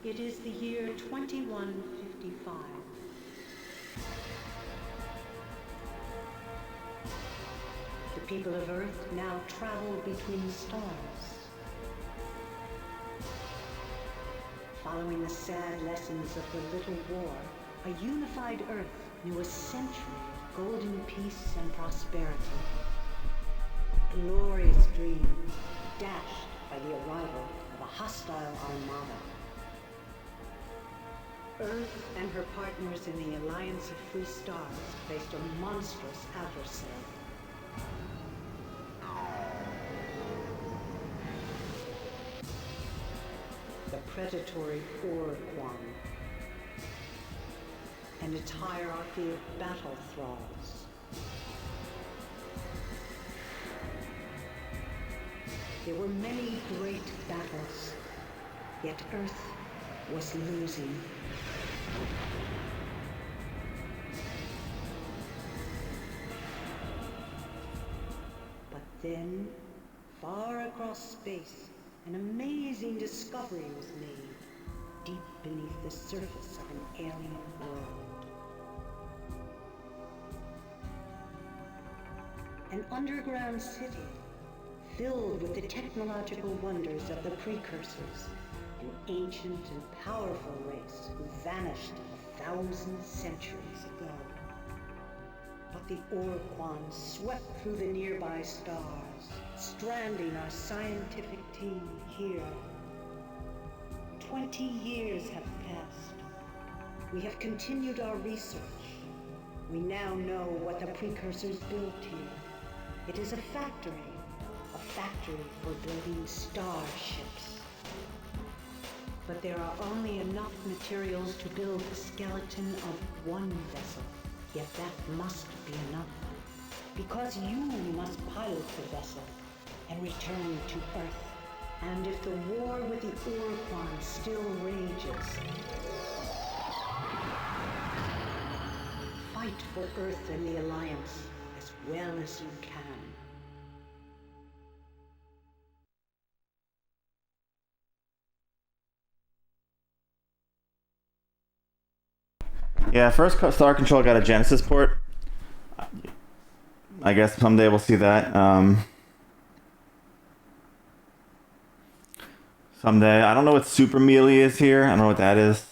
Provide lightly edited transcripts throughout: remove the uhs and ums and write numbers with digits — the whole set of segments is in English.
It is the year 2155. The people of Earth now travel between the stars. Following the sad lessons of the Little War, a unified Earth knew a century of golden peace and prosperity. A glorious dream dashed by the arrival of a hostile armada. Earth and her partners in the Alliance of Free Stars faced a monstrous adversary. The predatory Oroquan and its hierarchy of battle thralls. There were many great battles, yet Earth was losing. But then, far across space, an amazing discovery was made, deep beneath the surface of an alien world. An underground city, filled with the technological wonders of the precursors, an ancient and powerful race who vanished 1,000 centuries ago. But the Oroquan swept through the nearby stars, stranding our scientific team here. 20 years have passed. We have continued our research. We now know what the precursors built here. It is a factory for building starships. But there are only enough materials to build the skeleton of one vessel. Yet that must be enough. Because you must pilot the vessel and return to Earth. And if the war with the Oroquan still rages, fight for Earth and the Alliance as well as you can. Yeah, first Star Control got a Genesis port. I guess someday we'll see that. Someday. I don't know what Super Melee is here. I don't know what that is.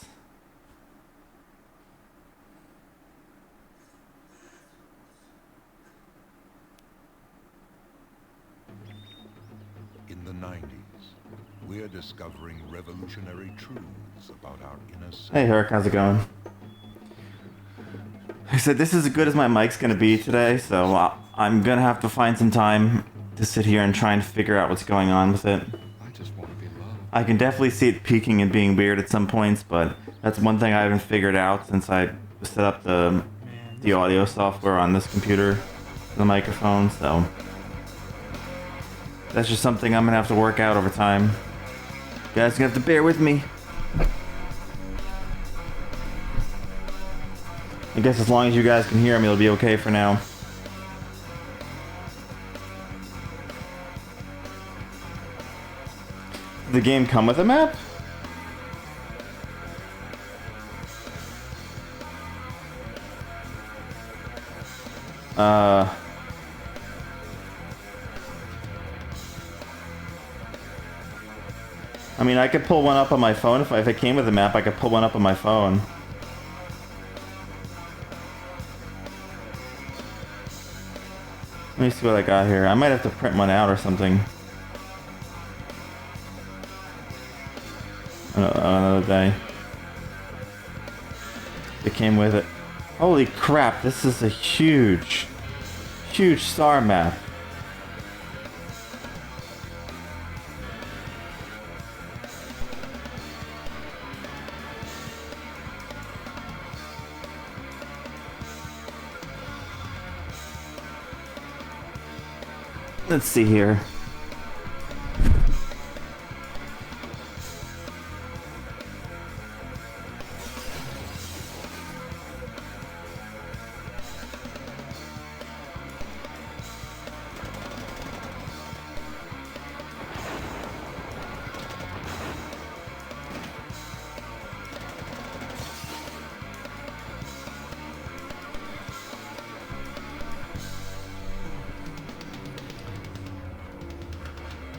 In the 90s, we're discovering revolutionary truths about our inner self. Hey, Herc, how's it going? I said this is as good as my mic's gonna be today, so I'm gonna have to find some time to sit here and try and figure out what's going on with it. I just want to be loved. I can definitely see it peaking and being weird at some points, but that's one thing I haven't figured out since I set up the audio software on this computer, the microphone, so that's just something I'm gonna have to work out over time. You guys gonna have to bear with me. I guess as long as you guys can hear me, it'll be okay for now. Did the game come with a map? I mean, I could pull one up on my phone. If it came with a map, I could pull one up on my phone. Let me see what I got here. I might have to print one out or something. Another day. It came with it. Holy crap, this is a huge star map. Let's see here.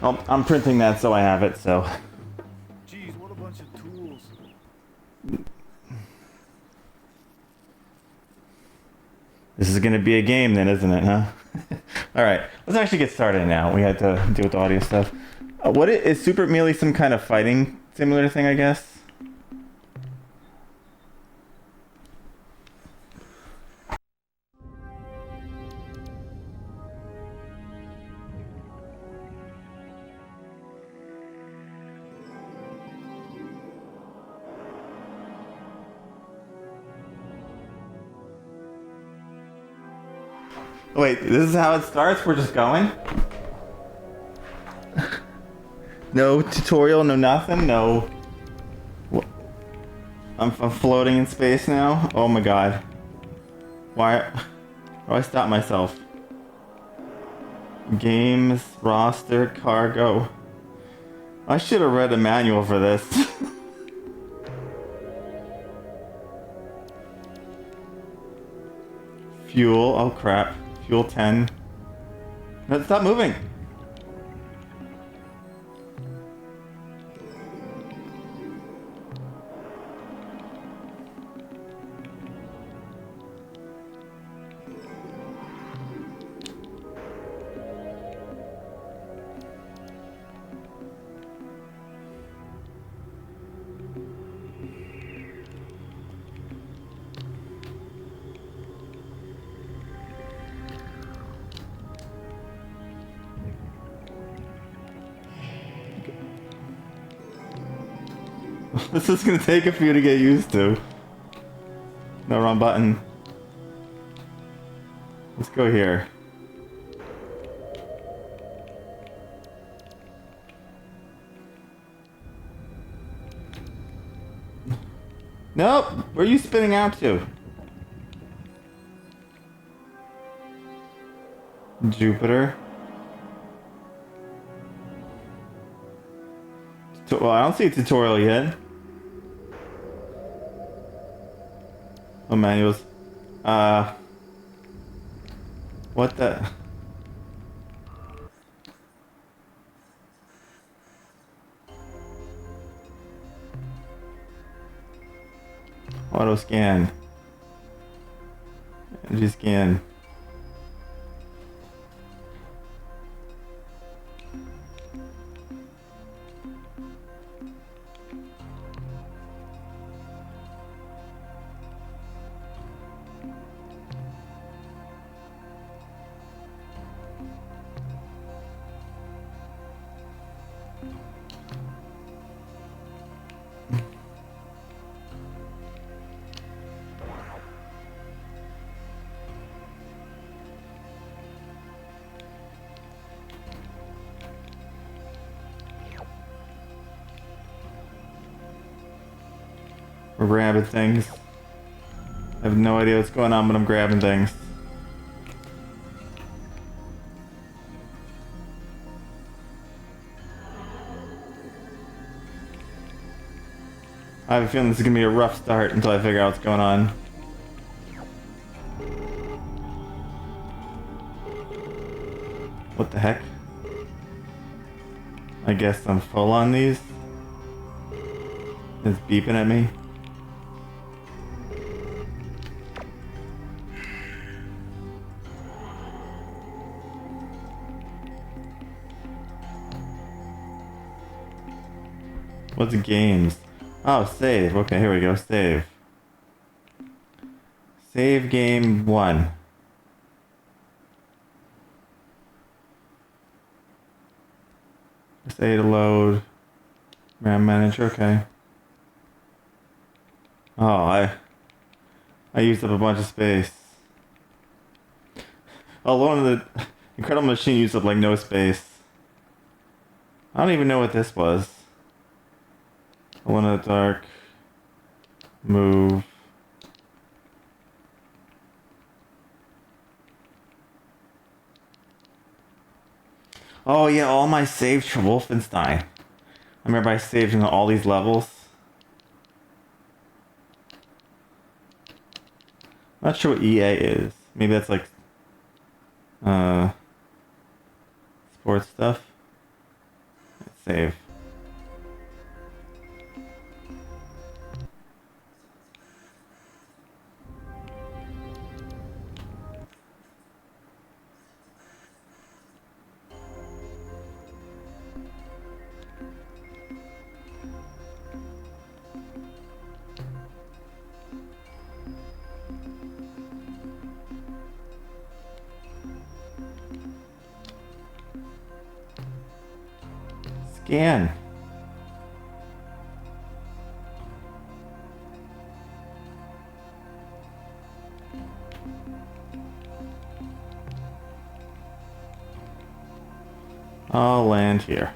Oh, I'm printing that so I have it, so. Jeez, what a bunch of tools. This is gonna be a game then, isn't it, huh? Alright, let's actually get started now. We had to deal with the audio stuff. What is Super Melee some kind of fighting simulator thing, I guess? Wait, this is how it starts? We're just going? No tutorial, no nothing, no... I'm floating in space now? Oh my god. Why do I stop myself? Games, roster, cargo. I should have read a manual for this. Fuel, oh crap. Fuel 10. No, stop moving! This is gonna take a few to get used to. No, wrong button. Let's go here. Nope! Where are you spinning out to? Jupiter. Well, I don't see a tutorial yet. Oh, manuals. What the? Auto scan. Energy scan. We're grabbing things. I have no idea what's going on, but I'm grabbing things. I have a feeling this is gonna be a rough start until I figure out what's going on. What the heck? I guess I'm full on these. It's beeping at me. What's games? Oh, save. Okay, here we go. Save. Save game 1. Say to load. RAM manager. Okay. Oh, I used up a bunch of space. Oh, one of the Incredible Machine used up like no space. I don't even know what this was. Alone in the dark. Move. Oh yeah, all my saves for Wolfenstein. I remember I saved in all these levels. Not sure what EA is. Maybe that's like sports stuff. Save. Scan. I'll land here.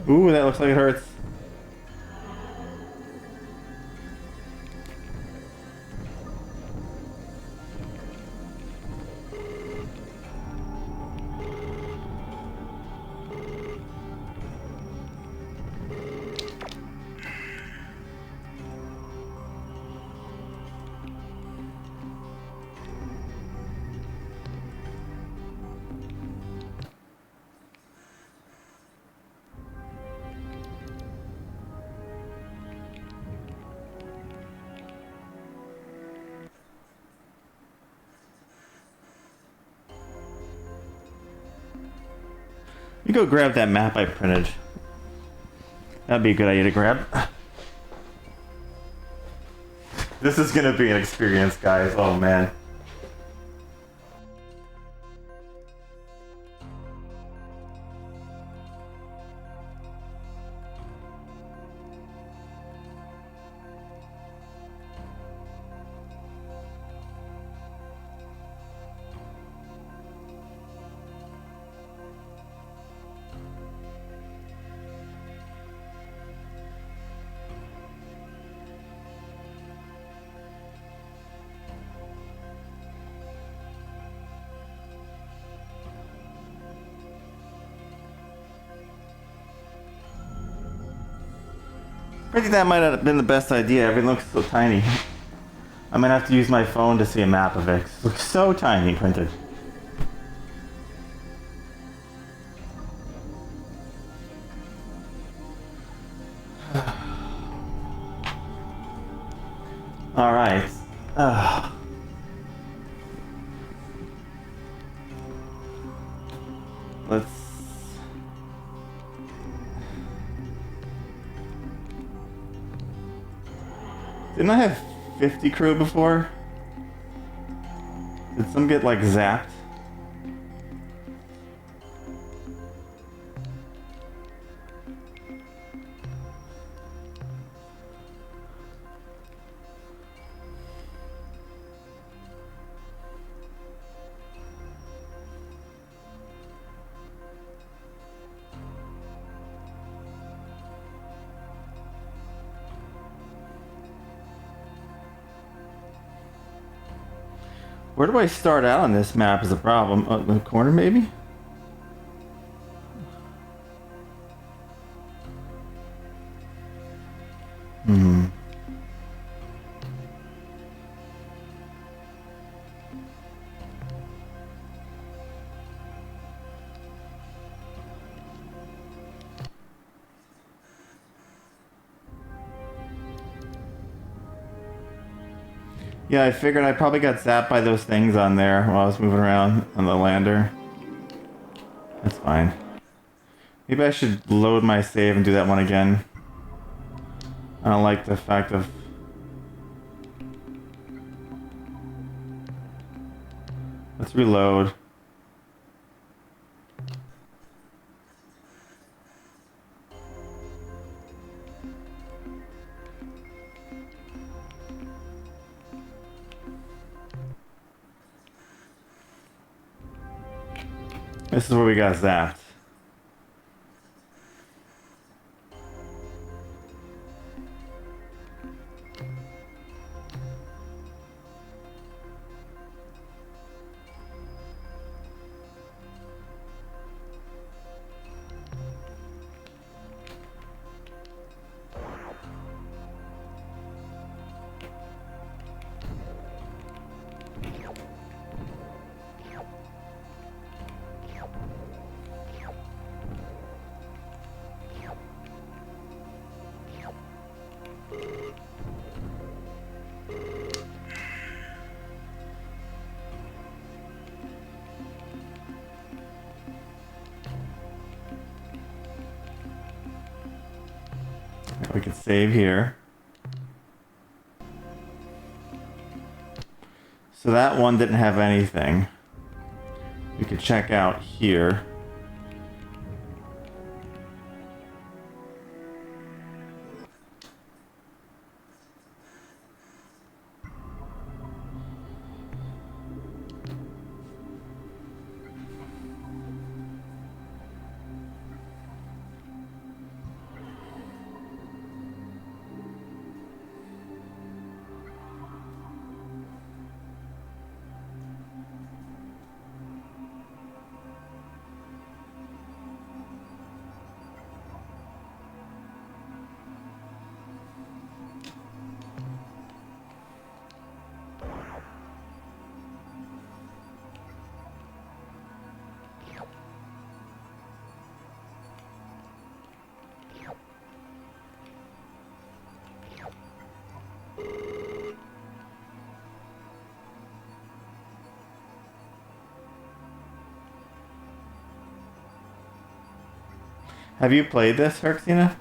Ooh, that looks like it hurts. You go grab that map I printed. That'd be a good idea to grab. This is gonna be an experience, guys. Oh man. I think that might have been the best idea. Everything looks so tiny. I'm gonna have to use my phone to see a map of it. It looks so tiny printed. All right. Let's. Didn't I have 50 crew before? Did some get like zapped? Where do I start out on this map is a problem. Oh, the corner maybe? Yeah, I figured I probably got zapped by those things on there while I was moving around on the lander. That's fine. Maybe I should load my save and do that one again. I don't like the fact of... Let's reload. This is where we got zapped. We could save here. So that one didn't have anything. We could check out here. Have you played this, Herxina?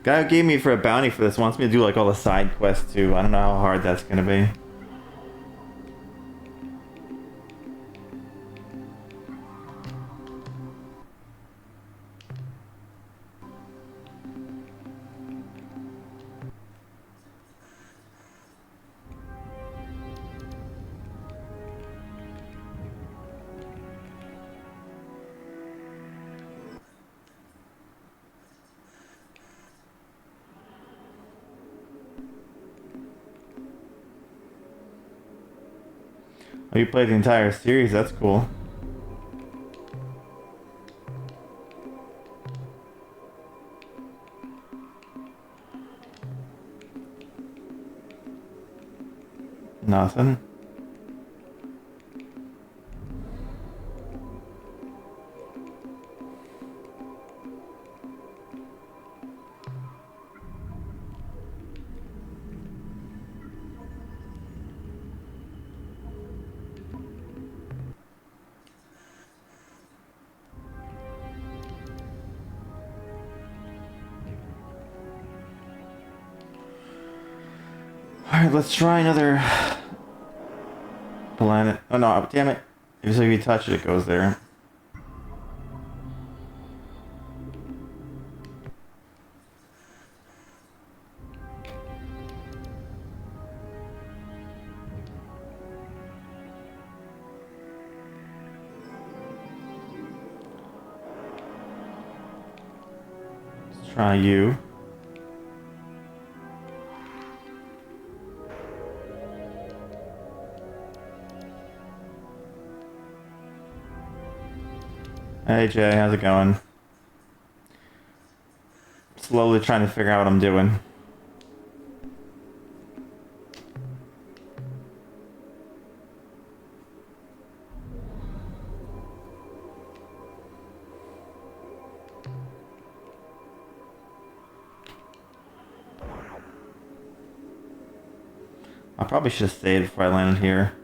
Guy who gave me for a bounty for this wants me to do like all the side quests too. I don't know how hard that's gonna be. Oh, you played the entire series, that's cool. Nothing. Alright, let's try another planet. Oh no, damn it. If you touch it, it goes there. Let's try you. Hey Jay, how's it going? Slowly trying to figure out what I'm doing. I probably should have stayed before I landed here.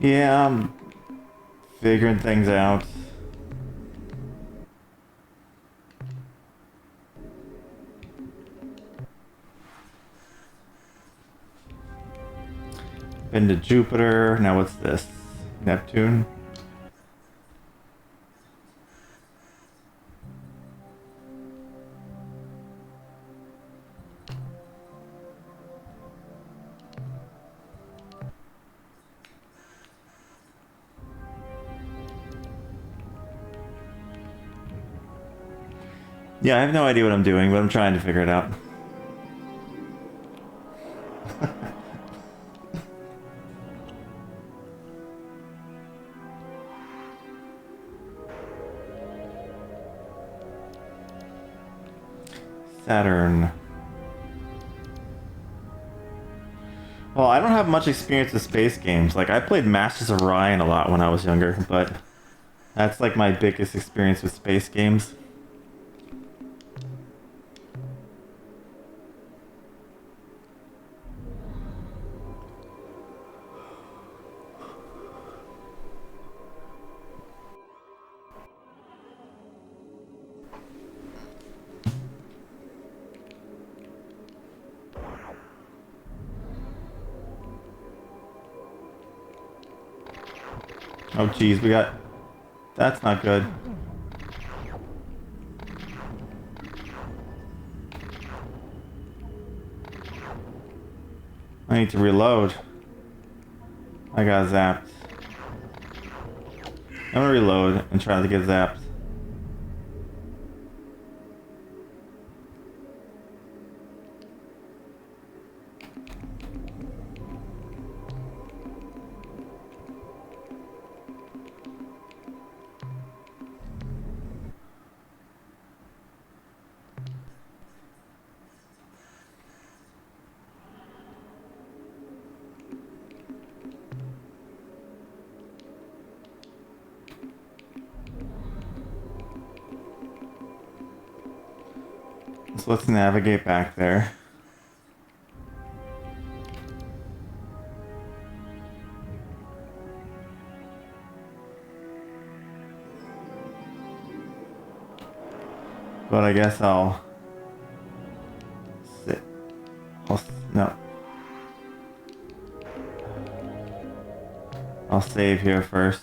Yeah, I'm figuring things out. Been to Jupiter. Now what's this? Neptune? Yeah, I have no idea what I'm doing, but I'm trying to figure it out. Saturn. Well, I don't have much experience with space games. Like, I played Masters of Orion a lot when I was younger, but that's like my biggest experience with space games. Oh geez, we got... That's not good. I need to reload. I got zapped. I'm gonna reload and try to get zapped. So let's navigate back there. But I guess I'll sit. No. I'll save here first.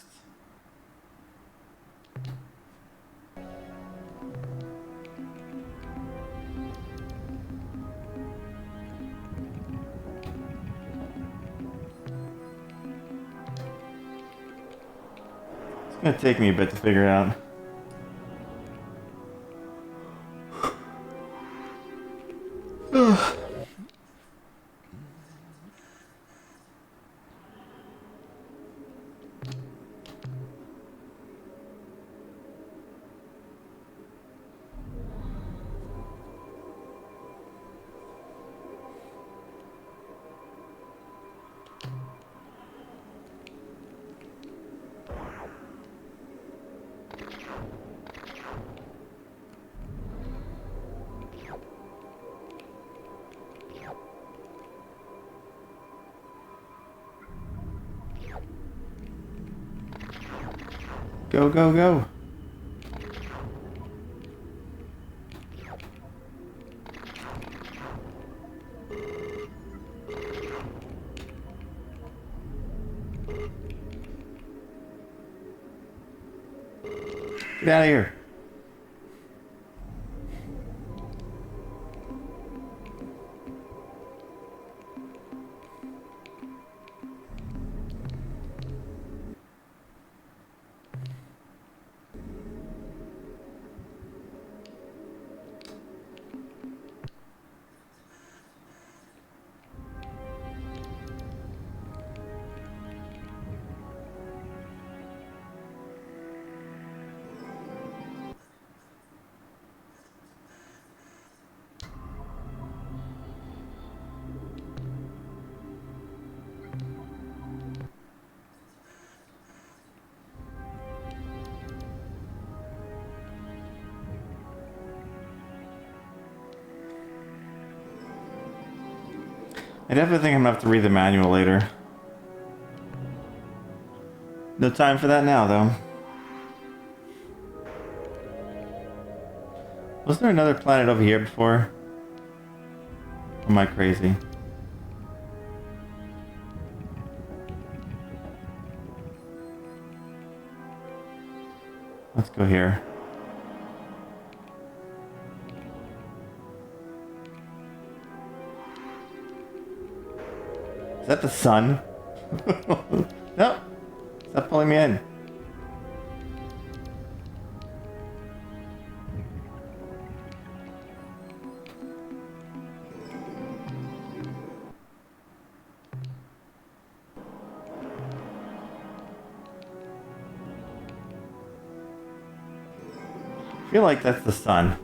It's gonna take me a bit to figure it out. Go, go, go. Get out of here. I definitely think I'm gonna have to read the manual later. No time for that now, though. Was there another planet over here before? Or am I crazy? Let's go here. Is that the sun? No! Stop pulling me in. I feel like that's the sun.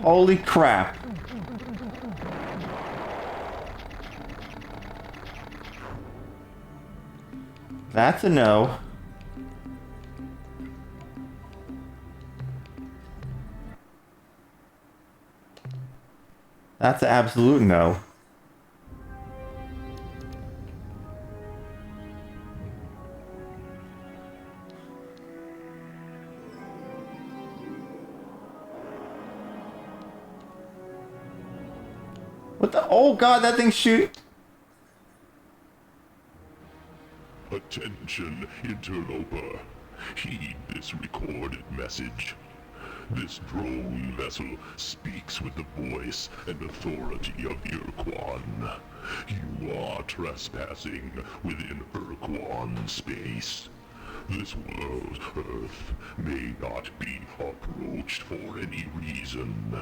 Holy crap. That's a no. That's an absolute no. What the? Oh god, that thing's shooting. Attention, interloper. Heed this recorded message. This drone vessel speaks with the voice and authority of Urquan. You are trespassing within Urquan space. This world, Earth, may not be approached for any reason,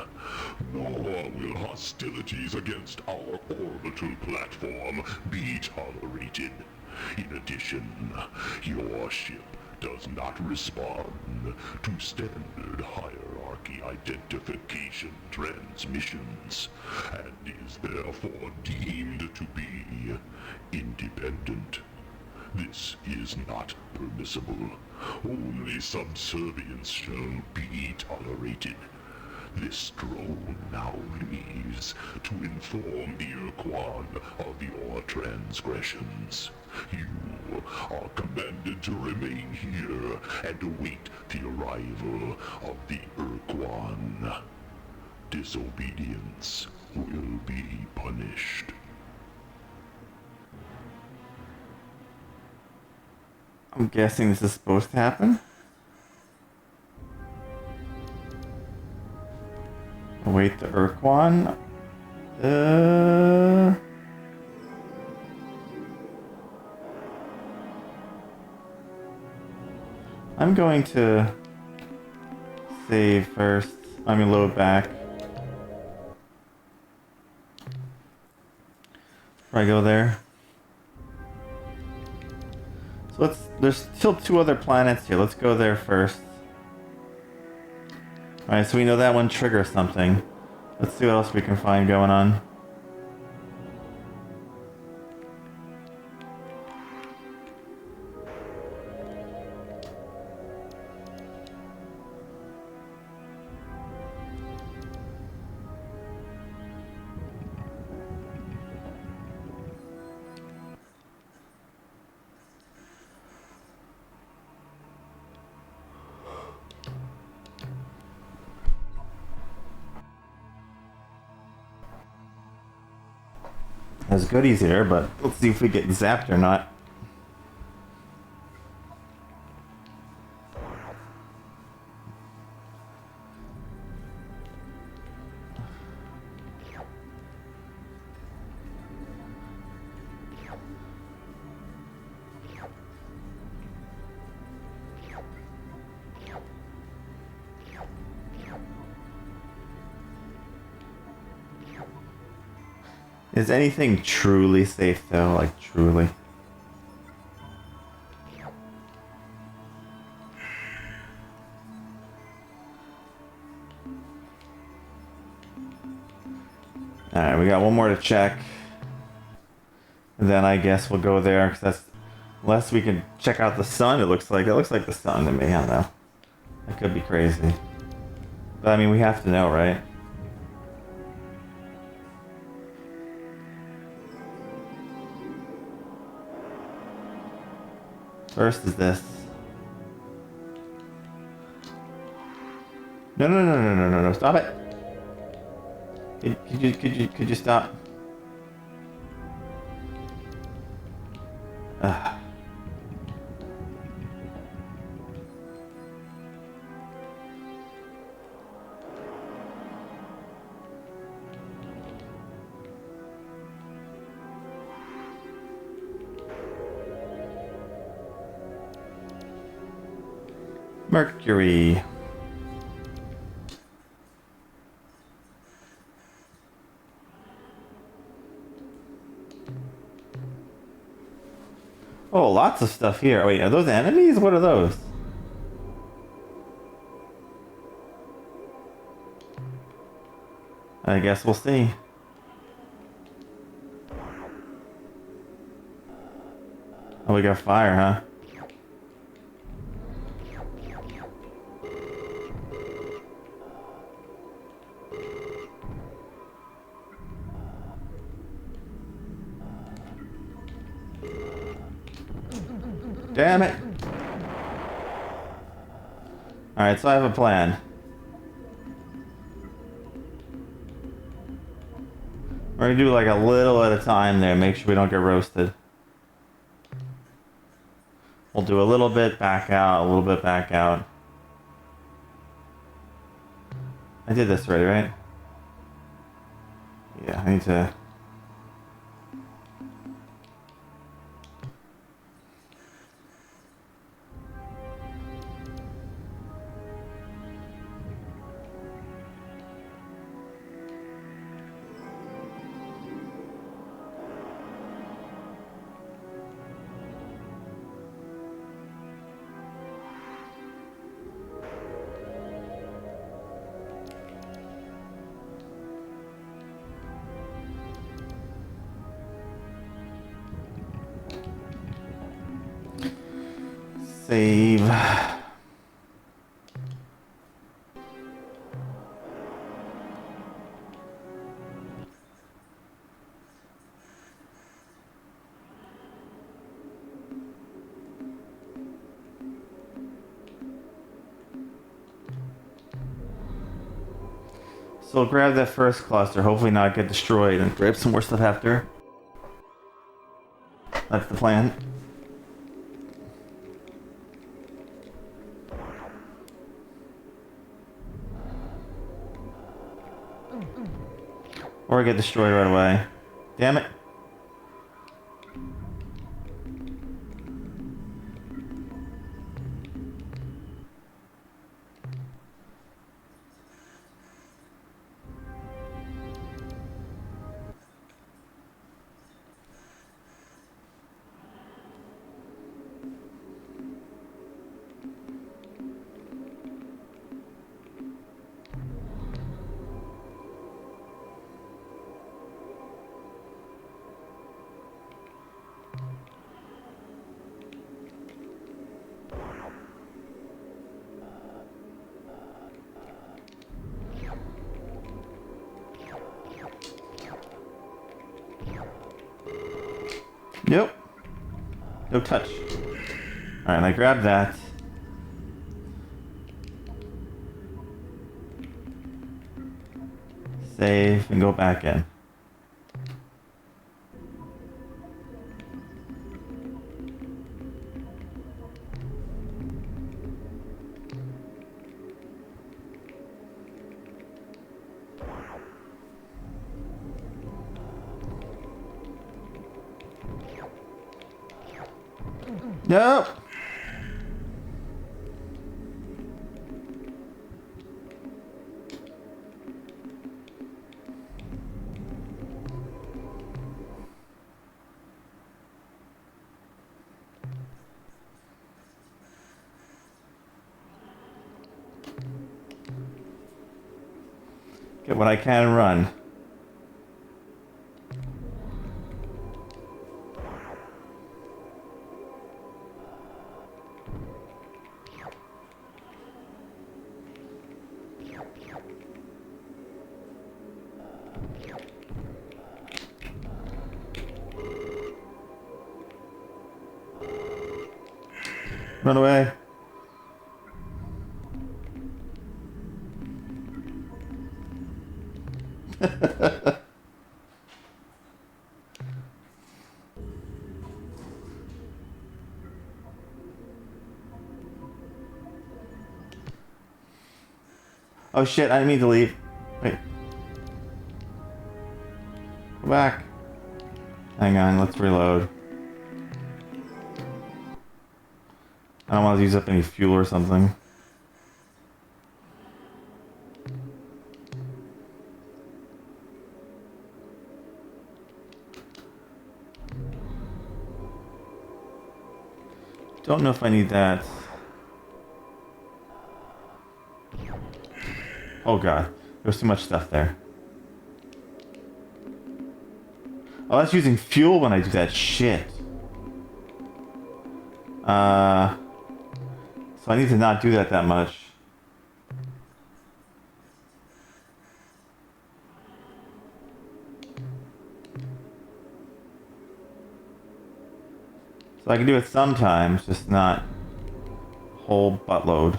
nor will hostilities against our orbital platform be tolerated. In addition, your ship does not respond to standard hierarchy identification transmissions, and is therefore deemed to be independent. This is not permissible. Only subservience shall be tolerated. This drone now leaves to inform the Urquan of your transgressions. You are commanded to remain here and await the arrival of the Urquan. Disobedience will be punished. I'm guessing this is supposed to happen. Await the Urquan. I'm going to save first. I mean, load back. Before I go there. So there's still 2 other planets here. Let's go there first. Alright, so we know that one triggers something. Let's see what else we can find going on. There's goodies here, but let's see if we get zapped or not. Is anything truly safe though? Like truly? Alright, we got one more to check. And then I guess we'll go there, because that's... Unless we can check out the sun, it looks like the sun to me, I don't know. That could be crazy. But I mean, we have to know, right? First is this. No, stop it! Could you stop? Ugh. Mercury. Oh, lots of stuff here. Wait, are those enemies? What are those? I guess we'll see. Oh, we got fire, huh? Damn it! Alright, so I have a plan. We're gonna do like a little at a time there, make sure we don't get roasted. We'll do a little bit, back out, a little bit, back out. I did this already, right? Yeah, I need to... Save. So grab that first cluster, hopefully not get destroyed, and grab some more stuff after. That's the plan. Or get destroyed right away. Damn it. Nope. No touch. Alright, I grabbed that. Save and go back in. Nope. Get what I can and run. Run away. Oh shit, I didn't mean to leave. Wait. Go back. Hang on, let's reload. I don't want to use up any fuel or something. Don't know if I need that. Oh god, there's too much stuff there. Oh, that's using fuel when I do that shit. So I need to not do that much. So I can do it sometimes, just not whole buttload.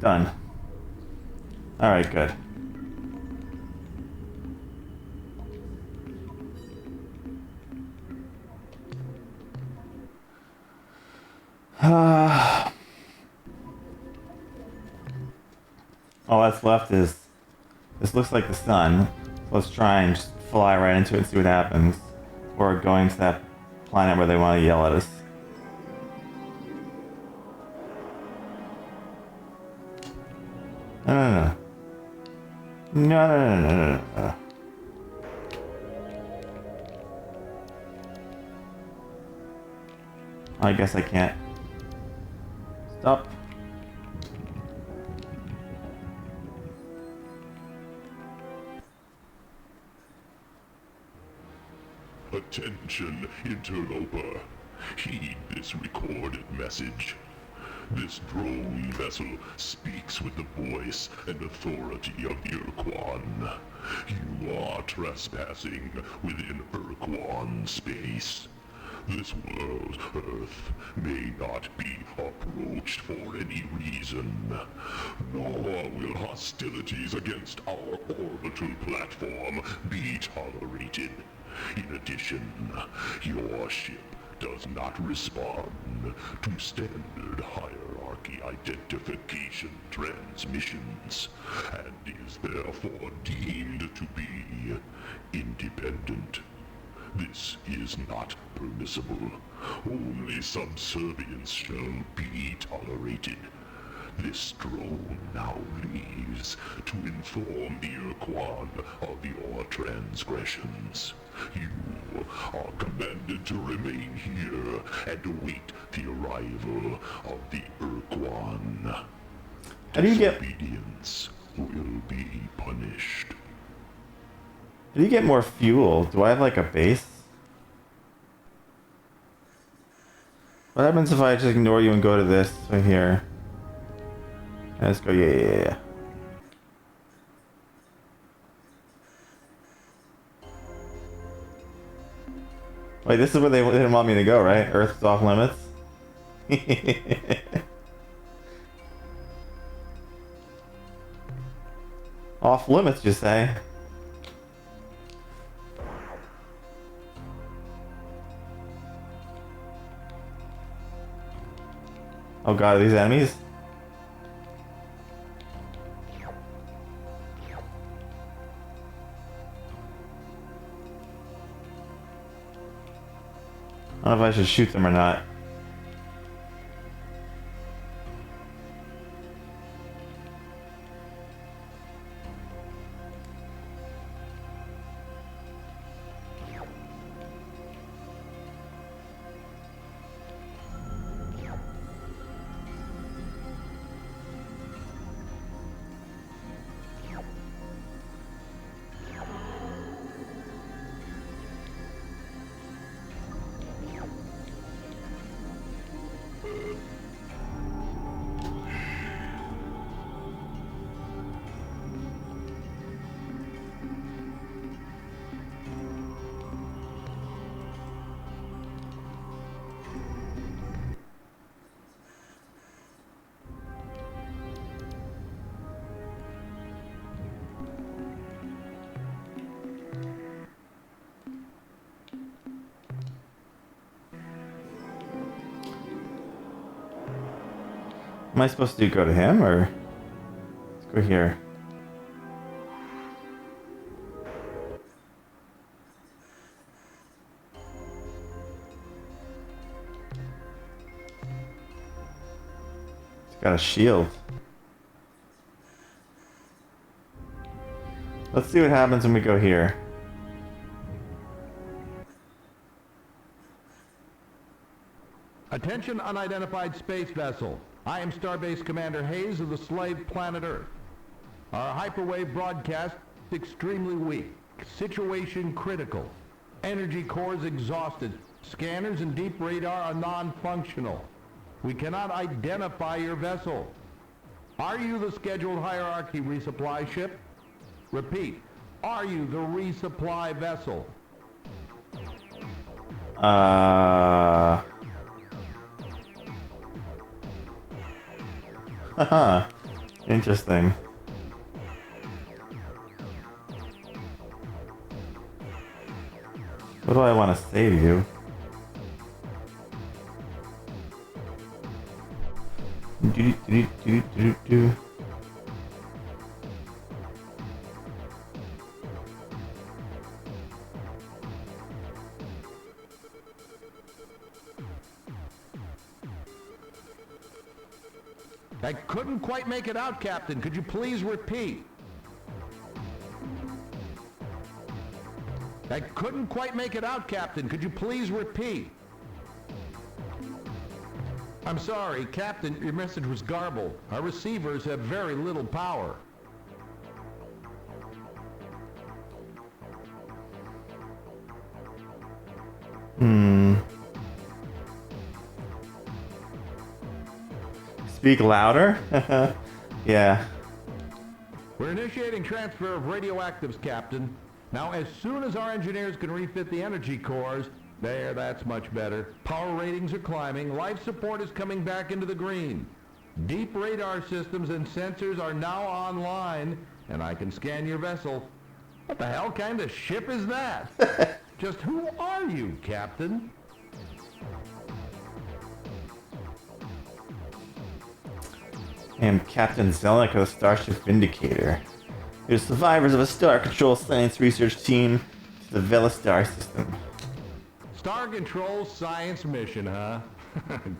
Done. Alright, good. All that's left is... This looks like the sun. So let's try and just fly right into it and see what happens. Or going to that planet where they want to yell at us. No. No. I guess I can't. Stop. Attention, interloper. Heed this recorded message. This drone vessel speaks with the voice and authority of Urquan. You are trespassing within Urquan space. This world, Earth, may not be approached for any reason, nor will hostilities against our orbital platform be tolerated. In addition, your ship does not respond to standard hierarchy identification transmissions, and is therefore deemed to be independent. This is not permissible. Only subservience shall be tolerated. This drone now leaves to inform the Urquan of your transgressions. You are commanded to remain here and await the arrival of the Urquan. How do you get... Disobedience will be punished. How do you get more fuel? Do I have like a base? What happens if I just ignore you and go to this right here? Let's go, yeah. Wait, this is where they didn't want me to go, right? Earth's off limits? Off limits, you say? Oh god, are these enemies? I don't know if I should shoot them or not. Am I supposed to go to him, or... Let's go here. It's got a shield. Let's see what happens when we go here. Attention unidentified space vessel. I am Starbase Commander Hayes of the slave planet Earth. Our hyperwave broadcast is extremely weak. Situation critical. Energy cores exhausted. Scanners and deep radar are non-functional. We cannot identify your vessel. Are you the scheduled hierarchy resupply ship? Repeat, are you the resupply vessel? Haha. Interesting. What do I want to say to you? Do. I couldn't quite make it out, Captain. Could you please repeat? I couldn't quite make it out, Captain. Could you please repeat? I'm sorry, Captain, your message was garbled. Our receivers have very little power. Speak louder? Yeah. We're initiating transfer of radioactives, Captain. Now, as soon as our engineers can refit the energy cores, there, that's much better. Power ratings are climbing. Life support is coming back into the green. Deep radar systems and sensors are now online, and I can scan your vessel. What the hell kind of ship is that? Just who are you, Captain? I am Captain Zelnick of the Starship Vindicator. We are survivors of a Star Control science research team to the Vela star system. Star Control science mission, huh?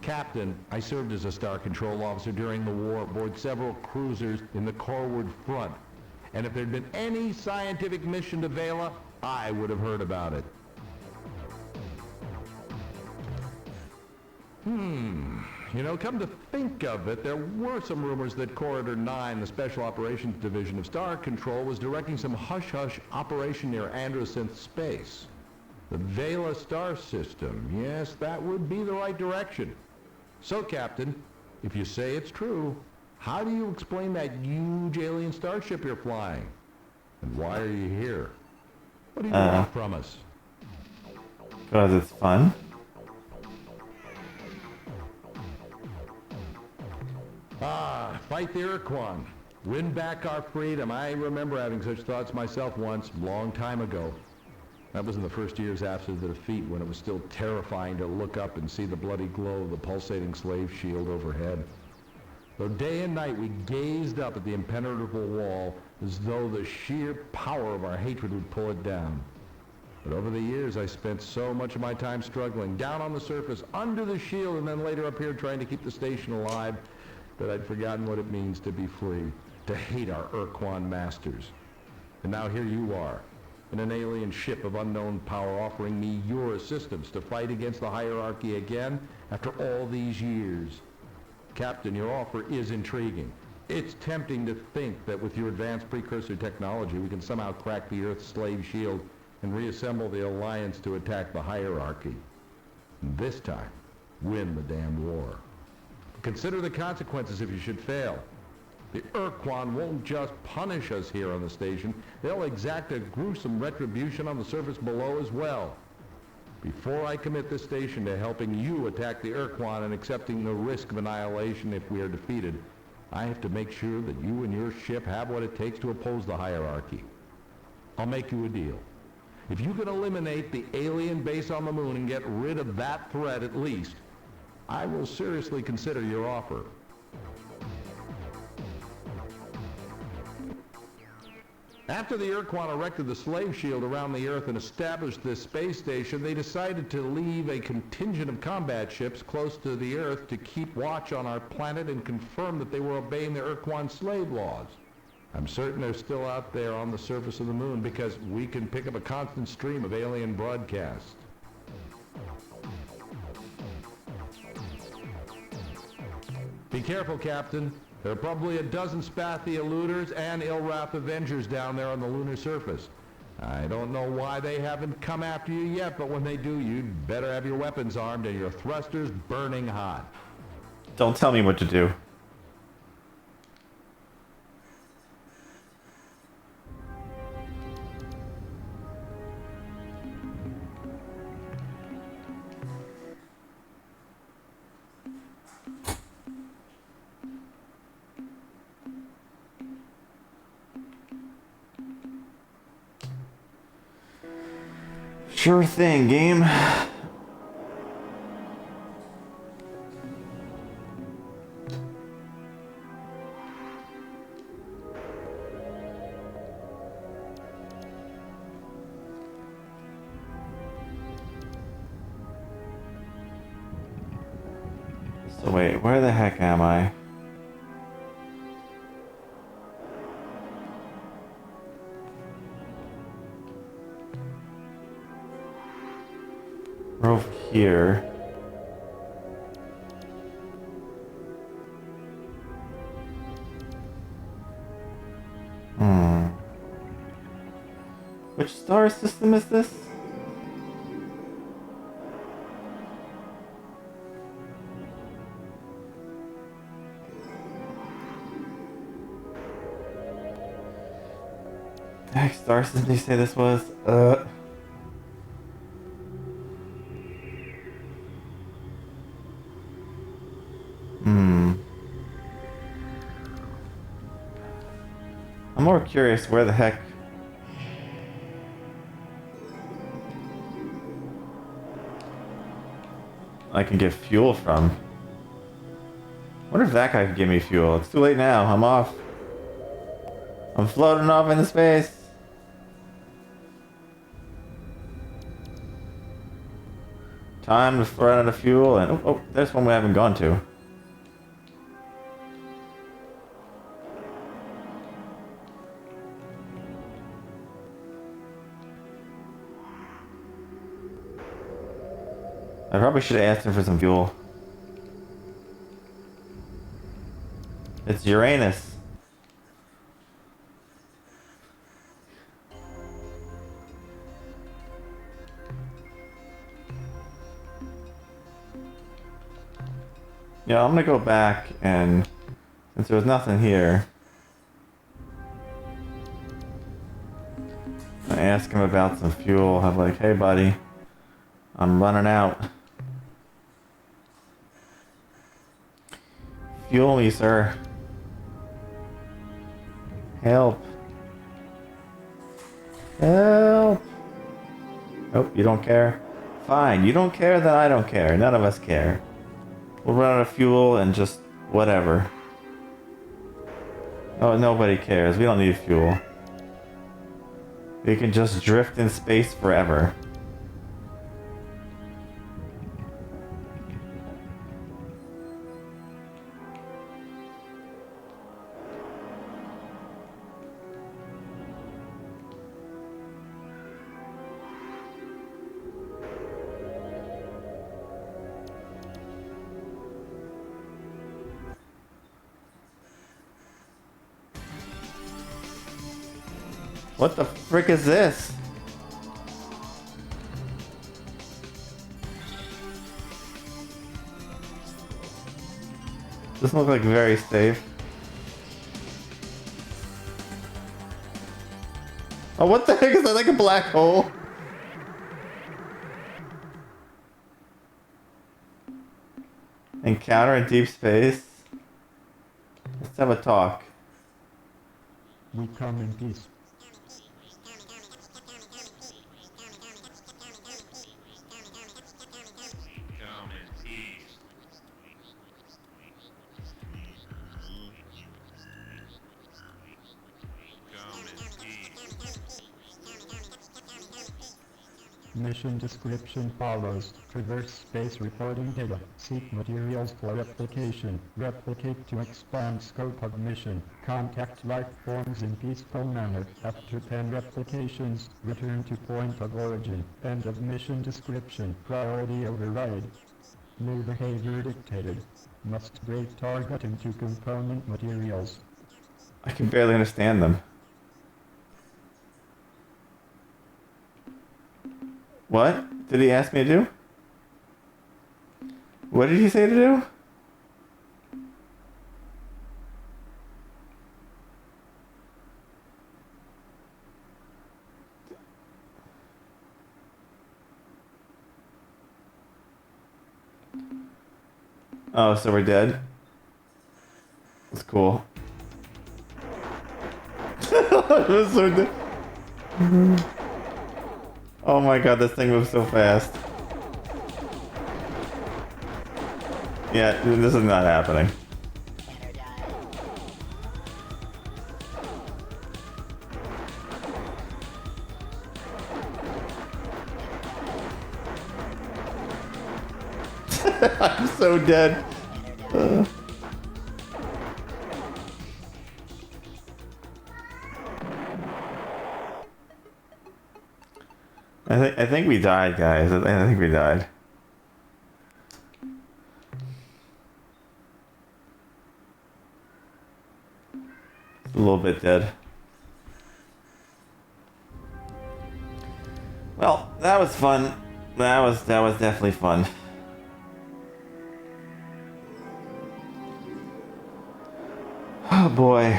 Captain, I served as a Star Control officer during the war aboard several cruisers in the Corward Front. And if there'd been any scientific mission to Vela, I would have heard about it. You know, come to think of it, there were some rumors that Corridor 9, the Special Operations Division of Star Control, was directing some hush-hush operation near Androsynth Space. The Vela star system, yes, that would be the right direction. So, Captain, if you say it's true, how do you explain that huge alien starship you're flying? And why are you here? What do you want from us? Because it's fun. Fight the Urquan. Win back our freedom. I remember having such thoughts myself once, a long time ago. That was in the first years after the defeat, when it was still terrifying to look up and see the bloody glow of the pulsating slave shield overhead. Though day and night we gazed up at the impenetrable wall as though the sheer power of our hatred would pull it down. But over the years I spent so much of my time struggling, down on the surface, under the shield, and then later up here trying to keep the station alive, that I'd forgotten what it means to be free, to hate our Urquan masters. And now here you are, in an alien ship of unknown power, offering me your assistance to fight against the hierarchy again after all these years. Captain, your offer is intriguing. It's tempting to think that with your advanced precursor technology, we can somehow crack the Earth's slave shield and reassemble the Alliance to attack the hierarchy. And this time, win the damn war. Consider the consequences if you should fail. The Urquan won't just punish us here on the station, they'll exact a gruesome retribution on the surface below as well. Before I commit this station to helping you attack the Urquan and accepting the risk of annihilation if we are defeated, I have to make sure that you and your ship have what it takes to oppose the hierarchy. I'll make you a deal. If you can eliminate the alien base on the moon and get rid of that threat at least, I will seriously consider your offer. After the Urquan erected the slave shield around the Earth and established this space station, they decided to leave a contingent of combat ships close to the Earth to keep watch on our planet and confirm that they were obeying the Urquan slave laws. I'm certain they're still out there on the surface of the moon because we can pick up a constant stream of alien broadcasts. Be careful, Captain. There are probably a dozen Spathi eluders and Ilrath Avengers down there on the lunar surface. I don't know why they haven't come after you yet, but when they do, you'd better have your weapons armed and your thrusters burning hot. Don't tell me what to do. Sure thing, game. So wait, where the heck am I? We're over here. Which star system is this? The heck star system did you say this was? I'm more curious where the heck I can get fuel from. Wonder if that guy can give me fuel. It's too late now. I'm off. I'm floating off into space. Time to run out of fuel and oh, there's one we haven't gone to. I probably should have asked him for some fuel. It's Uranus. Yeah, I'm gonna go back and since there was nothing here, I ask him about some fuel. I'm like, hey buddy, I'm running out. Fuel me, sir. Help. Help. Oh, you don't care? Fine, you don't care, then I don't care. None of us care. We'll run out of fuel and just whatever. Oh, nobody cares. We don't need fuel. We can just drift in space forever. What the frick is this? Doesn't look like very safe. Oh, what the heck is that? Like a black hole? Encounter in deep space. Let's have a talk. We come in peace. Mission description follows. Traverse space reporting data. Seek materials for replication. Replicate to expand scope of mission. Contact life forms in peaceful manner. After 10 replications, return to point of origin. End of mission description. Priority override. New behavior dictated. Must break target into component materials. I can barely understand them. What did he ask me to do? What did he say to do? Oh, so we're dead? That's cool. That's so dead. Oh my god, this thing moves so fast. Yeah, this is not happening. I'm so dead. I think we died, guys. I think we died. A little bit dead. Well, that was fun. That was definitely fun. Oh boy.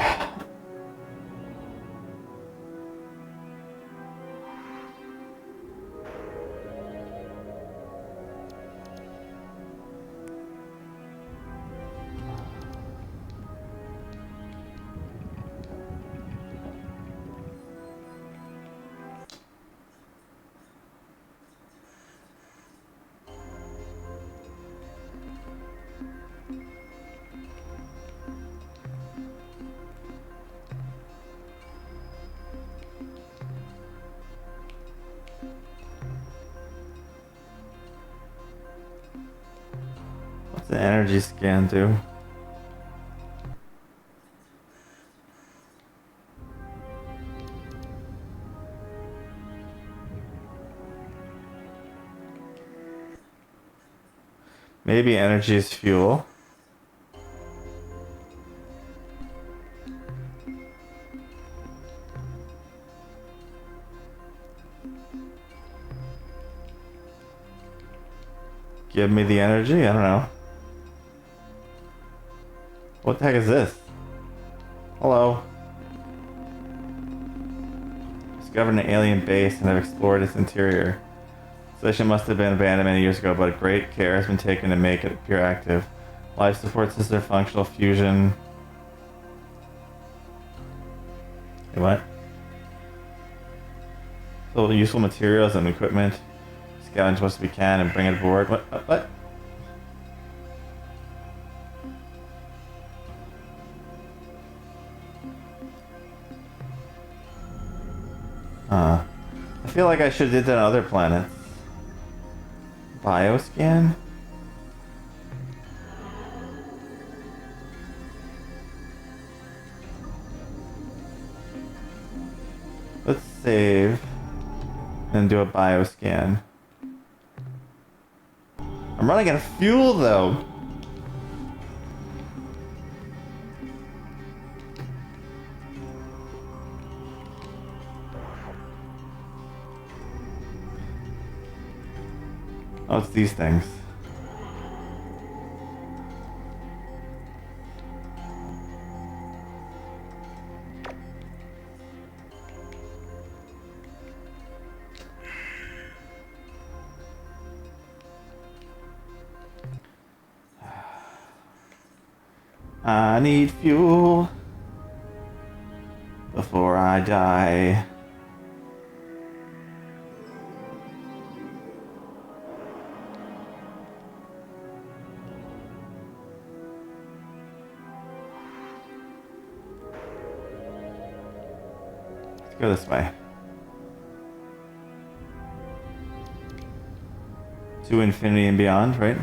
What's the energy scan do? Maybe energy is fuel. Give me the energy? I don't know. What the heck is this? Hello. Discovered an alien base and have explored its interior. The station must have been abandoned many years ago, but great care has been taken to make it appear active. Life support system, functional fusion. Hey, what? So useful materials and equipment. Scavenge what we can and bring it aboard. What? I feel like I should have did that on other planets. Bioscan? Let's save and do a bioscan. I'm running out of fuel though. Oh, it's these things. I need fuel before I die. Let's go this way. to infinity and beyond, right?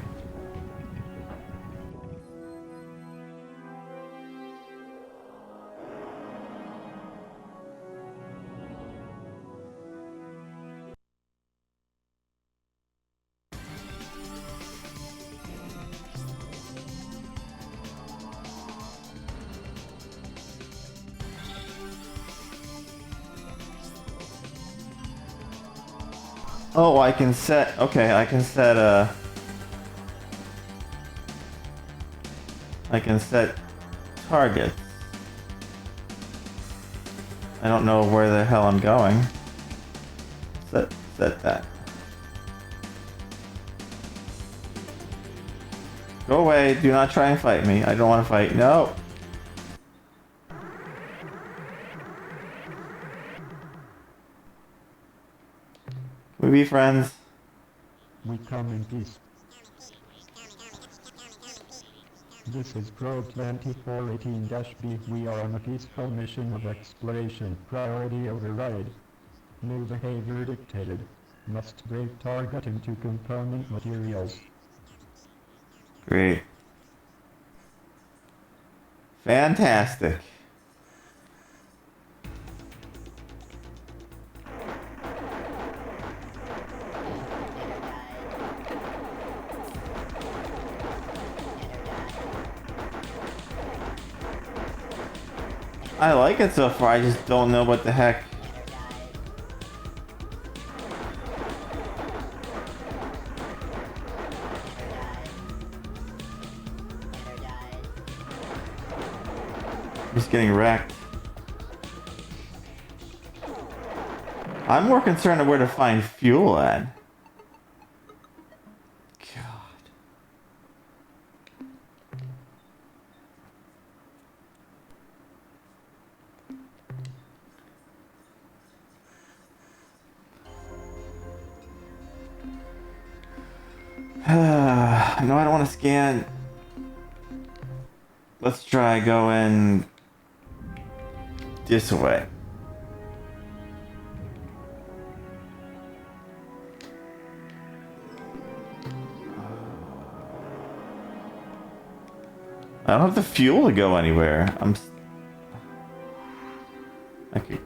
Oh, I can set, okay, I can set targets. I don't know where the hell I'm going. Set that. Go away, do not try and fight me. I don't want to fight, no. Can we be friends? We come in peace. This is Pro 2418-B. We are on a peaceful mission of exploration. Priority override. New behavior dictated. Must break target into component materials. Great. Fantastic. I like it so far, I just don't know what the heck. I'm just getting wrecked. I'm more concerned of where to find fuel at. No, I don't want to scan. Let's try going this way. I don't have the fuel to go anywhere. I could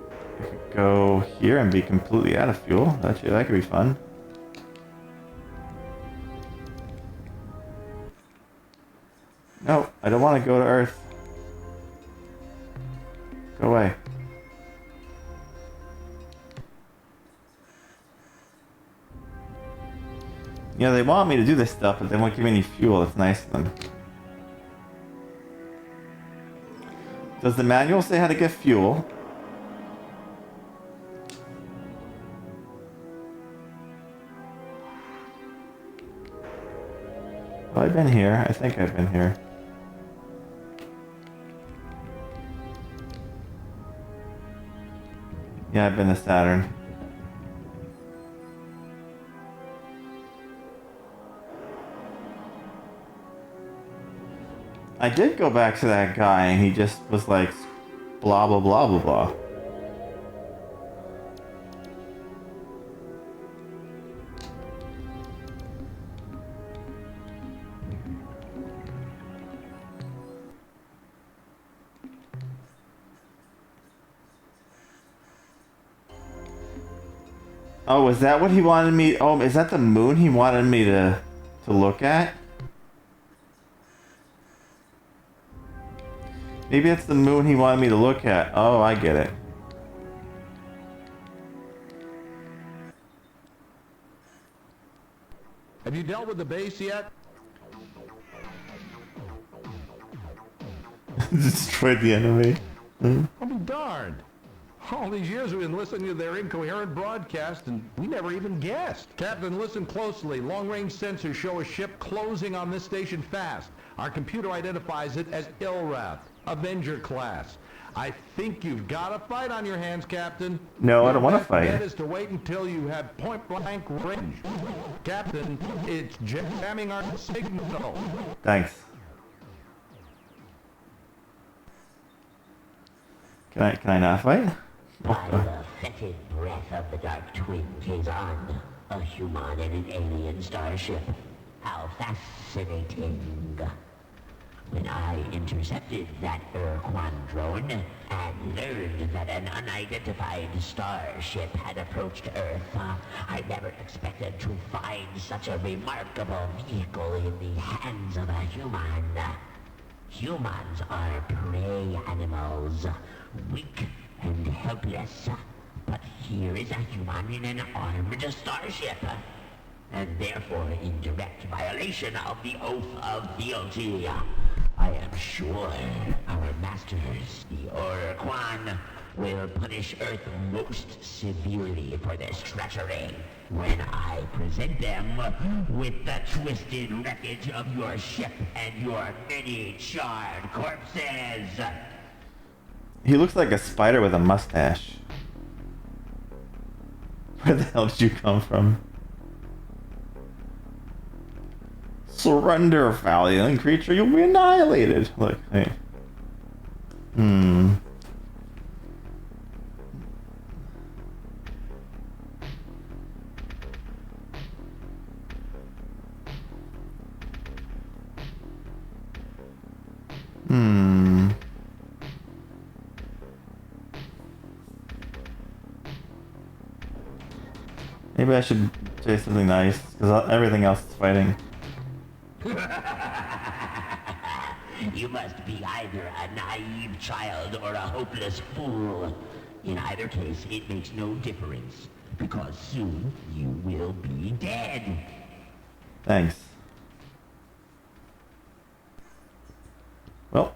go here and be completely out of fuel. That could be fun. No, I don't want to go to Earth. Go away. You know, they want me to do this stuff, but they won't give me any fuel. That's nice of them. Does the manual say how to get fuel? Have I been here? I think I've been here. Yeah, I've been to Saturn. I did go back to that guy and he just was like blah blah blah blah blah. Oh, is that what he wanted me? Oh, is that the moon he wanted me to look at? Maybe it's the moon he wanted me to look at. Oh, I get it. Have you dealt with the base yet? Destroyed the enemy. I'll be darned. All these years we've been listening to their incoherent broadcast, and we never even guessed. Captain, listen closely. Long-range sensors show a ship closing on this station fast. Our computer identifies it as Ilrath, Avenger class. I think you've got a fight on your hands, Captain. No, I don't want to fight. Your best bet is to wait until you have point-blank range. Captain, it's jamming our signal. Thanks. Can I not fight? By the fetid breath of the dark twins is on. a human in an alien starship. How fascinating. When I intercepted that Urquan drone and learned that an unidentified starship had approached Earth, I never expected to find such a remarkable vehicle in the hands of a human. Humans are prey animals, weak and helpless. But here is a human in an armed starship, and therefore in direct violation of the oath of fealty. I am sure our masters, the Urquan, will punish Earth most severely for this treachery when I present them with the twisted wreckage of your ship and your many charred corpses. He looks like a spider with a mustache. Where the hell did you come from? Surrender, valiant creature, you'll be annihilated. Look, hey. Maybe I should say something nice, because everything else is fighting. You must be either a naive child or a hopeless fool. In either case, it makes no difference, because soon you will be dead. Thanks. Well,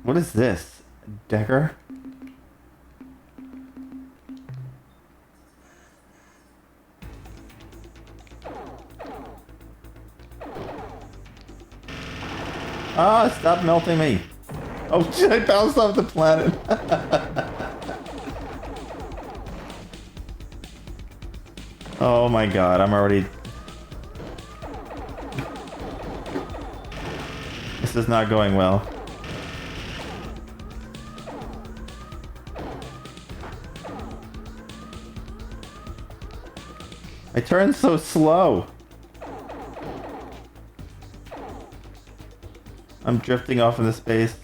what is this? Decker? Ah, stop melting me. Oh shit, I bounced off the planet. Oh my god, I'm already... This is not going well. I turned so slow. I'm drifting off into space.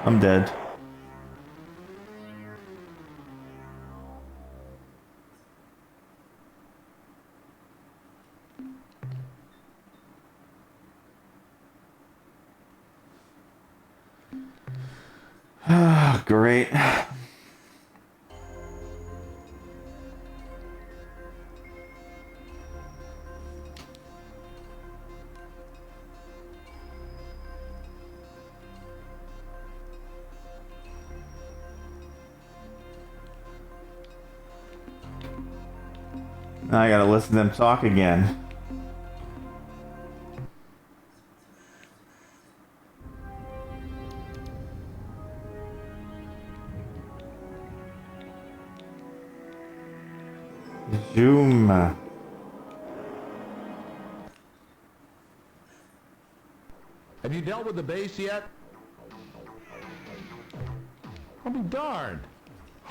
I'm dead. Ah, great. Now I gotta listen to them talk again. Zoom. Have you dealt with the base yet? I'll be darned.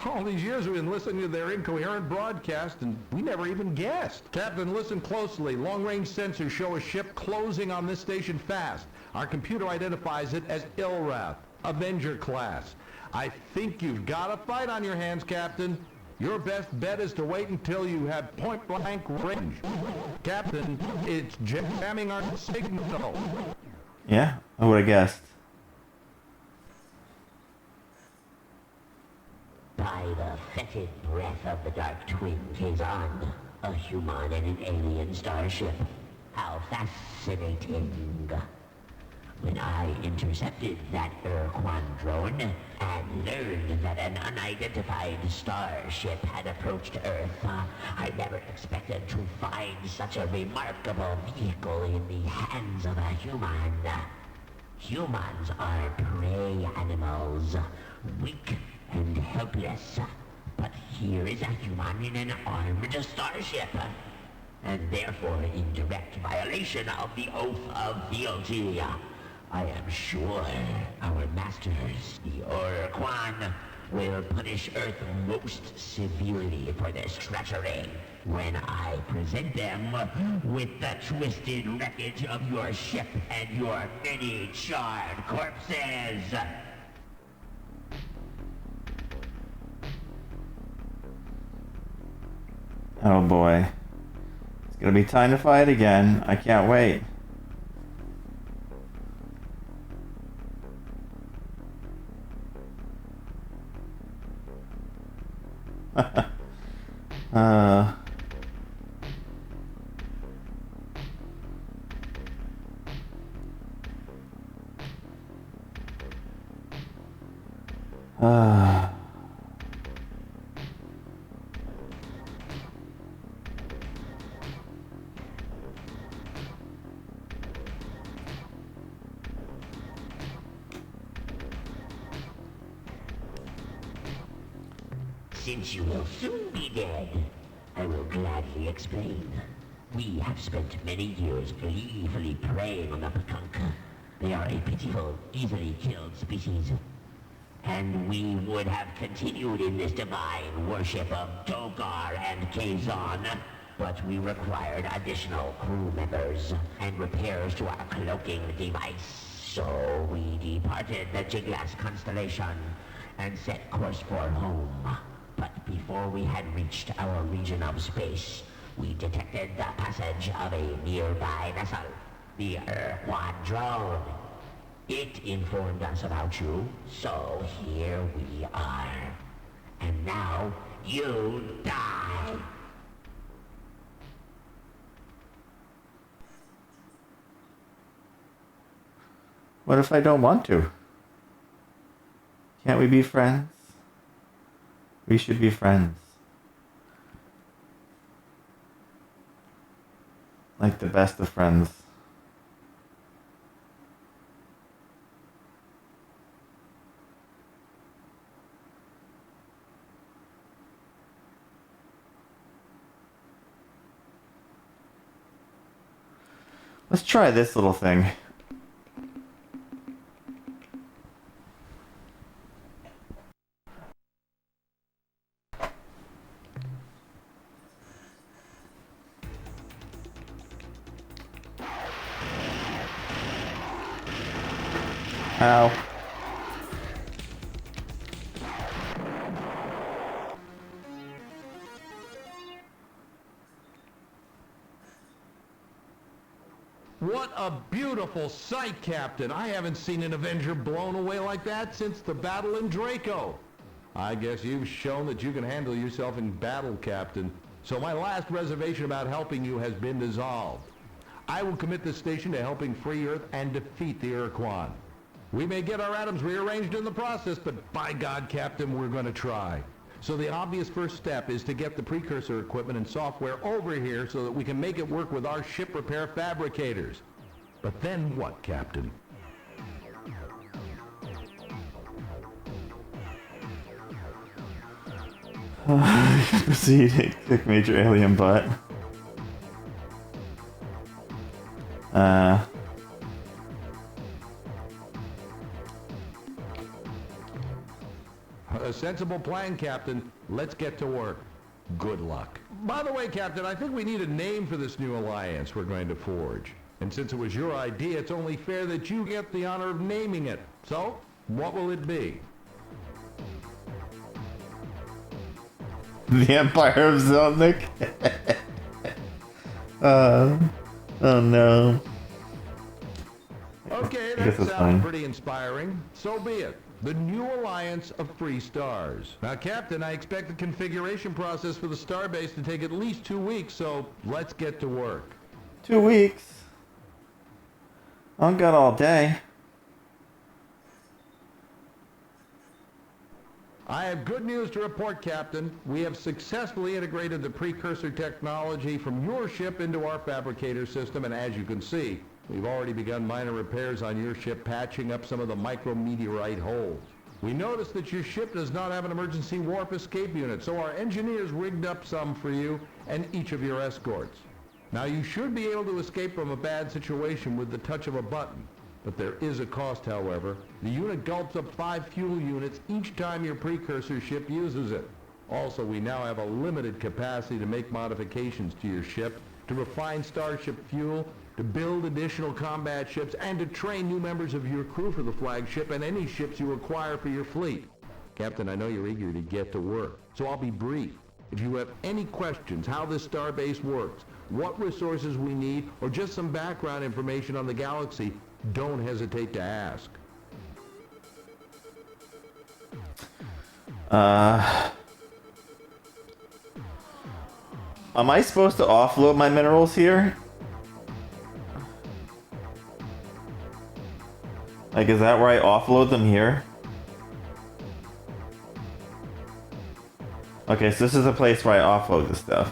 All these years we've been listening to their incoherent broadcast, and we never even guessed. Captain, listen closely. Long-range sensors show a ship closing on this station fast. Our computer identifies it as Ilrath, Avenger class. I think you've got a fight on your hands, Captain. Your best bet is to wait until you have point-blank range. Captain, it's jamming our signal. Yeah, I would have guessed. By the fetid breath of the Dark Twin Kazan, a human in an alien starship. How fascinating. When I intercepted that Urquan drone and learned that an unidentified starship had approached Earth, I never expected to find such a remarkable vehicle in the hands of a human. Humans are prey animals, weak and helpless. But here is a human in an armed starship, and therefore in direct violation of the oath of fealty. I am sure our masters, the Urquan, will punish Earth most severely for this treachery when I present them with the twisted wreckage of your ship and your many charred corpses. Oh boy. It's gonna be time to fight again. I can't wait. uh... Since you will soon be dead, I will gladly explain. We have spent many years gleefully preying on the Pakunka. They are a pitiful, easily killed species. And we would have continued in this divine worship of Togar and Kazon, but we required additional crew members and repairs to our cloaking device. So we departed the Jiglas constellation and set course for home. But before we had reached our region of space, we detected the passage of a nearby vessel, the Urquan drone. It informed us about you, so here we are. And now, you die! What if I don't want to? Can't we be friends? We should be friends. Like the best of friends. Let's try this little thing. Ow. What a beautiful sight, Captain. I haven't seen an Avenger blown away like that since the battle in Draco. I guess you've shown that you can handle yourself in battle, Captain. So my last reservation about helping you has been dissolved. I will commit this station to helping free Earth and defeat the Urquan. We may get our atoms rearranged in the process, but by God, Captain, we're going to try. So the obvious first step is to get the precursor equipment and software over here so that we can make it work with our ship repair fabricators. But then what, Captain? Proceed to kick major alien butt. A sensible plan, Captain. Let's get to work. Good luck. By the way, Captain, I think we need a name for this new alliance we're going to forge. And since it was your idea, it's only fair that you get the honor of naming it. So, what will it be? The Empire of Zelnick. Oh no. Okay, I guess that that's sounds fine. pretty inspiring. So be it. The new alliance of free stars. Now, Captain, I expect the configuration process for the starbase to take at least 2 weeks, so let's get to work. 2 weeks. I've got all day. I have good news to report, Captain. We have successfully integrated the precursor technology from your ship into our fabricator system, and as you can see, we've already begun minor repairs on your ship, patching up some of the micrometeorite holes. We noticed that your ship does not have an emergency warp escape unit, so our engineers rigged up some for you and each of your escorts. Now, you should be able to escape from a bad situation with the touch of a button. But there is a cost, however. The unit gulps up 5 fuel units each time your precursor ship uses it. Also, we now have a limited capacity to make modifications to your ship, to refine Starship fuel, to build additional combat ships, and to train new members of your crew for the flagship and any ships you acquire for your fleet. Captain, I know you're eager to get to work, so I'll be brief. If you have any questions how this starbase works, what resources we need, or just some background information on the galaxy, don't hesitate to ask. Am I supposed to offload my minerals here? Like, is that where I offload them here? Okay, so this is a place where I offload the stuff.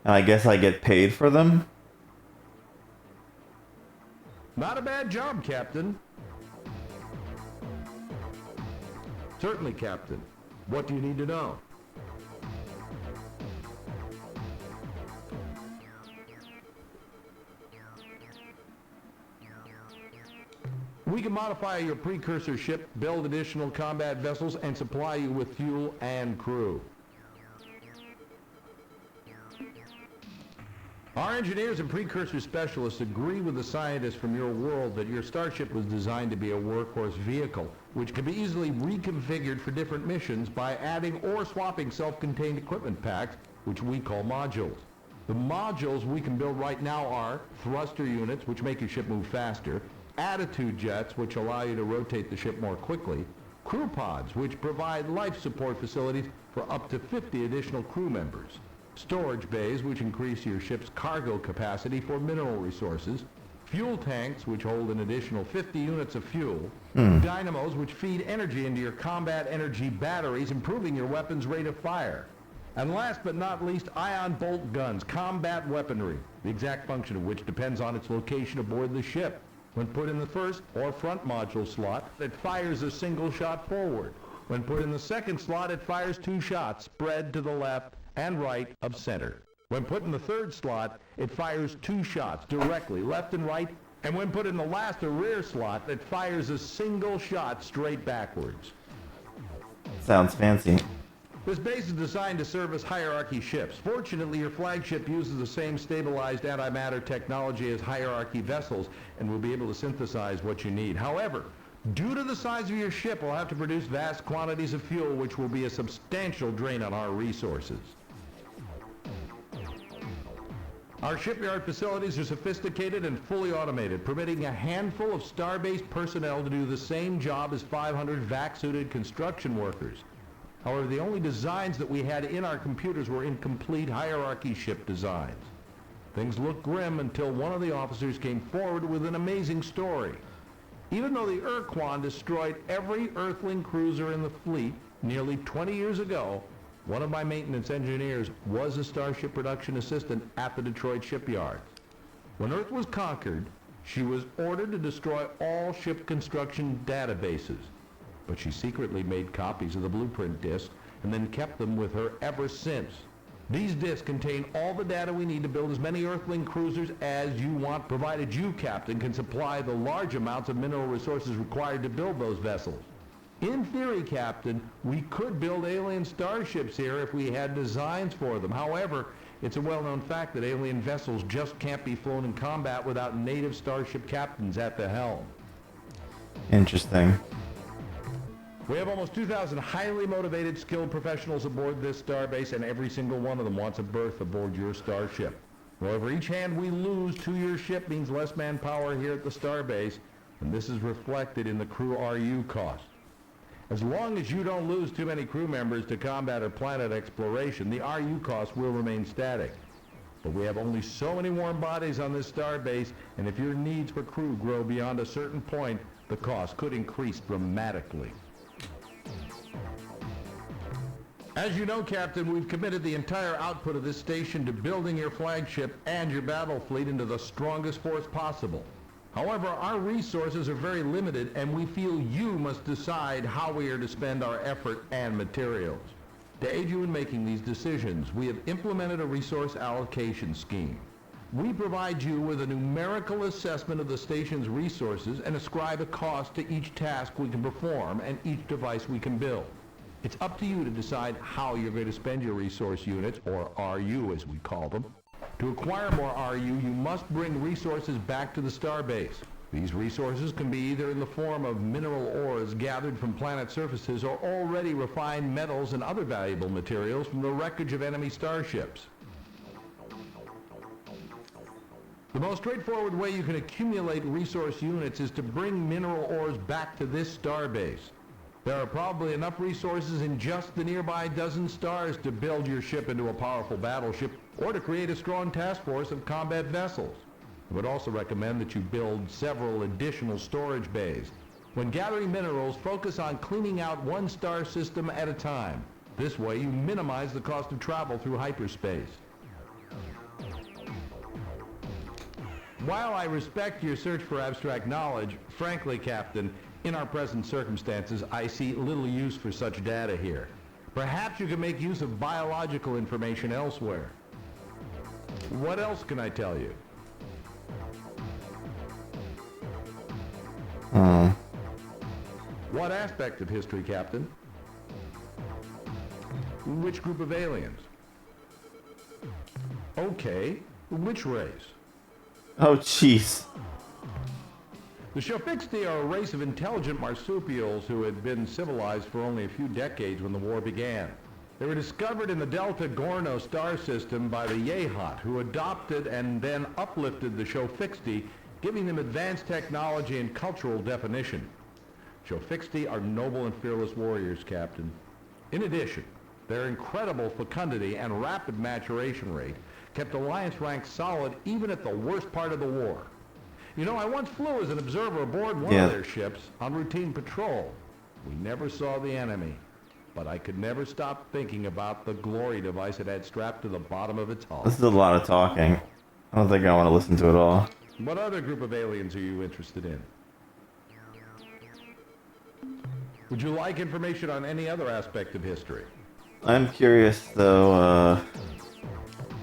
And I guess I get paid for them? Not a bad job, Captain. Certainly, Captain. What do you need to know? We can modify your precursor ship, build additional combat vessels, and supply you with fuel and crew. Our engineers and precursor specialists agree with the scientists from your world that your starship was designed to be a workhorse vehicle, which can be easily reconfigured for different missions by adding or swapping self-contained equipment packs, which we call modules. The modules we can build right now are thruster units, which make your ship move faster, attitude jets, which allow you to rotate the ship more quickly, crew pods, which provide life support facilities for up to 50 additional crew members, storage bays, which increase your ship's cargo capacity for mineral resources, fuel tanks, which hold an additional 50 units of fuel, dynamos, which feed energy into your combat energy batteries, improving your weapon's rate of fire, and last but not least, ion bolt guns, combat weaponry, the exact function of which depends on its location aboard the ship. When put in the first or front module slot, it fires a single shot forward. When put in the second slot, it fires 2 shots, spread to the left and right of center. When put in the third slot, it fires 2 shots directly, left and right, and when put in the last or rear slot, it fires a single shot straight backwards. Sounds fancy. This base is designed to service hierarchy ships. Fortunately, your flagship uses the same stabilized antimatter technology as hierarchy vessels and will be able to synthesize what you need. However, due to the size of your ship, we'll have to produce vast quantities of fuel, which will be a substantial drain on our resources. Our shipyard facilities are sophisticated and fully automated, permitting a handful of Starbase personnel to do the same job as 500 vac-suited construction workers. However, the only designs that we had in our computers were incomplete hierarchy ship designs. Things looked grim until one of the officers came forward with an amazing story. Even though the Urquan destroyed every Earthling cruiser in the fleet nearly 20 years ago, one of my maintenance engineers was a Starship production assistant at the Detroit shipyard. When Earth was conquered, she was ordered to destroy all ship construction databases. But she secretly made copies of the blueprint discs and then kept them with her ever since. These discs contain all the data we need to build as many Earthling cruisers as you want, provided you, Captain, can supply the large amounts of mineral resources required to build those vessels. In theory, Captain, we could build alien starships here if we had designs for them. However, it's a well-known fact that alien vessels just can't be flown in combat without native starship captains at the helm. Interesting. We have almost 2,000 highly motivated, skilled professionals aboard this starbase, and every single one of them wants a berth aboard your starship. However, each hand we lose to your ship means less manpower here at the starbase, and this is reflected in the crew RU cost. As long as you don't lose too many crew members to combat or planet exploration, the RU cost will remain static. But we have only so many warm bodies on this starbase, and if your needs for crew grow beyond a certain point, the cost could increase dramatically. As you know, Captain, we've committed the entire output of this station to building your flagship and your battle fleet into the strongest force possible. However, our resources are very limited, and we feel you must decide how we are to spend our effort and materials. To aid you in making these decisions, we have implemented a resource allocation scheme. We provide you with a numerical assessment of the station's resources and ascribe a cost to each task we can perform and each device we can build. It's up to you to decide how you're going to spend your resource units, or RU as we call them. To acquire more RU, you must bring resources back to the starbase. These resources can be either in the form of mineral ores gathered from planet surfaces or already refined metals and other valuable materials from the wreckage of enemy starships. The most straightforward way you can accumulate resource units is to bring mineral ores back to this starbase. There are probably enough resources in just the nearby dozen stars to build your ship into a powerful battleship or to create a strong task force of combat vessels. I would also recommend that you build several additional storage bays. When gathering minerals, focus on cleaning out one star system at a time. This way you minimize the cost of travel through hyperspace. While I respect your search for abstract knowledge, frankly, Captain, in our present circumstances, I see little use for such data here. Perhaps you can make use of biological information elsewhere. What else can I tell you? What aspect of history, Captain? Which group of aliens? Okay, which race? Oh, jeez. The Shofixti are a race of intelligent marsupials who had been civilized for only a few decades when the war began. They were discovered in the Delta Gorno star system by the Yehat, who adopted and then uplifted the Shofixti, giving them advanced technology and cultural definition. Shofixti are noble and fearless warriors, Captain. In addition, their incredible fecundity and rapid maturation rate kept Alliance ranks solid even at the worst part of the war. You know, I once flew as an observer aboard one of their ships on routine patrol. We never saw the enemy, but I could never stop thinking about the glory device it had strapped to the bottom of its hull. This is a lot of talking. I don't think I want to listen to it all. What other group of aliens are you interested in? Would you like information on any other aspect of history? I'm curious, though,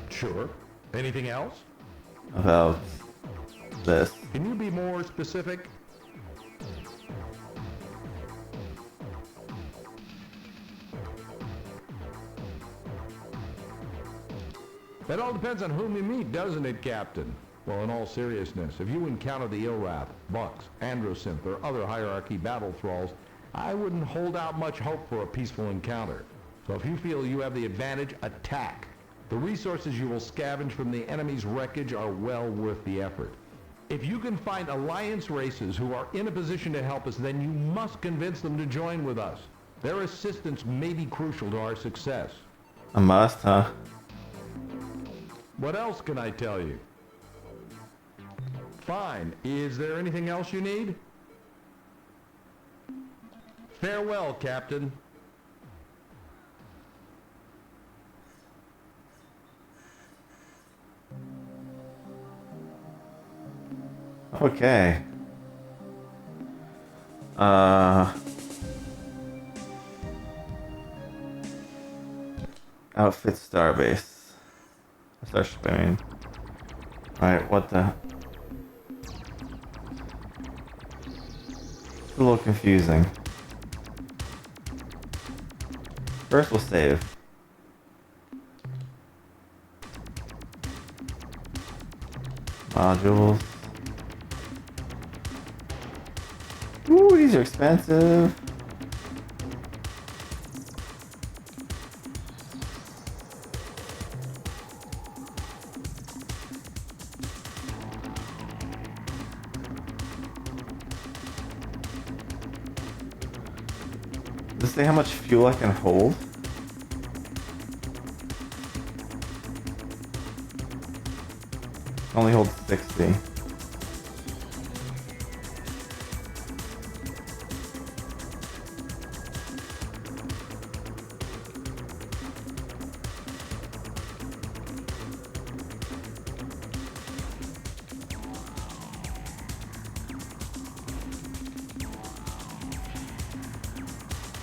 Sure. Anything else? about this. Can you be more specific? That all depends on whom you meet, doesn't it, Captain? Well, in all seriousness, if you encounter the Ilrath, Bucks, Androsynth, or other hierarchy battle thralls, I wouldn't hold out much hope for a peaceful encounter. So if you feel you have the advantage, attack. The resources you will scavenge from the enemy's wreckage are well worth the effort. If you can find Alliance races who are in a position to help us, then you must convince them to join with us. Their assistance may be crucial to our success. A must, huh? What else can I tell you? Fine. Is there anything else you need? Farewell, Captain. Okay. Outfit Starbase. Starship, I mean. Alright, what the... It's a little confusing. First we'll save. Modules. Ooh, these are expensive. Does it say how much fuel I can hold? Only hold 60.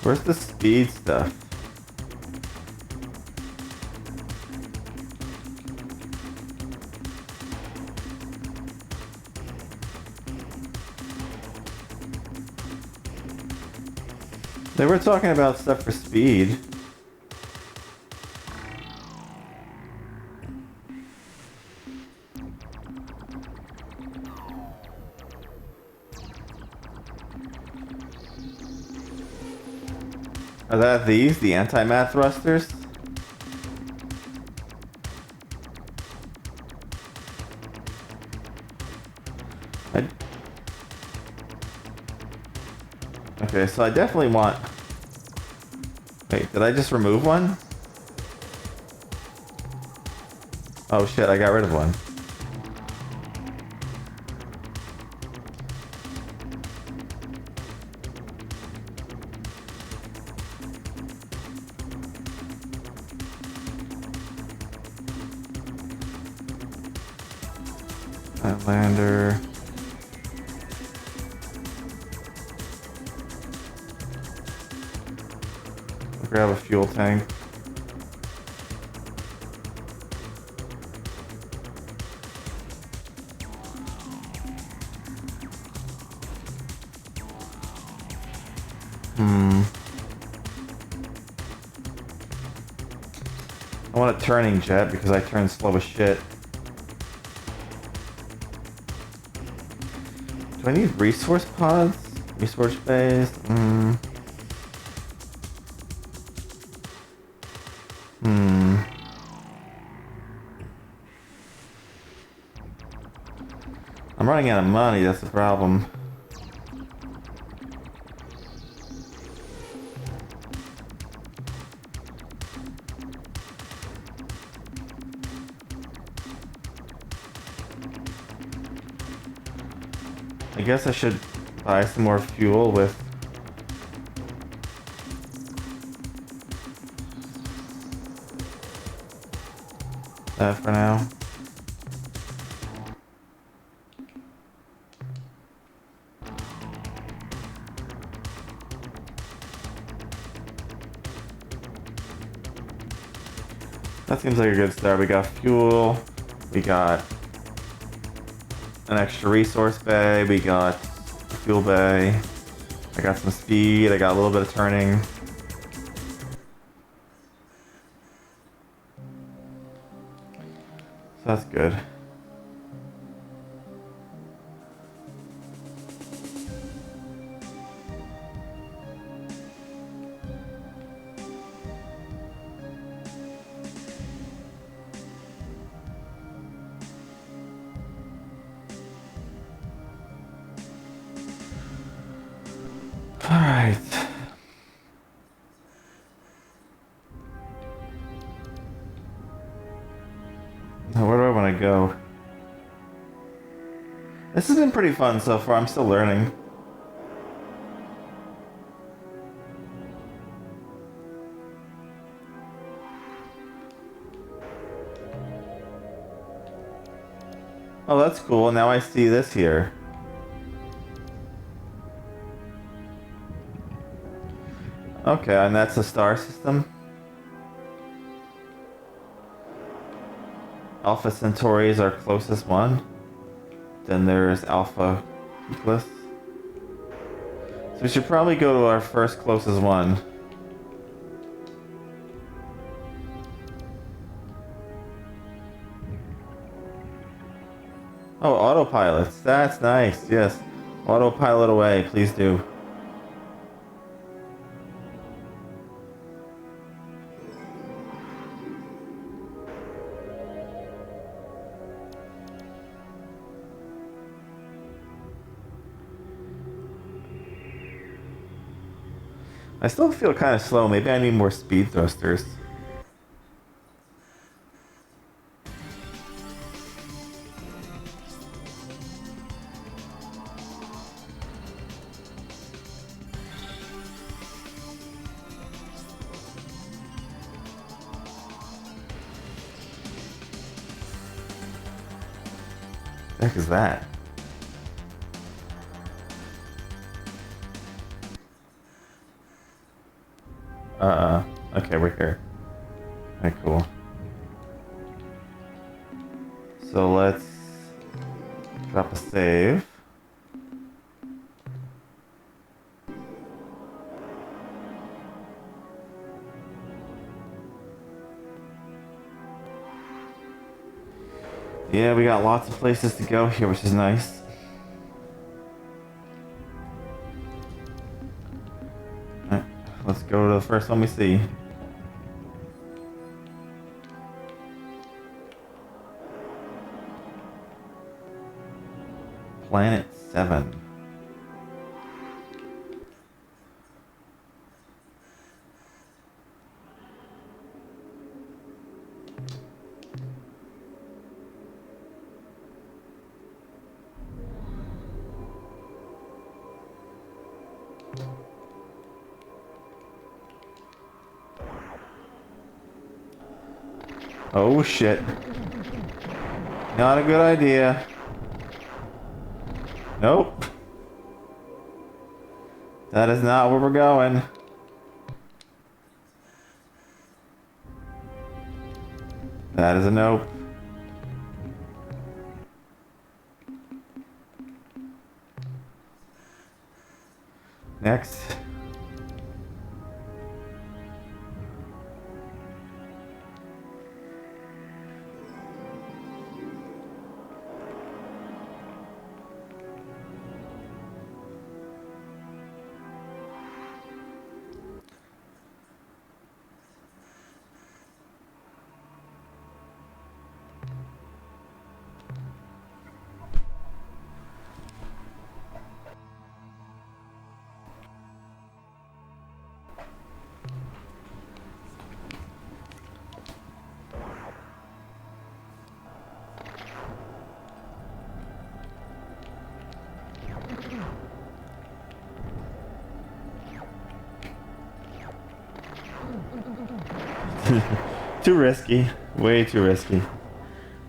Where's the speed stuff? They were talking about stuff for speed. Are that these? The anti-mat thrusters? Okay, so I definitely want... Wait, did I just remove one? Oh shit, I got rid of one. Lander. Grab a fuel tank. I want a turning jet because I turn slow as shit. Do I need resource pods? Resource base? I'm running out of money, that's the problem. I guess I should buy some more fuel with... that for now. That seems like a good start. We got fuel, we got an extra resource bay, we got a fuel bay, I got some speed, I got a little bit of turning. So that's good. Alright. Now where do I want to go? This has been pretty fun so far, I'm still learning. Oh, that's cool, now I see this here. Okay, and that's the star system. Alpha Centauri is our closest one. Then there's Alpha Eclipse. So we should probably go to our first closest one. Oh, autopilots. That's nice, yes. Autopilot away, please do. I still feel kind of slow. Maybe I need more speed thrusters. The heck is that? Okay, we're here. Alright, cool. So let's drop a save. Yeah, we got lots of places to go here, which is nice. Alright, let's go to the first one we see. Planet 7. Oh shit. Not a good idea. Nope. That is not where we're going. That is a nope. Next. Too risky. Way too risky.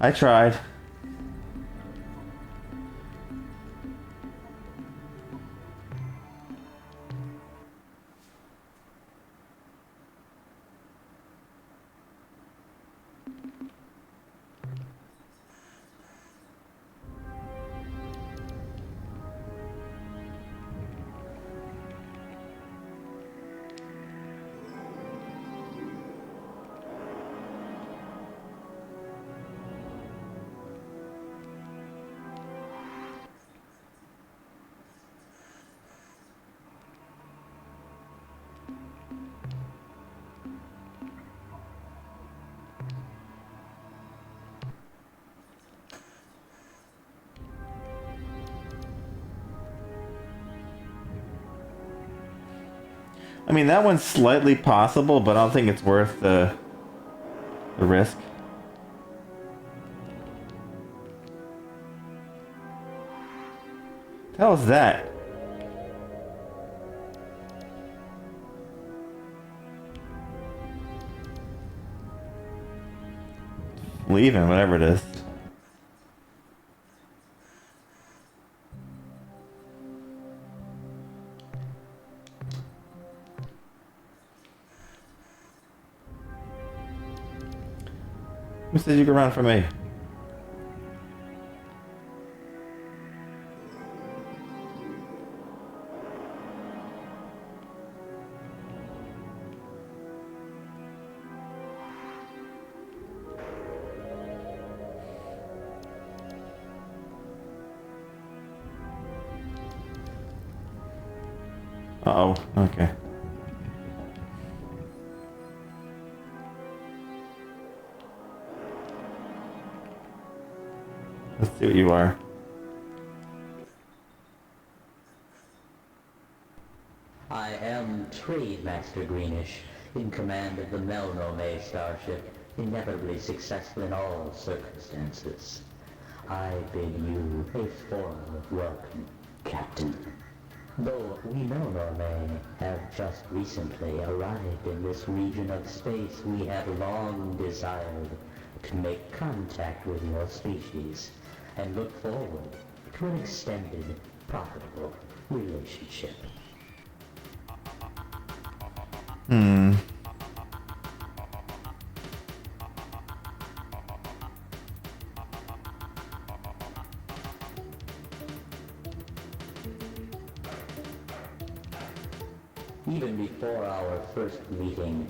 I tried. I mean, that one's slightly possible, but I don't think it's worth the risk. What the hell is that? Leaving, whatever it is. Who said you could run from me? Uh-oh, okay. Let's see what you are. I am Trade Master Greenish, in command of the Melnome starship, inevitably successful in all circumstances. I bid you a formal welcome, Captain. Though we Melnome have just recently arrived in this region of space, we have long desired to make contact with your species and look forward to an extended, profitable relationship. Even before our first meeting,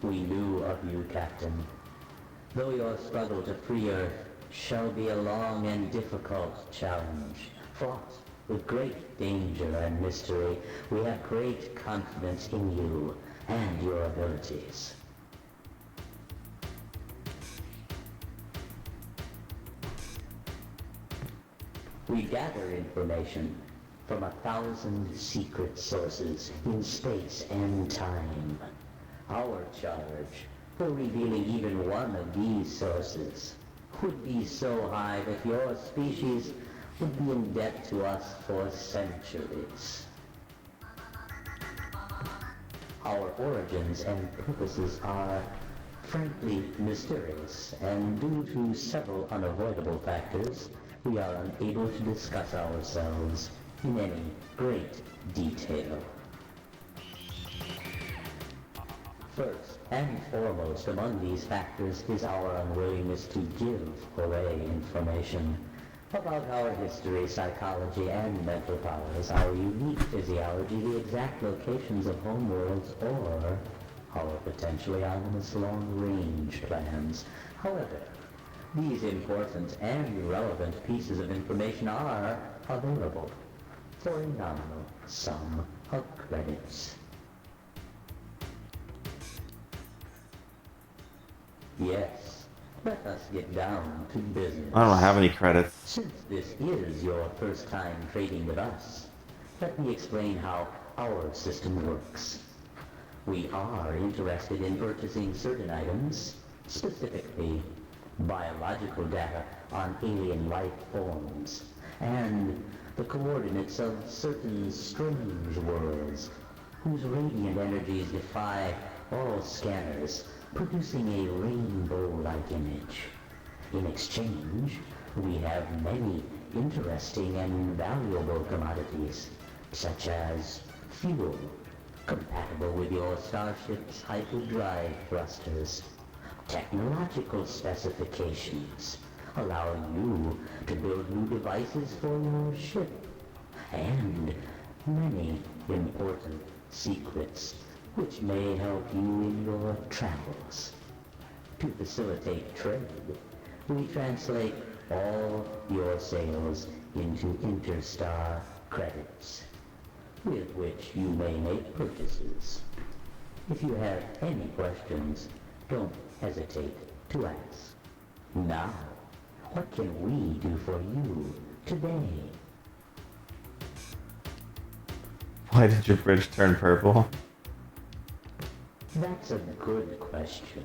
we knew of you, Captain. Though your struggle to free Earth shall be a long and difficult challenge, fraught with great danger and mystery. We have great confidence in you and your abilities. We gather information from 1,000 secret sources in space and time. Our charge for revealing even one of these sources would be so high that your species would be in debt to us for centuries. Our origins and purposes are frankly mysterious, and due to several unavoidable factors, we are unable to discuss ourselves in any great detail. First and foremost among these factors is our unwillingness to give away information about our history, psychology, and mental powers, our unique physiology, the exact locations of homeworlds, or our potentially ominous long-range plans. However, these important and relevant pieces of information are available for a nominal sum of credits. Yes, let us get down to business. I don't have any credits. Since this is your first time trading with us, let me explain how our system works. We are interested in purchasing certain items, specifically biological data on alien life forms, and the coordinates of certain strange worlds whose radiant energies defy all scanners, producing a rainbow-like image. In exchange, we have many interesting and valuable commodities, such as fuel, compatible with your starship's hyperdrive thrusters, technological specifications, allowing you to build new devices for your ship, and many important secrets which may help you in your travels. To facilitate trade, we translate all your sales into interstar credits, with which you may make purchases. If you have any questions, don't hesitate to ask. Now, what can we do for you today? Why did your bridge turn purple? That's a good question,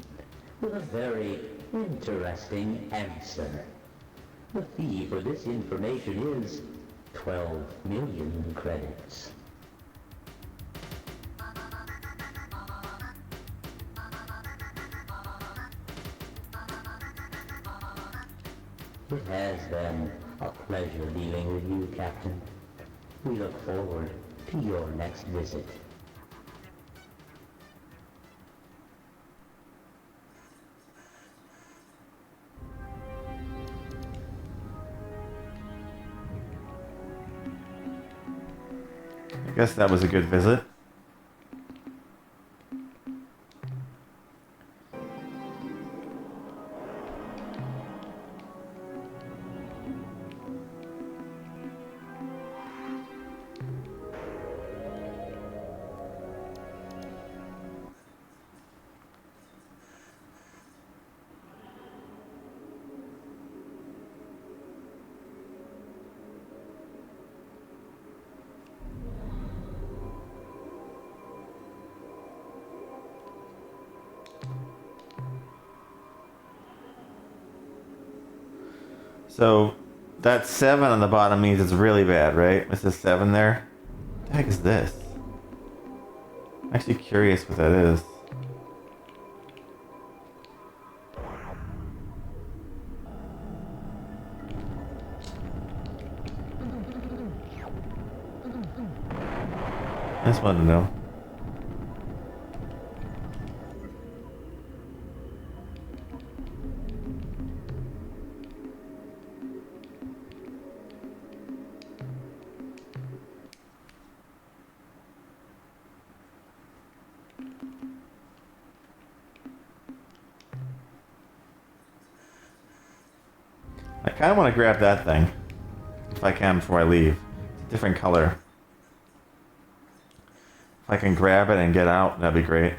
with a very interesting answer. The fee for this information is 12 million credits. It has been a pleasure dealing with you, Captain. We look forward to your next visit. I guess that was a good visit. So that 7 on the bottom means it's really bad, right? It says 7 there. What the heck is this? I'm actually curious what that is. I just wanted to know. kind of want to grab that thing. If I can before I leave. Different color. If I can grab it and get out, that'd be great.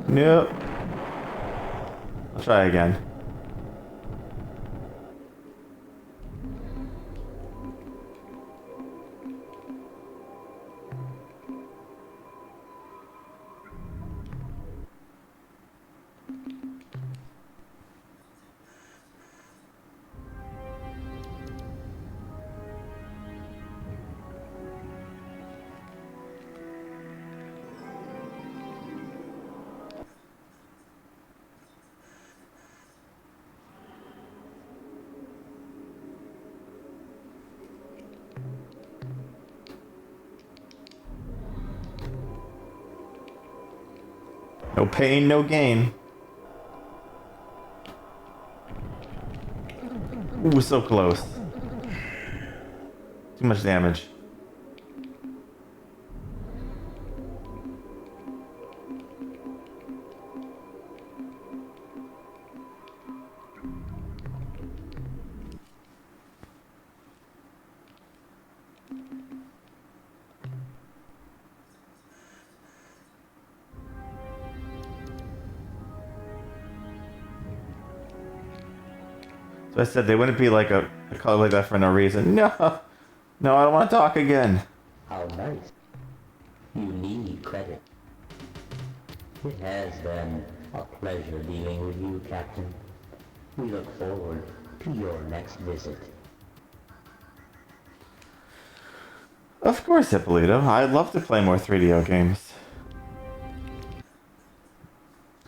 Nope. I'll try again. No pain, no gain. Ooh, so close. Too much damage. So I said they wouldn't be like a color like that for no reason. No, no, I don't want to talk again. How nice. You need credit. It has been a pleasure dealing with you, Captain. We look forward to your next visit. Of course, Hippolito. I'd love to play more 3DO games.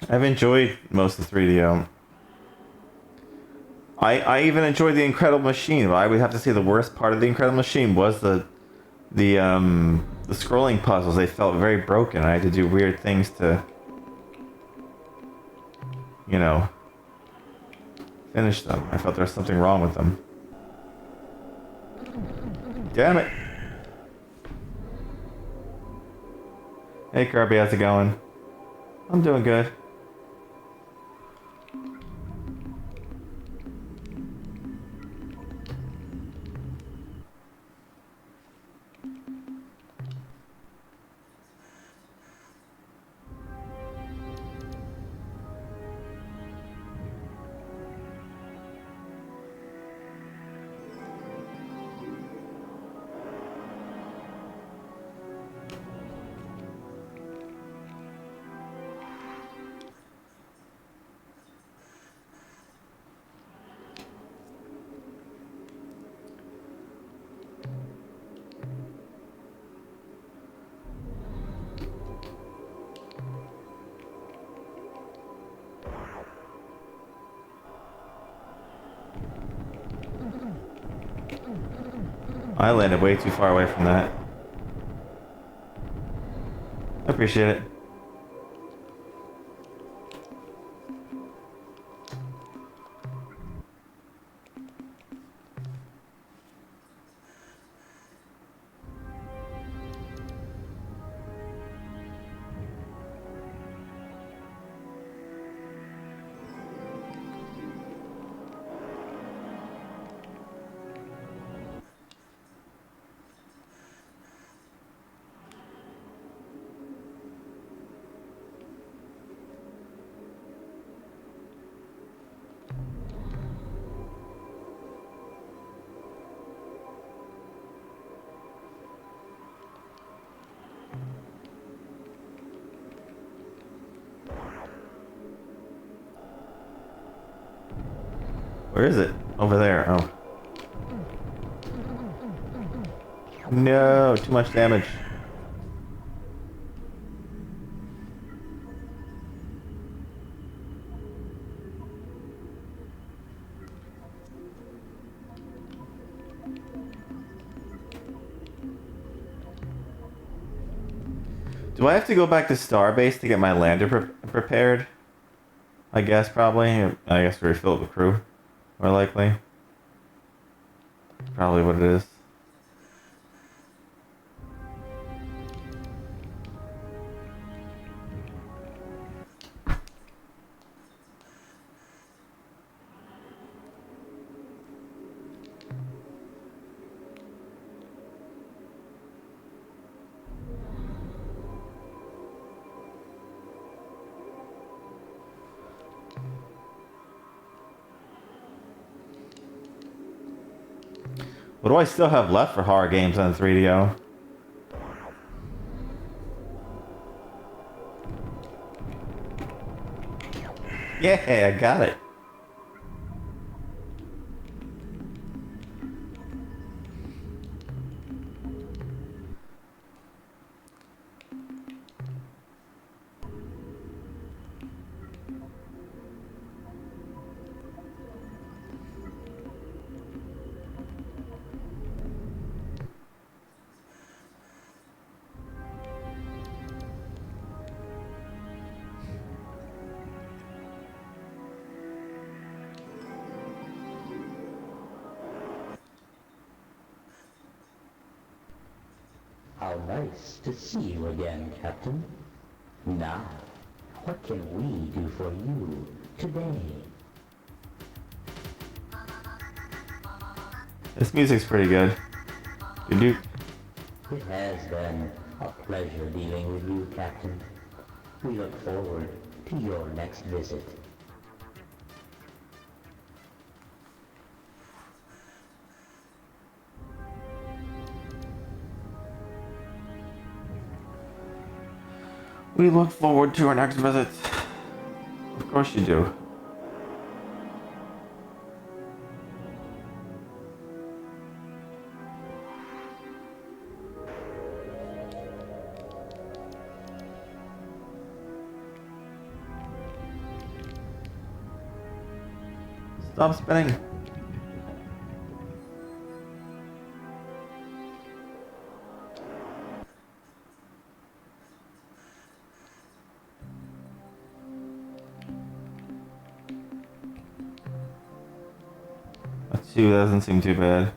I've enjoyed most of 3DO. I even enjoyed the Incredible Machine. But I would have to say the worst part of the Incredible Machine was the scrolling puzzles. They felt very broken. I had to do weird things to, you know, finish them. I felt there was something wrong with them. Damn it! Hey Kirby, how's it going? I'm doing good. I landed way too far away from that. I appreciate it. Where is it? Over there. Oh. No, too much damage. Do I have to go back to Starbase to get my lander prepared? I guess probably. I guess to refill the crew, more likely. Probably what it is. What do I still have left for horror games on 3DO? Yeah, I got it. How nice to see you again, Captain. Now, what can we do for you today? This music's pretty good. Doo-doo. It has been a pleasure dealing with you, Captain. We look forward to your next visit. We look forward to our next visit. Of course you do. Stop spinning. That doesn't seem too bad.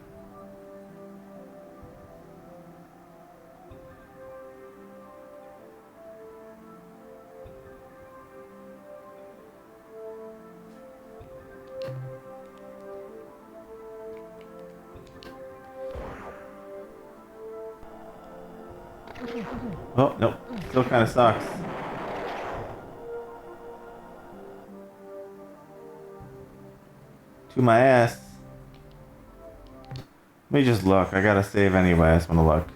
Oh, nope. Still kind of sucks. To my ass. Let me just look. I gotta save anyway. I just want to look.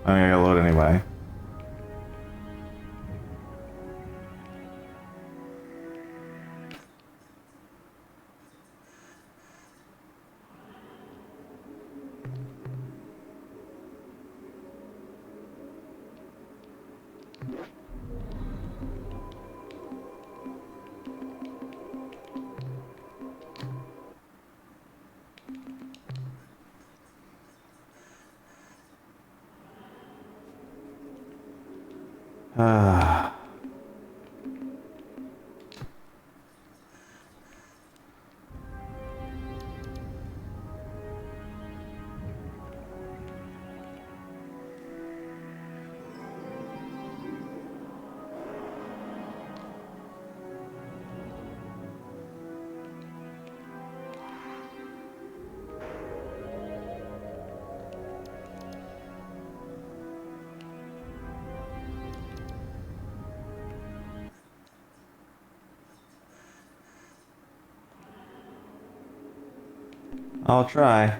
I mean, I gotta load anyway. Ah. I'll try.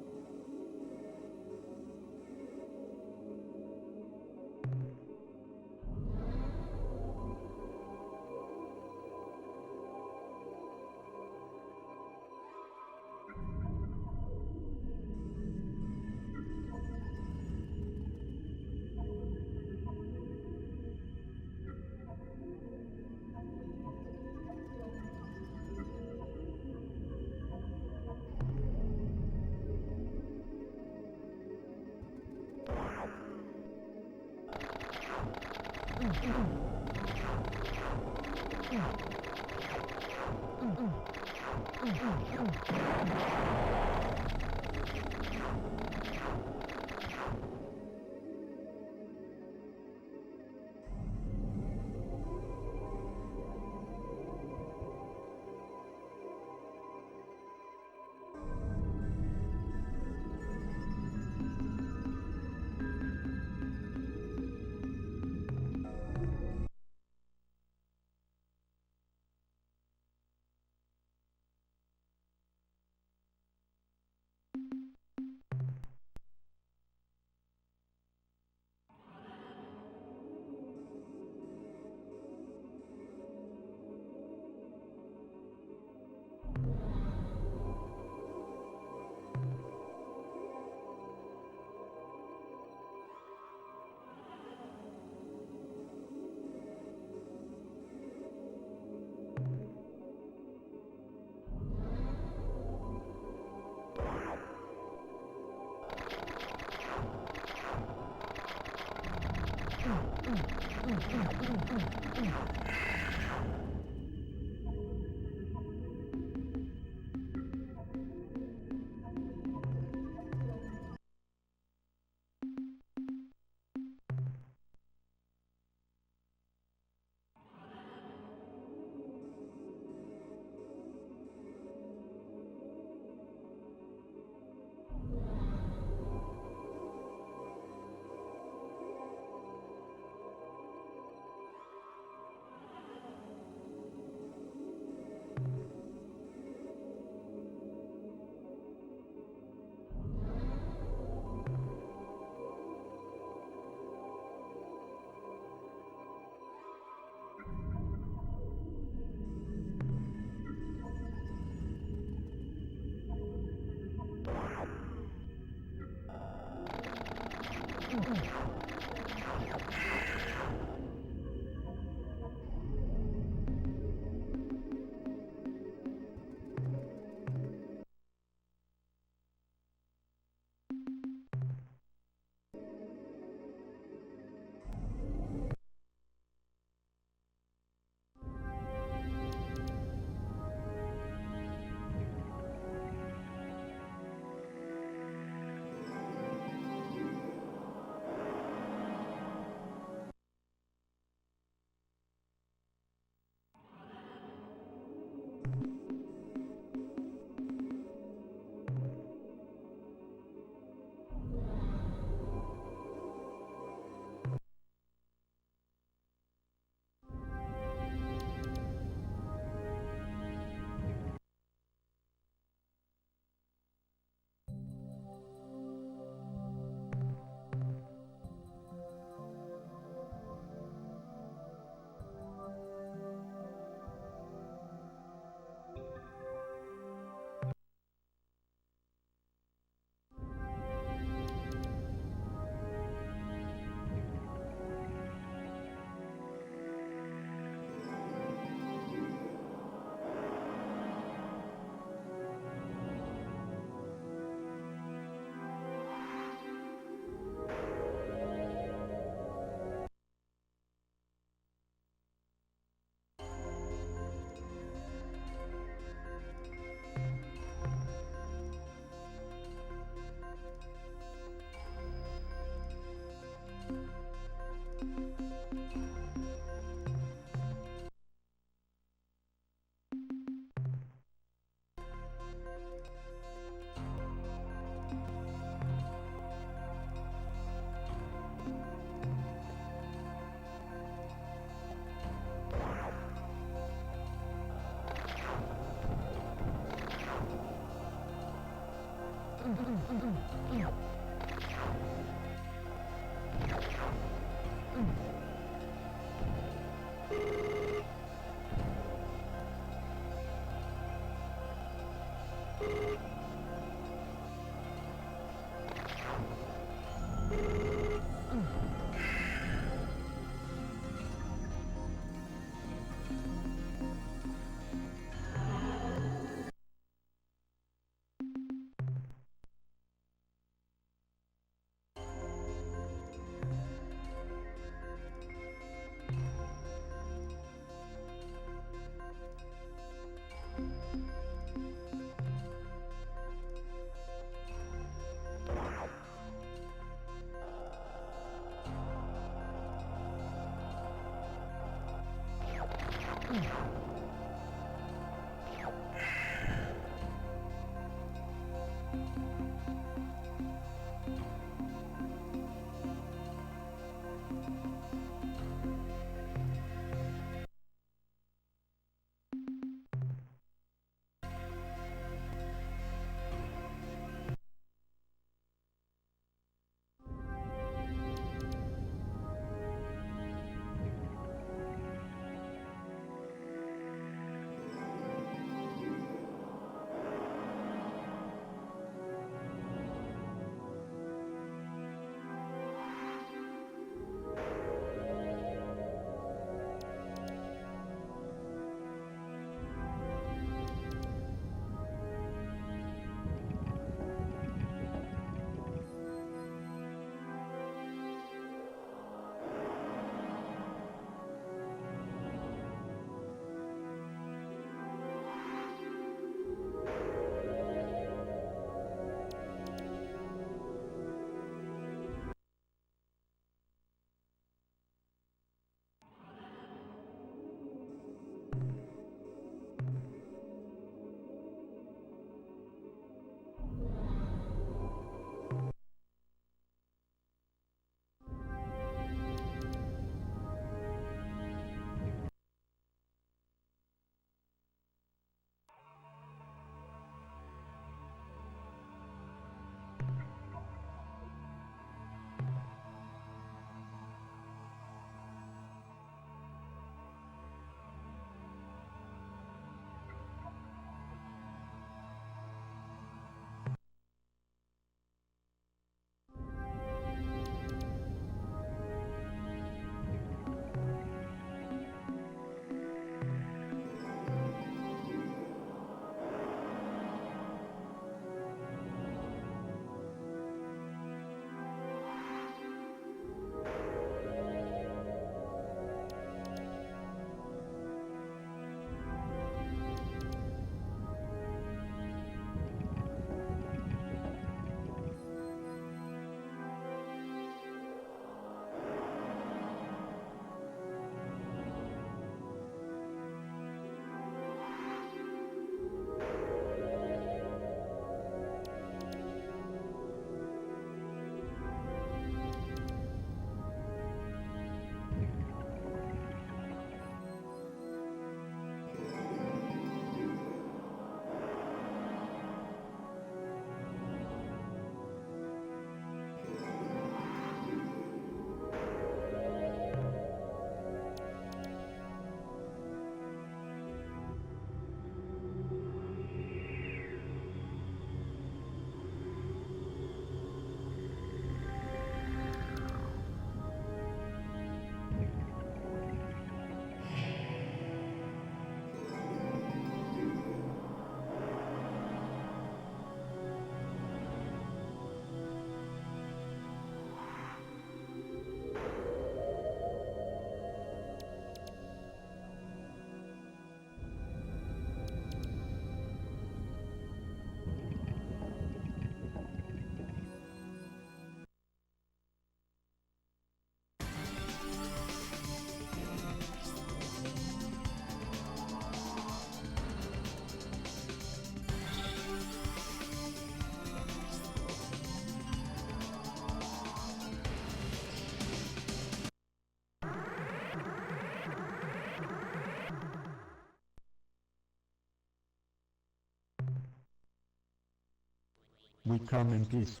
We come in peace.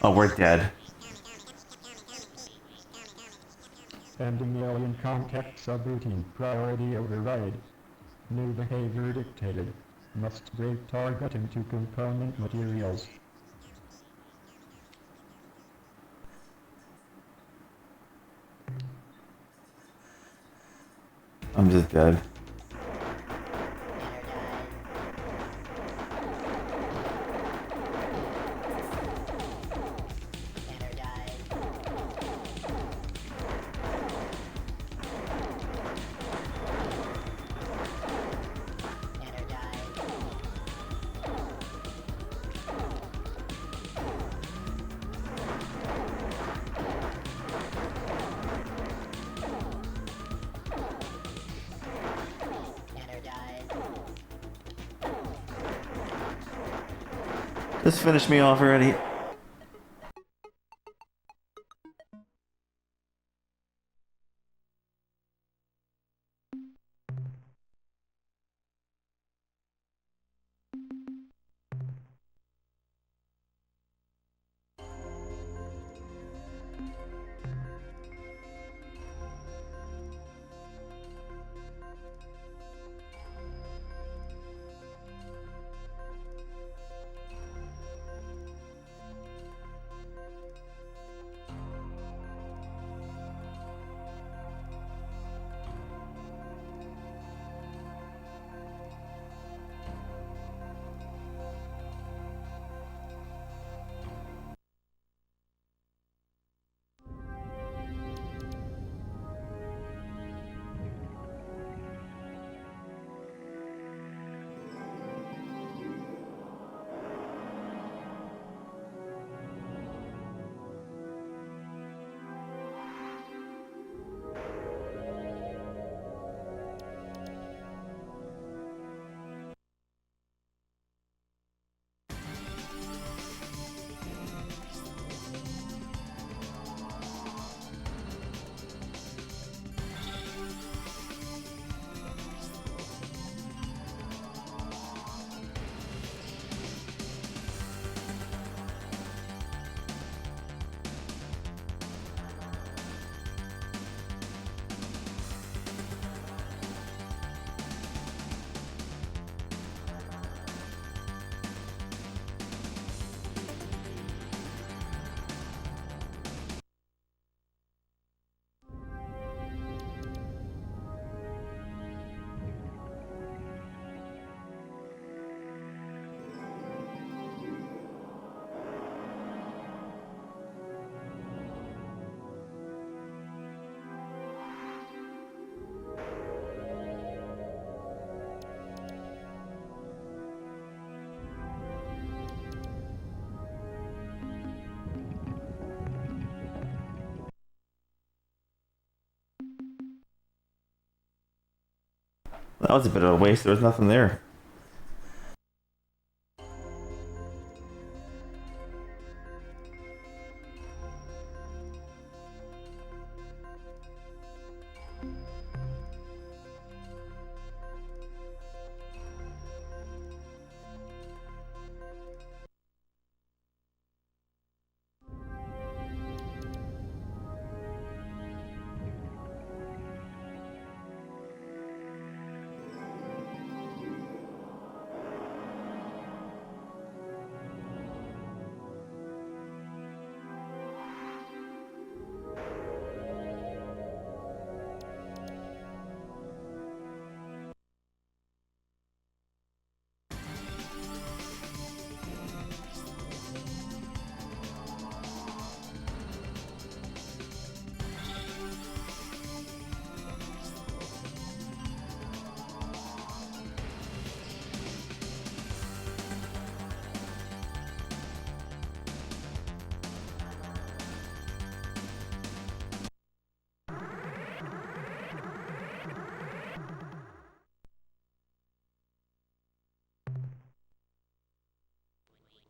Oh, we're dead. Ending alien contact subroutine. Priority override. New behavior dictated. Must break target into component materials. I'm just dead. Just finish me off already. That was a bit of a waste. There was nothing there.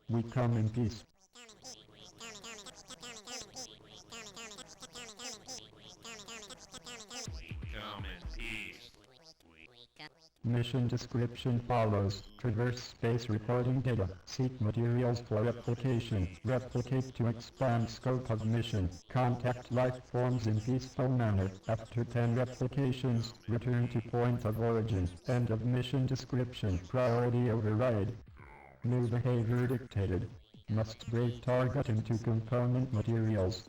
We come in peace. mission description follows. Traverse space reporting data. Seek materials for replication. Replicate to expand scope of mission. Contact life forms in peaceful manner. After 10 replications, return to point of origin. End of mission description. Priority override. New behavior dictated. Must break target into component materials.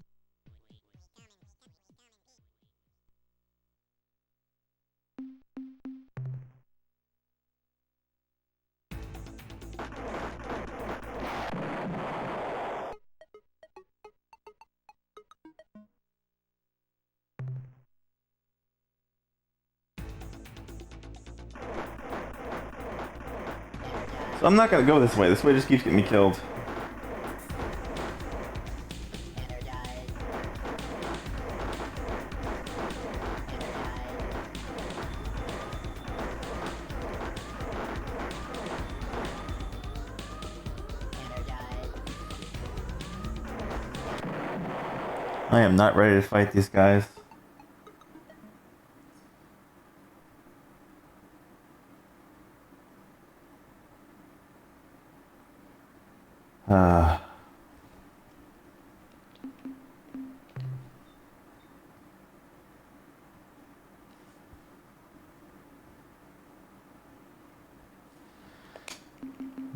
So I'm not gonna go this way. This way just keeps getting me killed. I am not ready to fight these guys.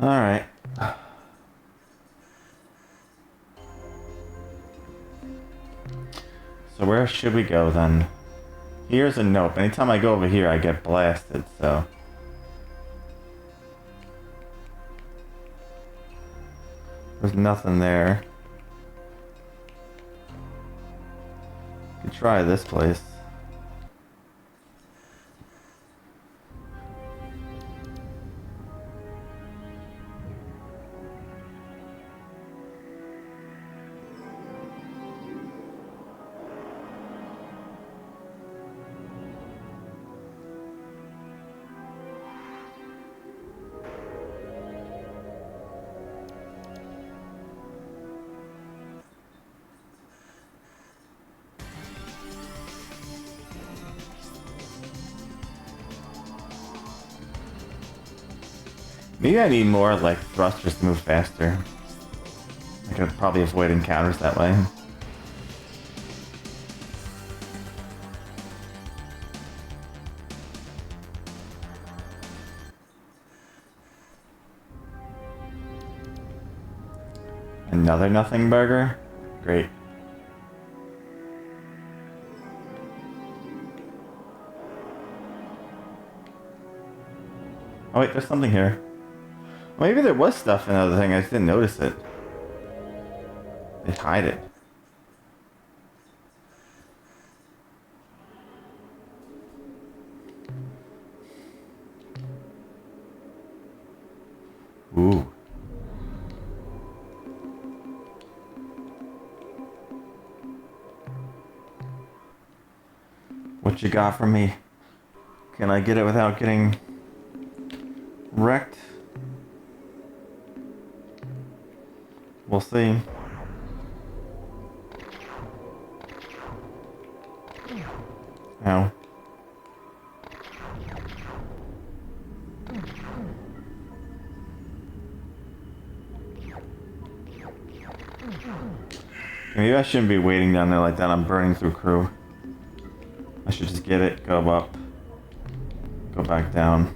Alright. So where should we go then? Here's a nope. Anytime I go over here I get blasted, so... There's nothing there. Could try this place. Maybe I need more, like, thrusters to move faster. I could probably avoid encounters that way. Another nothing burger? Great. Oh wait, there's something here. Maybe there was stuff in the other thing, I just didn't notice it. They hide it. Ooh. What you got for me? Can I get it without getting wrecked? We'll see. Ow. Maybe I shouldn't be waiting down there like that. I'm burning through crew. I should just get it, go up, go back down.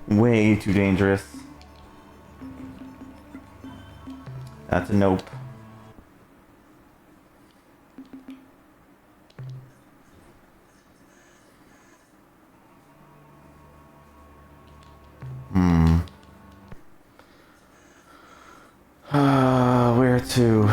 Way too dangerous. That's a nope. Where to?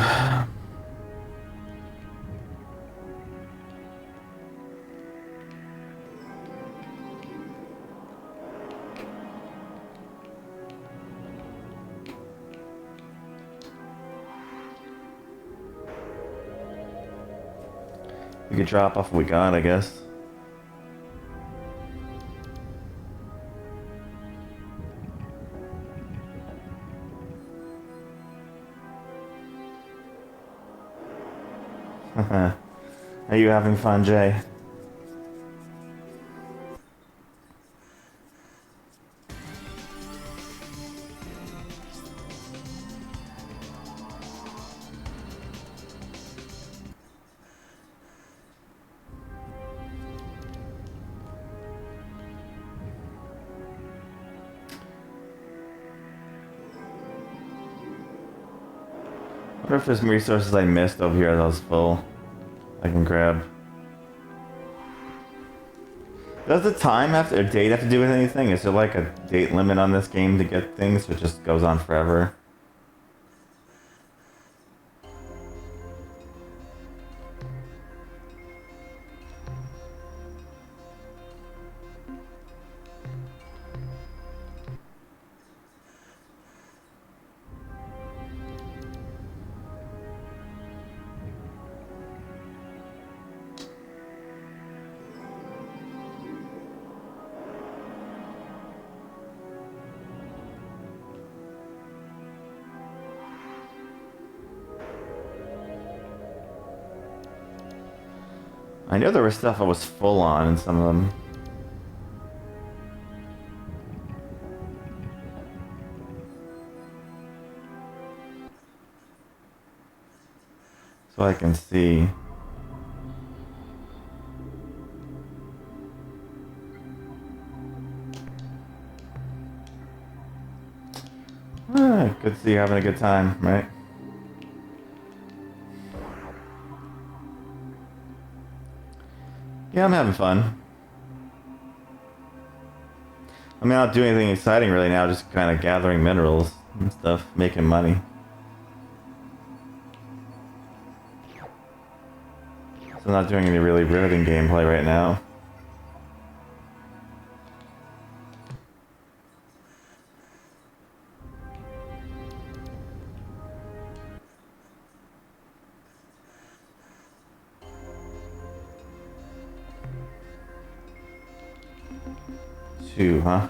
We could drop off what we got, I guess. Are you having fun, Jay? I wonder if there's some resources I missed over here that was full. I can grab. Does the time have to, or date have to do with anything? Is there like a date limit on this game to get things, or it just goes on forever? I know there was stuff I was full on in some of them. So I can see. Good to see you having a good time, right? Yeah, I'm having fun. I mean, I'm not doing anything exciting really now, just kind of gathering minerals and stuff, making money. So I'm not doing any really riveting gameplay right now. Two, huh?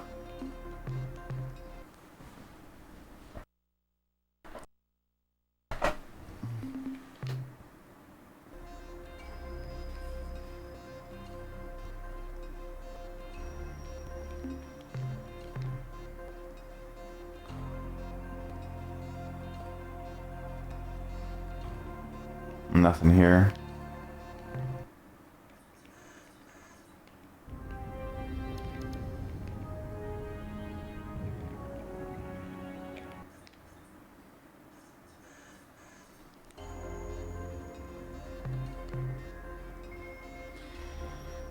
Nothing here.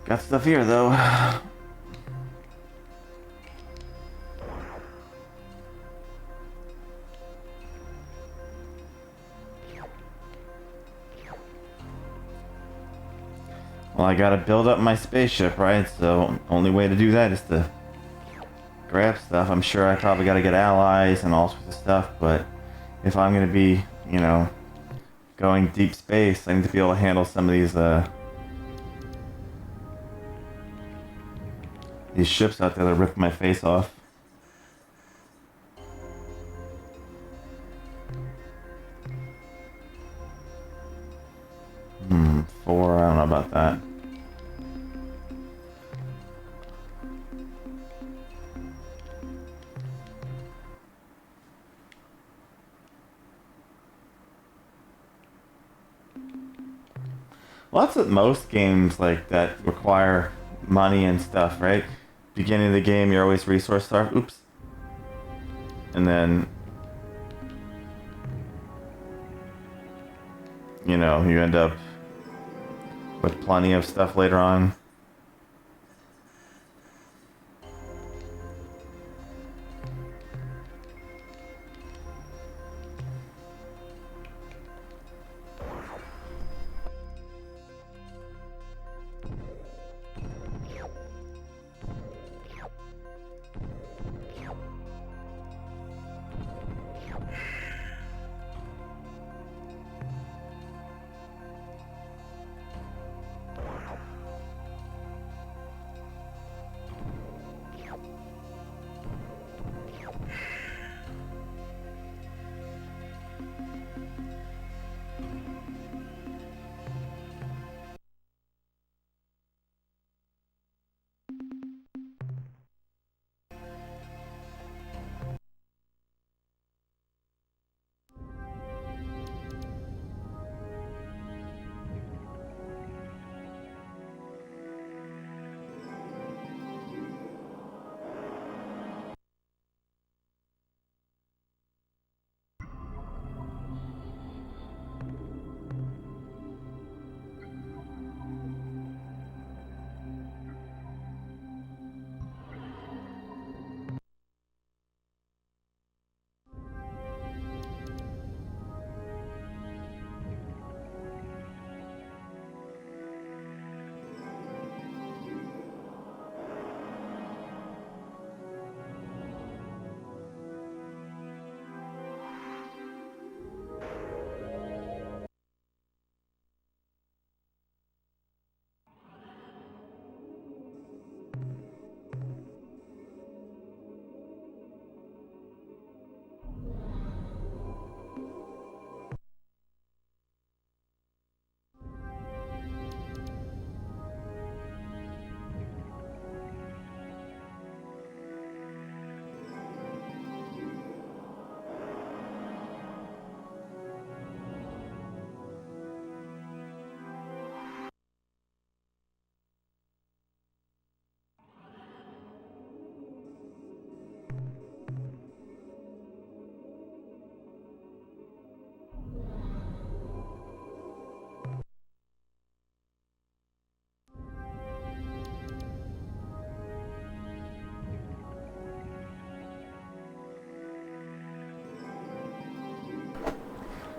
Got stuff here though. Well, I gotta build up my spaceship, right? So, only way to do that is to grab stuff. I'm sure I probably gotta get allies and all sorts of stuff, but if I'm gonna be, you know, going deep space, I need to be able to handle some of these ships out there that rip my face off. Four, I don't know about that. Well, that's what most games like that require money and stuff, right? beginning of the game, you're always resource starved. Oops. And then, you know, you end up with plenty of stuff later on.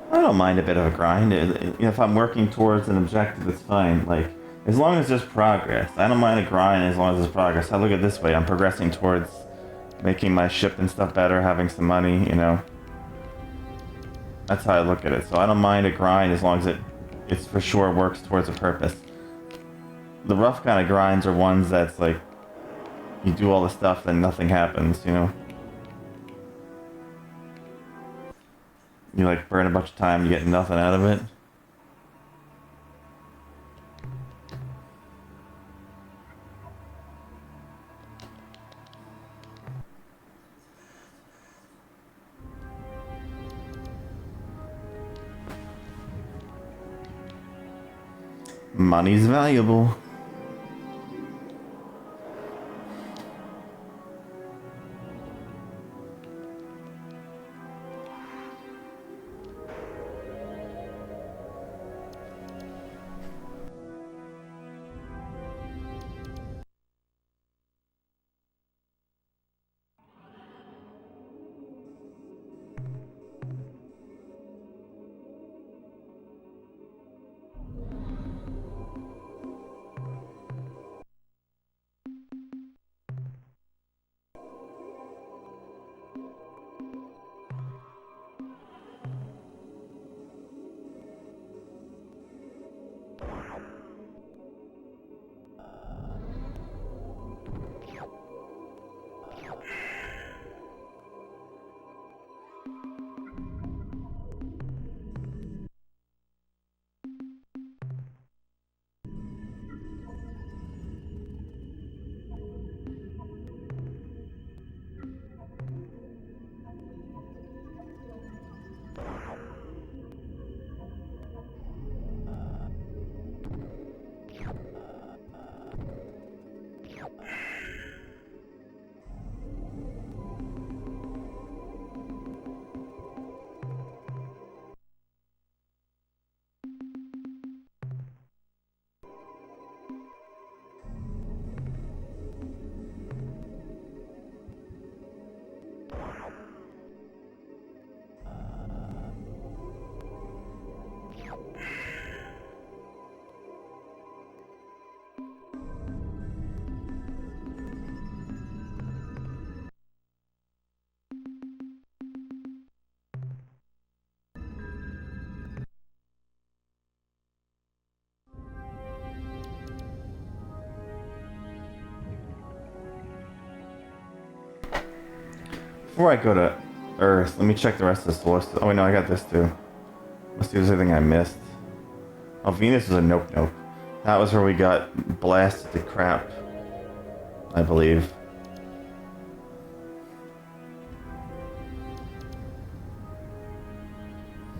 I don't mind a bit of a grind. If I'm working towards an objective, it's fine. Like, as long as there's progress. I don't mind a grind as long as there's progress. I look at it this way. I'm progressing towards making my ship and stuff better, having some money, you know. That's how I look at it. So I don't mind a grind as long as it's for sure works towards a purpose. The rough kind of grinds are ones that's like, you do all the stuff, then nothing happens, you know. You like burn a bunch of time, you get nothing out of it. Money's valuable. Before I go to Earth, let me check the rest of the solar system. Oh wait, no, I got this too. Let's see if there's anything I missed. Oh, Venus was a nope. That was where we got blasted to crap, I believe.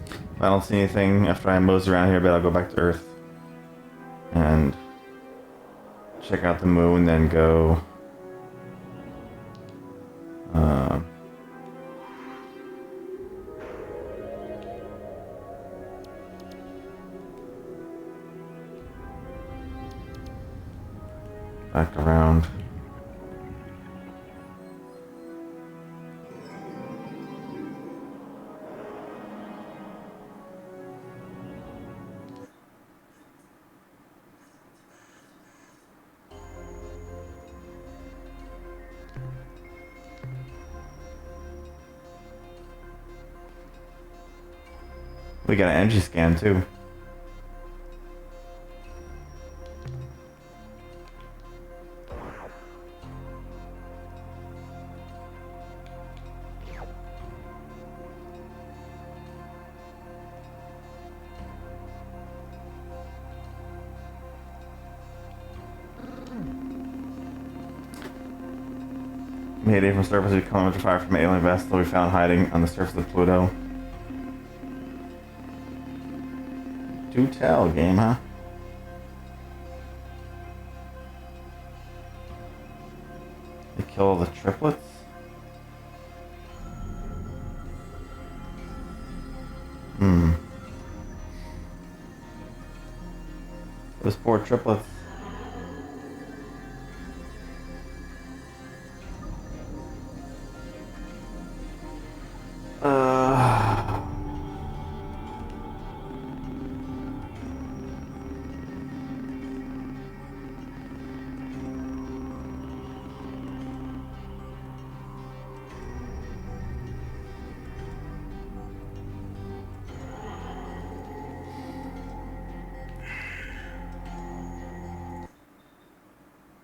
If I don't see anything after I mosey around here, but I'll go back to Earth and check out the moon, then go back around. We got an energy scan too. Mayday from surface, we come under fire from an alien vessel we found hiding on the surface of Pluto. Do tell, game, huh? They kill the triplets? Those poor triplets.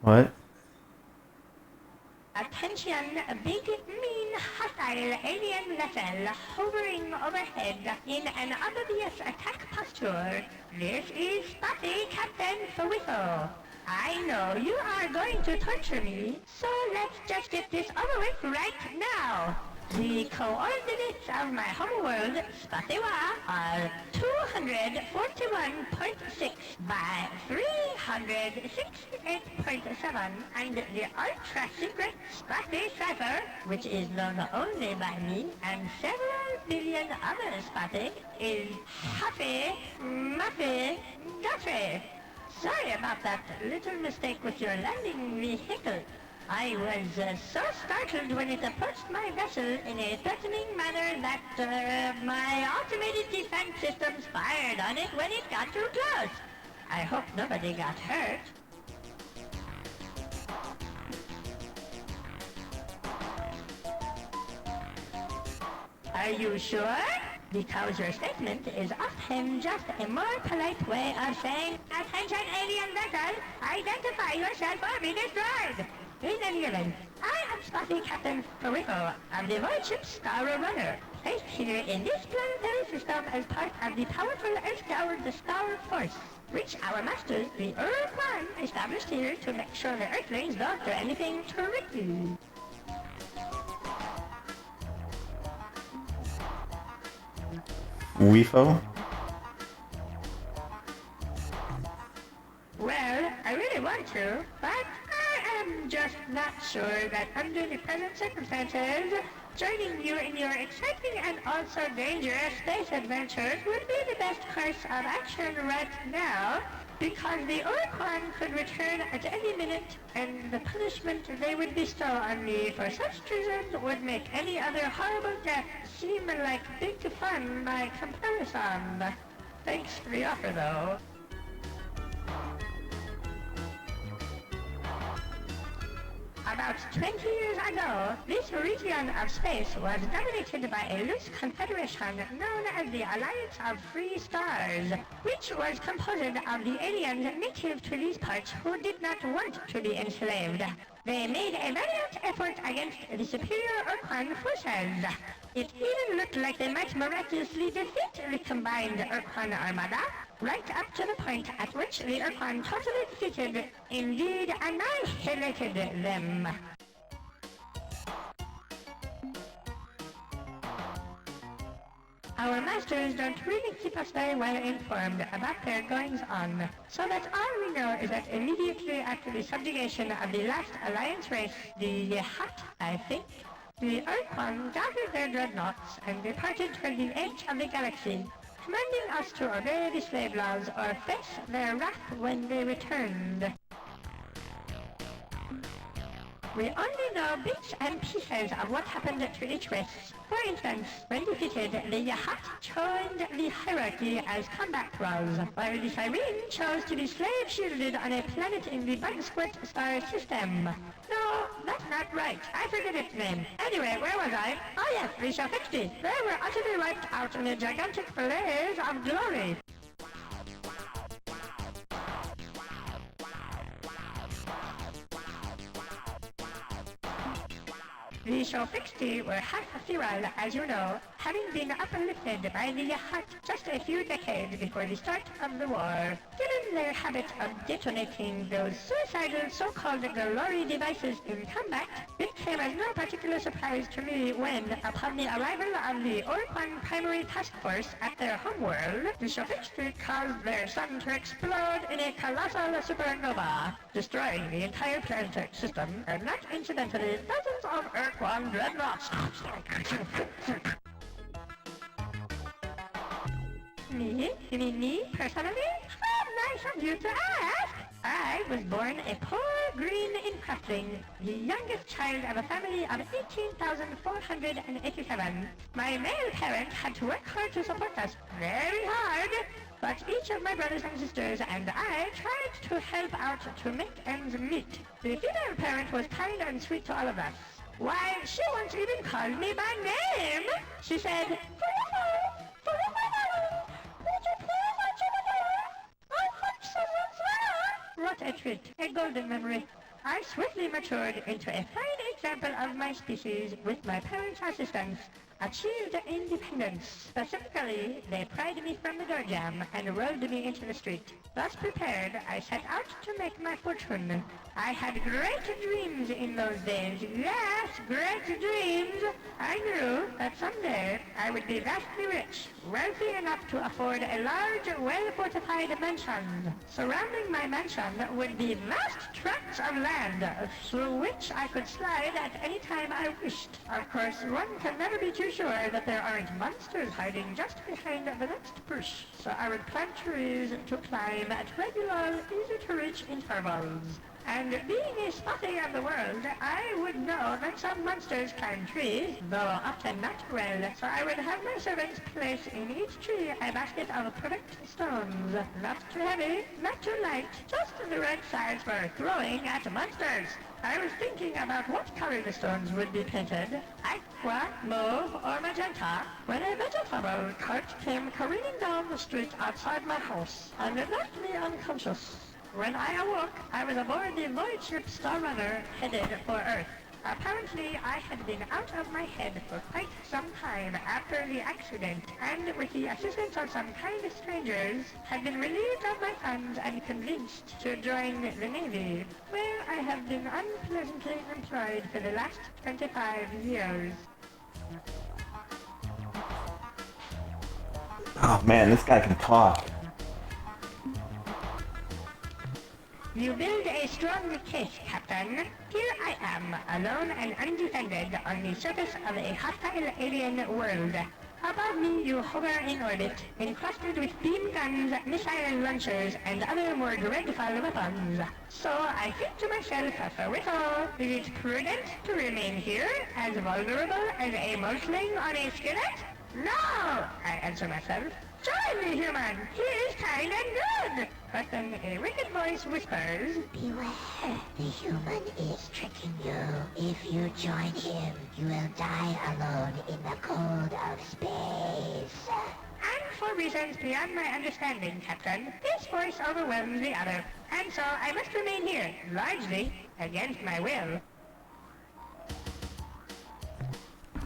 What? Attention, a big, mean, hostile alien vessel hovering overhead in an obvious attack posture. This is Spotty Captain Fawifo. I know you are going to torture me, so let's just get this over with right now. The coordinates of my homeworld, Spatiwa, are 241.6 by 368.7, and the ultra-secret Spotty cipher, which is known only by me and several billion other Spotty, is Huffy, Muffy, Duffy. Sorry about that little mistake with your landing vehicle. I was so startled when it approached my vessel in a threatening manner that my automated defense systems fired on it when it got too close. I hope nobody got hurt. Are you sure? Because your statement is often just a more polite way of saying, "Attention alien vessel, identify yourself or be destroyed." In any event, I am Spotty Captain Peripho of the void ship Star Runner, placed here in this planetary system as part of the powerful Earth-powered Star Force, which our masters, the Ur-Kwan, established here to make sure the Earthlings don't do anything tricky. WIFO? Well, I really want to, but I am just not sure that under the present circumstances, joining you in your exciting and also dangerous space adventures would be the best course of action right now, because the Ur-Kwan could return at any minute, and the punishment they would bestow on me for such treason would make any other horrible death seem like big fun by comparison. Thanks for the offer, though. About 20 years ago, this region of space was dominated by a loose confederation known as the Alliance of Free Stars, which was composed of the aliens native to these parts who did not want to be enslaved. They made a valiant effort against the superior Urquan forces. It even looked like they might miraculously defeat the combined Urquan armada, right up to the point at which the Urquan totally defeated, indeed annihilated them. Our masters don't really keep us very well informed about their goings-on, so that all we know is that immediately after the subjugation of the last Alliance race, the Hutt, I think, the Urquan gathered their dreadnoughts and departed toward the edge of the galaxy, commanding us to obey the slave laws or face their wrath when they returned. We only know bits and pieces of what happened to each race. For instance, when defeated, the Hutt joined the hierarchy as combat thralls, while the Cyrene chose to be slave-shielded on a planet in the Bugsquat star system. No, that's not right. I forget its name. Anyway, where was I? Oh yes, the Shafixti. They were utterly wiped out in a gigantic blaze of glory. The Shofixti were half feral, as you know, having been uplifted by the Hutt just a few decades before the start of the war. Given their habit of detonating those suicidal so-called glory devices in combat, it came as no particular surprise to me when, upon the arrival of the Urquan Primary Task Force at their homeworld, the Shofixti caused their sun to explode in a colossal supernova, destroying the entire planetary system, and not incidentally dozens of Urquan dreadnoughts. Me, personally? How nice of you to ask! I was born a poor green incrusting, the youngest child of a family of 18,487. My male parent had to work hard to support us, very hard, but each of my brothers and sisters and I tried to help out to make ends meet. The female parent was kind and sweet to all of us. Why, she once even called me by name. She said, "For your mother, would you please answer the door? I think someone's there." What a treat, a golden memory. I swiftly matured into a fine example of my species with my parents' assistance, achieved independence. Specifically, they pried me from the door jamb and rolled me into the street. Thus prepared, I set out to make my fortune. I had great dreams in those days. Yes, great dreams. I knew that someday I would be vastly rich, wealthy enough to afford a large, well-fortified mansion. Surrounding my mansion would be vast tracts of land, through which I could slide at any time I wished. Of course, one can never be too sure that there aren't monsters hiding just behind the next bush. So I would plant trees to climb at regular, easy-to-reach intervals. And being a spotty of the world, I would know that some monsters climb trees, though often not well, so I would have my servants place in each tree a basket of perfect stones. Not too heavy, not too light, just the right size for throwing at monsters. I was thinking about what color the stones would be painted, aqua, mauve, or magenta, when a vegetable cart came careening down the street outside my house and left me unconscious. When I awoke, I was aboard the void ship Star Runner, headed for Earth. Apparently, I had been out of my head for quite some time after the accident, and with the assistance of some kind strangers, had been relieved of my funds and convinced to join the Navy, where I have been unpleasantly employed for the last 25 years. Oh man, this guy can talk. You build a strong case, Captain. Here I am, alone and undefended on the surface of a hostile alien world. Above me you hover in orbit, encrusted with beam guns, missile launchers, and other more dreadful weapons. So I think to myself, Farito, is it prudent to remain here, as vulnerable as a mousling on a skillet? No, I answer myself. Join me, human! He is kind and good! But then a wicked voice whispers, Beware, the human is tricking you. If you join him, you will die alone in the cold of space. And for reasons beyond my understanding, Captain, this voice overwhelms the other. And so I must remain here, largely against my will.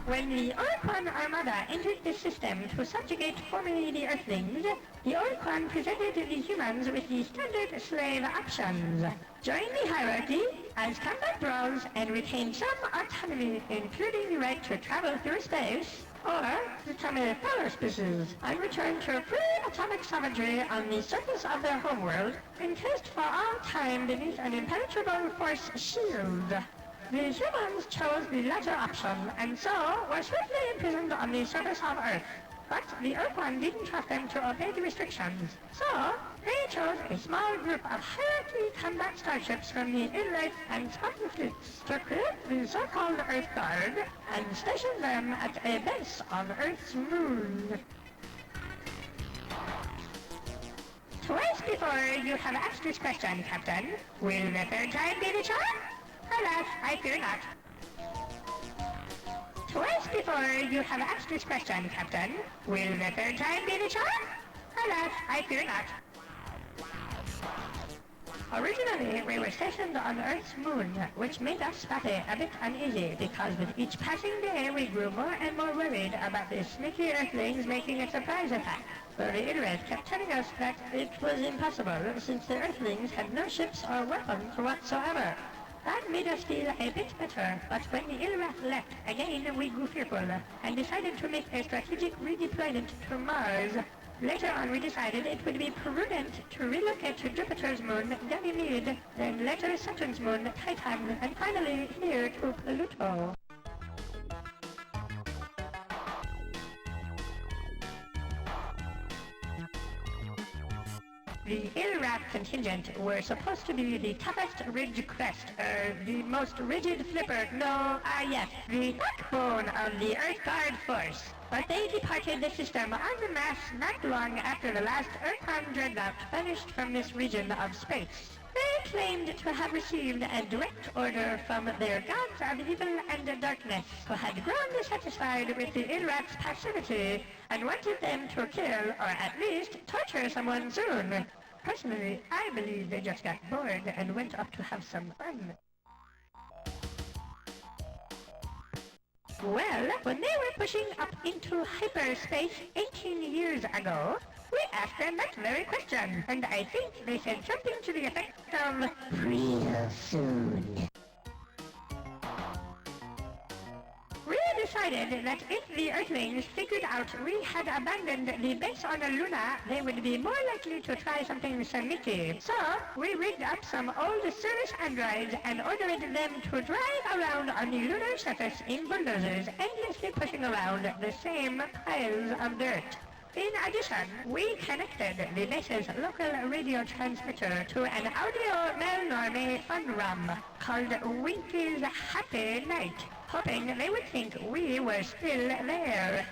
When the Orquan Armada entered the system to subjugate formerly the Earthlings, the Orquan presented the humans with the standard slave options. Join the hierarchy, as combat brawls, and retain some autonomy, including the right to travel through space, or become fellow species and return to free atomic savagery on the surface of their homeworld, encased for all time beneath an impenetrable force shield. The humans chose the latter option, and so were swiftly imprisoned on the surface of Earth. But the Earthone didn't trust them to obey the restrictions, so they chose a small group of hierarchy combat starships from the Illite and Spartan fleets to create the so-called Earth Guard and station them at a base on Earth's moon. Twice before you have asked this question, Captain. Will the third time be the charm? Alas, I fear not. Twice before you have asked this question, Captain. Will the third time be the charm? Alas, I fear not. Originally, we were stationed on Earth's moon, which made us spotty a bit uneasy, because with each passing day we grew more and more worried about the sneaky Earthlings making a surprise attack. But the Illrith kept telling us that it was impossible, since the Earthlings had no ships or weapons whatsoever. That made us feel a bit better, but when the Illrath left, again we grew fearful, and decided to make a strategic redeployment to Mars. Later on we decided it would be prudent to relocate to Jupiter's moon, Ganymede, then later Saturn's moon, Titan, and finally here to Pluto. The Illrath contingent were supposed to be the toughest ridge crest, the most rigid flipper, yes, the backbone of the Earth Guard force. But they departed the system en masse not long after the last Earthbound dreadnought vanished from this region of space. They claimed to have received a direct order from their gods of evil and darkness, who had grown dissatisfied with the Illrath's passivity and wanted them to kill, or at least torture someone soon. Personally, I believe they just got bored and went up to have some fun. Well, when they were pushing up into hyperspace 18 years ago, we asked them that very question, and I think they said something to the effect of, "Real soon." We decided that if the Earthlings figured out we had abandoned the base on Luna, they would be more likely to try something sneaky. So, we rigged up some old service androids and ordered them to drive around on the lunar surface in bulldozers, endlessly pushing around the same piles of dirt. In addition, we connected the base's local radio transmitter to an audio malnorme fun ROM called Winky's Happy Night, hoping they would think we were still there.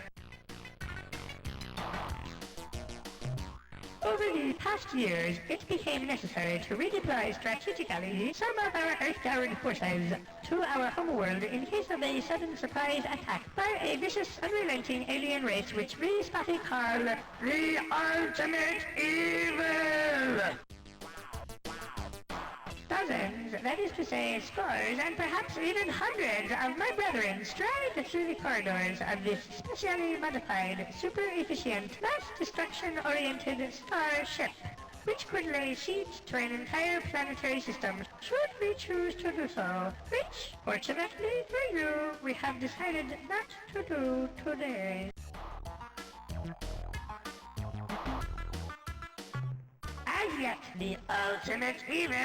Over the past years, it became necessary to redeploy strategically some of our Earth Guard forces to our homeworld in case of a sudden surprise attack by a vicious, unrelenting alien race which we spotty call the Ultimate Evil! Dozens, that is to say scores, and perhaps even hundreds of my brethren stride through the corridors of this specially modified, super-efficient, mass destruction-oriented starship, which could lay siege to an entire planetary system should we choose to do so, which, fortunately for you, we have decided not to do today. As yet, the ultimate evil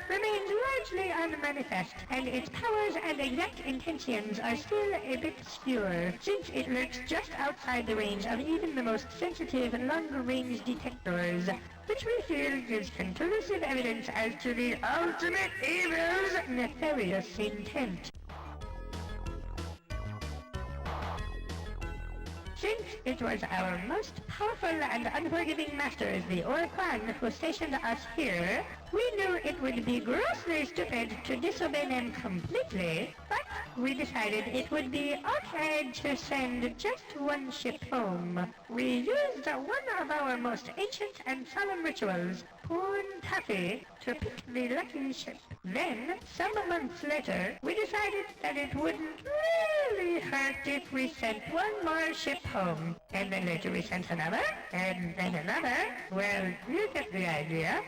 remains largely unmanifest, and its powers and exact intentions are still a bit obscure, since it lurks just outside the range of even the most sensitive long-range detectors, which we feel gives conclusive evidence as to the ultimate evil's nefarious intent. Since it was our most powerful and unforgiving masters, the Orquan, who stationed us here, we knew it would be grossly stupid to disobey them completely, but we decided it would be okay to send just one ship home. We used one of our most ancient and solemn rituals, Poon Taffy, to pick the lucky ship. Then, some months later, we decided that it wouldn't really hurt if we sent one more ship home. And then later we sent another, and then another. Well, you get the idea.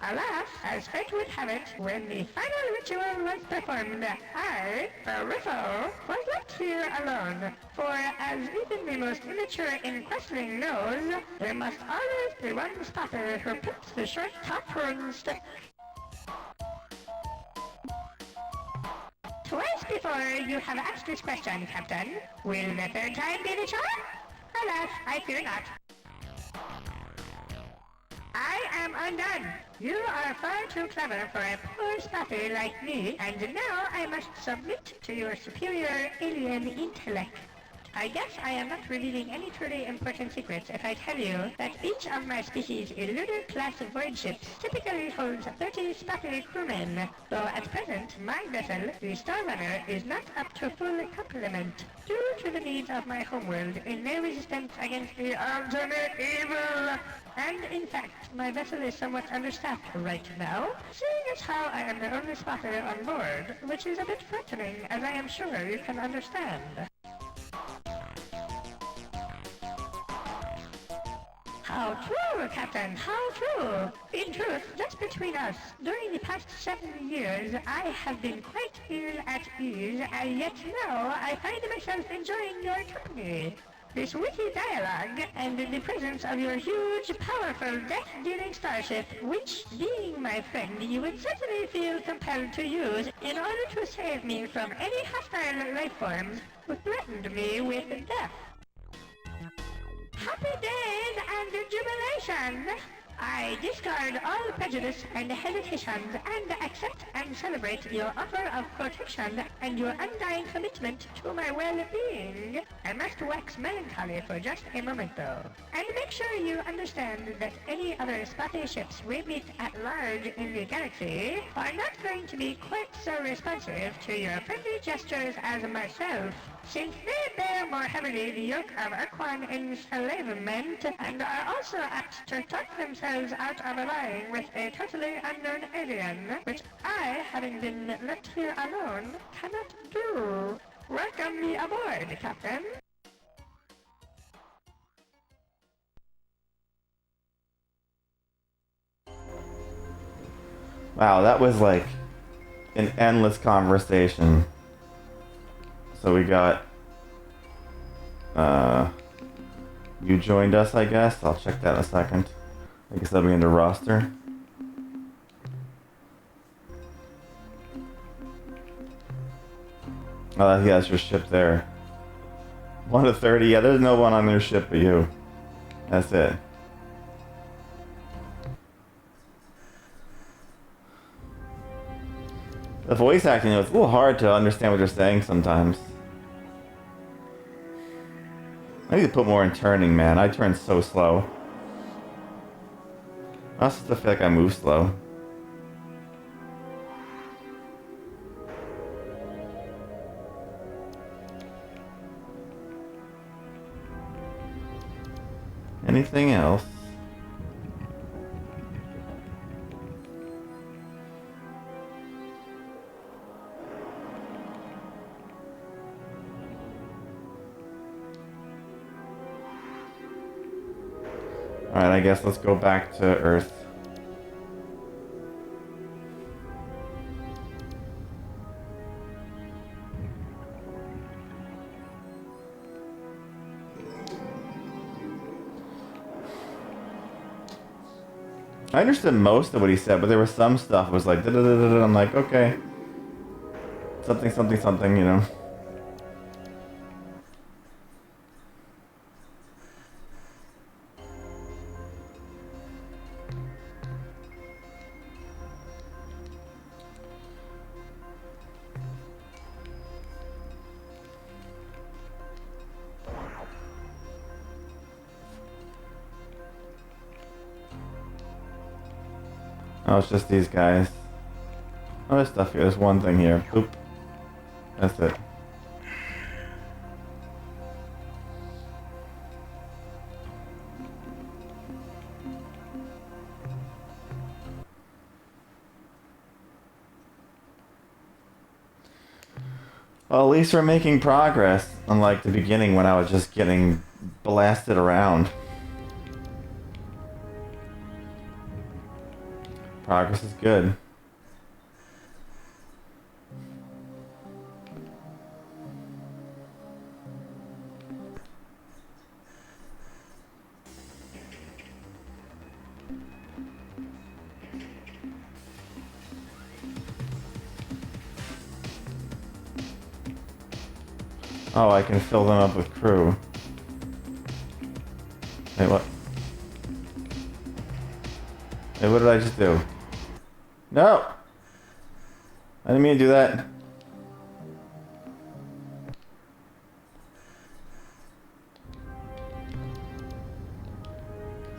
Alas, as fate would have it, when the final ritual was performed, I, Peripho, was left here alone. For as even the most immature in questing knows, there must always be one spotter who picks the short top stick. Twice before you have asked this question, Captain. Will the third time be the charm? Alas, I fear not. I am undone. You are far too clever for a poor spotter like me, and now I must submit to your superior alien intellect. I guess I am not revealing any truly important secrets if I tell you that each of my species' lunar-class void ships typically holds 30 spotter crewmen, though at present my vessel, the Star Runner, is not up to full complement, due to the needs of my homeworld in their resistance against the ultimate evil. And in fact, my vessel is somewhat understaffed right now, seeing as how I am the only spotter on board, which is a bit frightening, as I am sure you can understand. How true, Captain, how true! In truth, just between us, during the past 7 years, I have been quite ill at ease, and yet now I find myself enjoying your company. This witty dialogue, and the presence of your huge, powerful, death-dealing starship, which, being my friend, you would certainly feel compelled to use in order to save me from any hostile life forms who threatened me with death. Happy days and jubilation! I discard all prejudice and hesitations and accept and celebrate your offer of protection and your undying commitment to my well-being. I must wax melancholy for just a moment though, and make sure you understand that any other spotty ships we meet at large in the galaxy are not going to be quite so responsive to your friendly gestures as myself, since they bear more heavily the yoke of Urquan enslavement and are also apt to talk themselves out of allying with a totally unknown alien, which I, having been left here alone, cannot do. Welcome me aboard, Captain. Wow, that was like an endless conversation. So we got, you joined us, I guess. I'll check that in a second. I guess that'll be in the roster. Oh, yeah, that's your ship there. 1 to 30, yeah, there's no one on their ship but you. That's it. The voice acting, it's a little hard to understand what they're saying sometimes. I need to put more in turning, man. I turn so slow. I also feel like I move slow. Anything else? Alright, I guess let's go back to Earth. I understood most of what he said, but there was some stuff was like, da-da-da-da-da. I'm like, okay. Something, something, something, you know. Oh, it's just these guys. Oh, there's stuff here. There's one thing here. Oop. That's it. Well, at least we're making progress, unlike the beginning when I was just getting blasted around. Progress is good. Oh, I can fill them up with crew. Wait, what? Wait, what did I just do? No! I didn't mean to do that.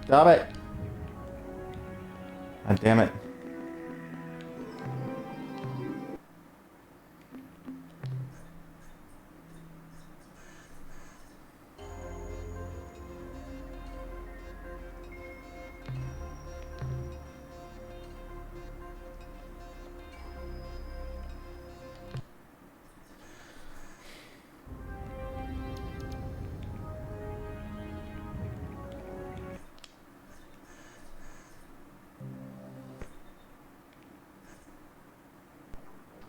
Stop it! God damn it.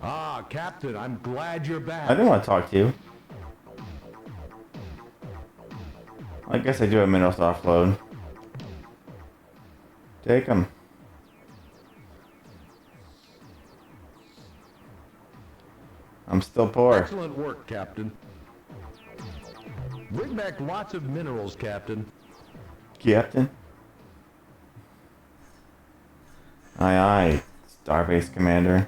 Ah, Captain, I'm glad you're back. I didn't want to talk to you. I guess I do have minerals to offload. Take them. I'm still poor. Excellent work, Captain. Bring back lots of minerals, Captain. Captain? Aye aye, Starbase Commander.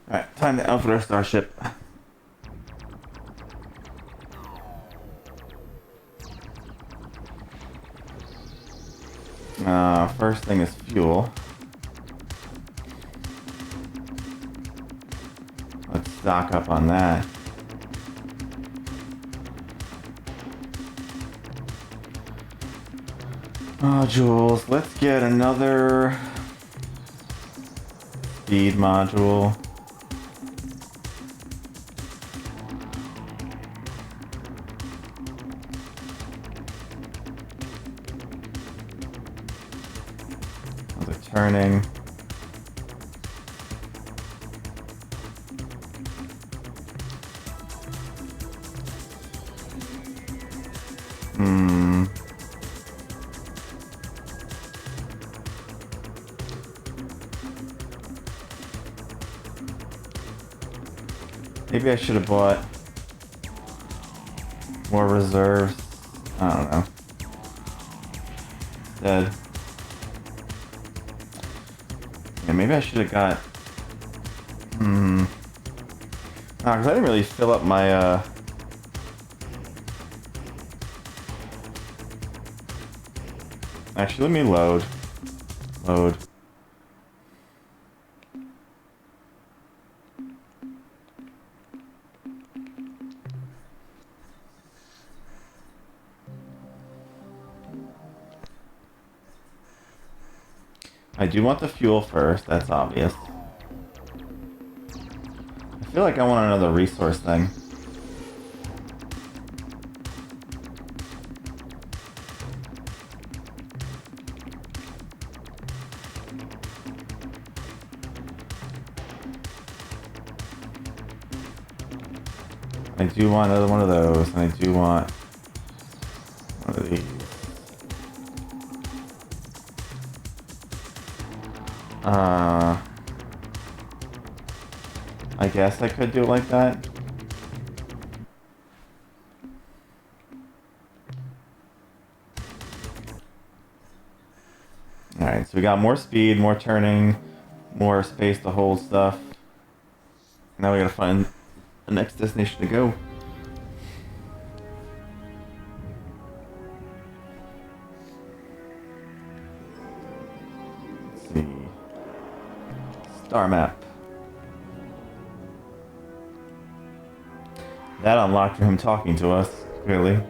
Alright, time to outfit our starship. First thing is fuel. Let's stock up on that. Modules. Let's get another speed module. Another turning. Maybe I should have bought more reserves. I don't know. Dead. Yeah, maybe I should have got. Nah, because I didn't really fill up my. Actually, let me load. Load. I do want the fuel first, that's obvious. I feel like I want another resource thing. I do want another one of those, and I do want one of these. I guess I could do it like that. Alright, so we got more speed, more turning, more space to hold stuff. Now we gotta find the next destination to go. Let's see. Star map. That unlocked for him talking to us, clearly.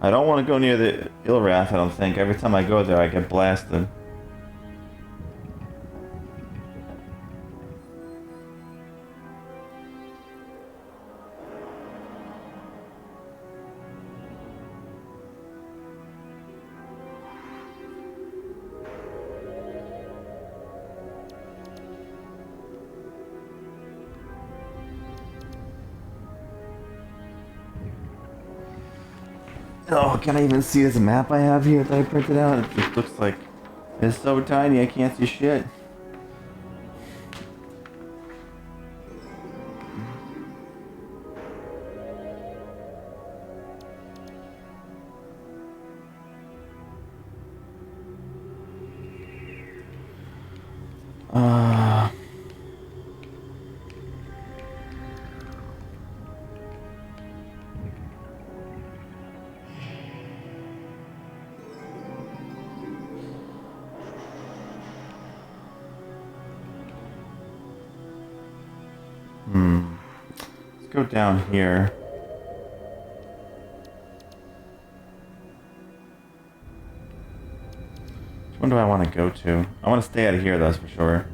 I don't want to go near the Ilrath, I don't think. Every time I go there, I get blasted. Oh, can I even see this map I have here that I printed out? It just looks like it's so tiny I can't see shit. Let's go down here. Which one do I want to go to? I want to stay out of here, that's for sure.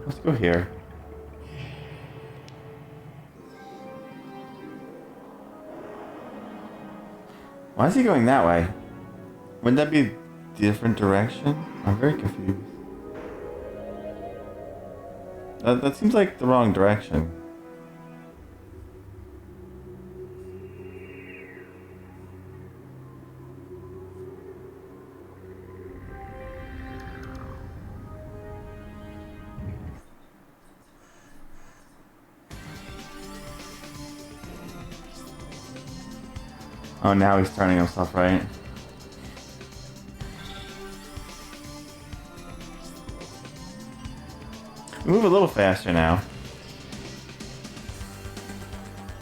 Let's go here. Why is he going that way? Wouldn't that be a different direction? I'm very confused. That seems like the wrong direction. Oh, now he's turning himself right. Move a little faster now.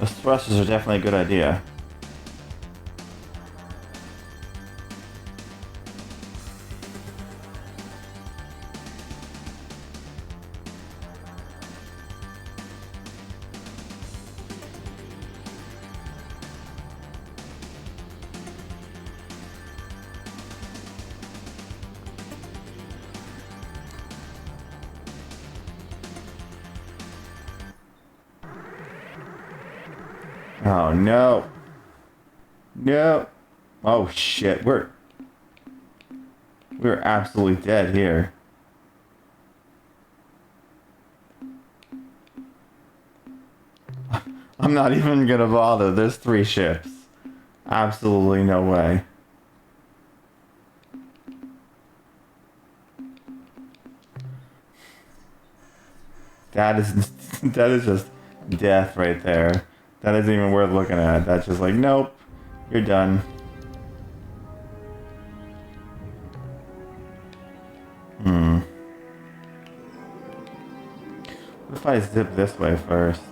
Those thrusters are definitely a good idea. Oh no. No. Oh shit, we're absolutely dead here. I'm not even gonna bother. There's 3 ships. Absolutely no way. That is just death right there. That isn't even worth looking at. That's just like, nope, you're done. What if I zip this way first?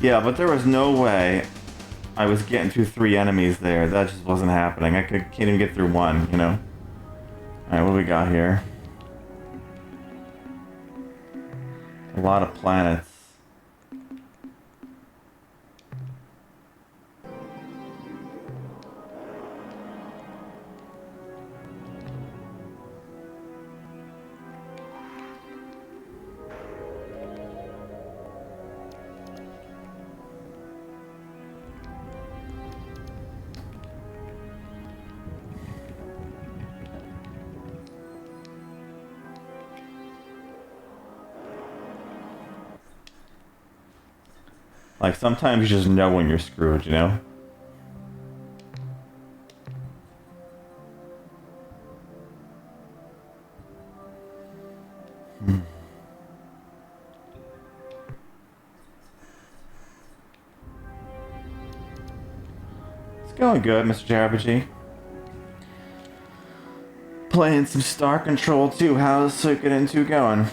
Yeah, but there was no way I was getting through 3 enemies there. That just wasn't happening. Can't even get through 1, you know? Alright, what do we got here? A lot of planets. Like, sometimes you just know when you're screwed, you know? It's going good, Mr. JRPG. Playing some Star Control too. How's Suikoden 2 going?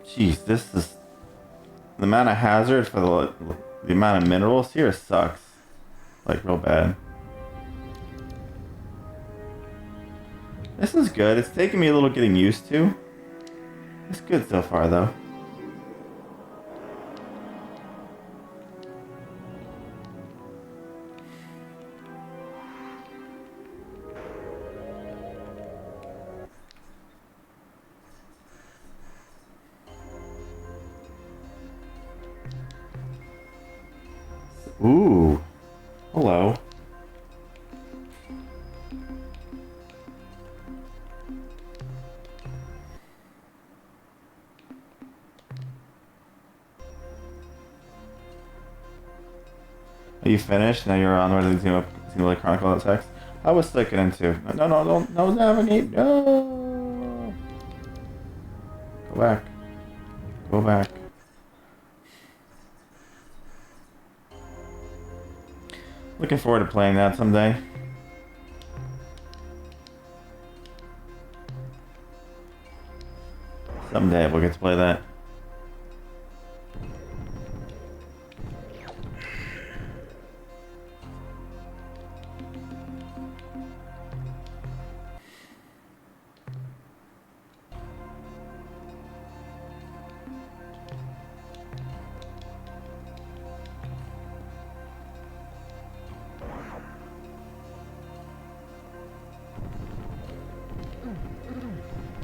Jeez, this is... The amount of hazard for the amount of minerals here sucks. Like, real bad. This is good. It's taking me a little getting used to. It's good so far, though. Ooh. Hello. Are you finished? Now you're on where the Xenoblade Chronicle text? I was sticking into. No, navigate. No. Go back. Go back. Looking forward to playing that someday. Someday we'll get to play that.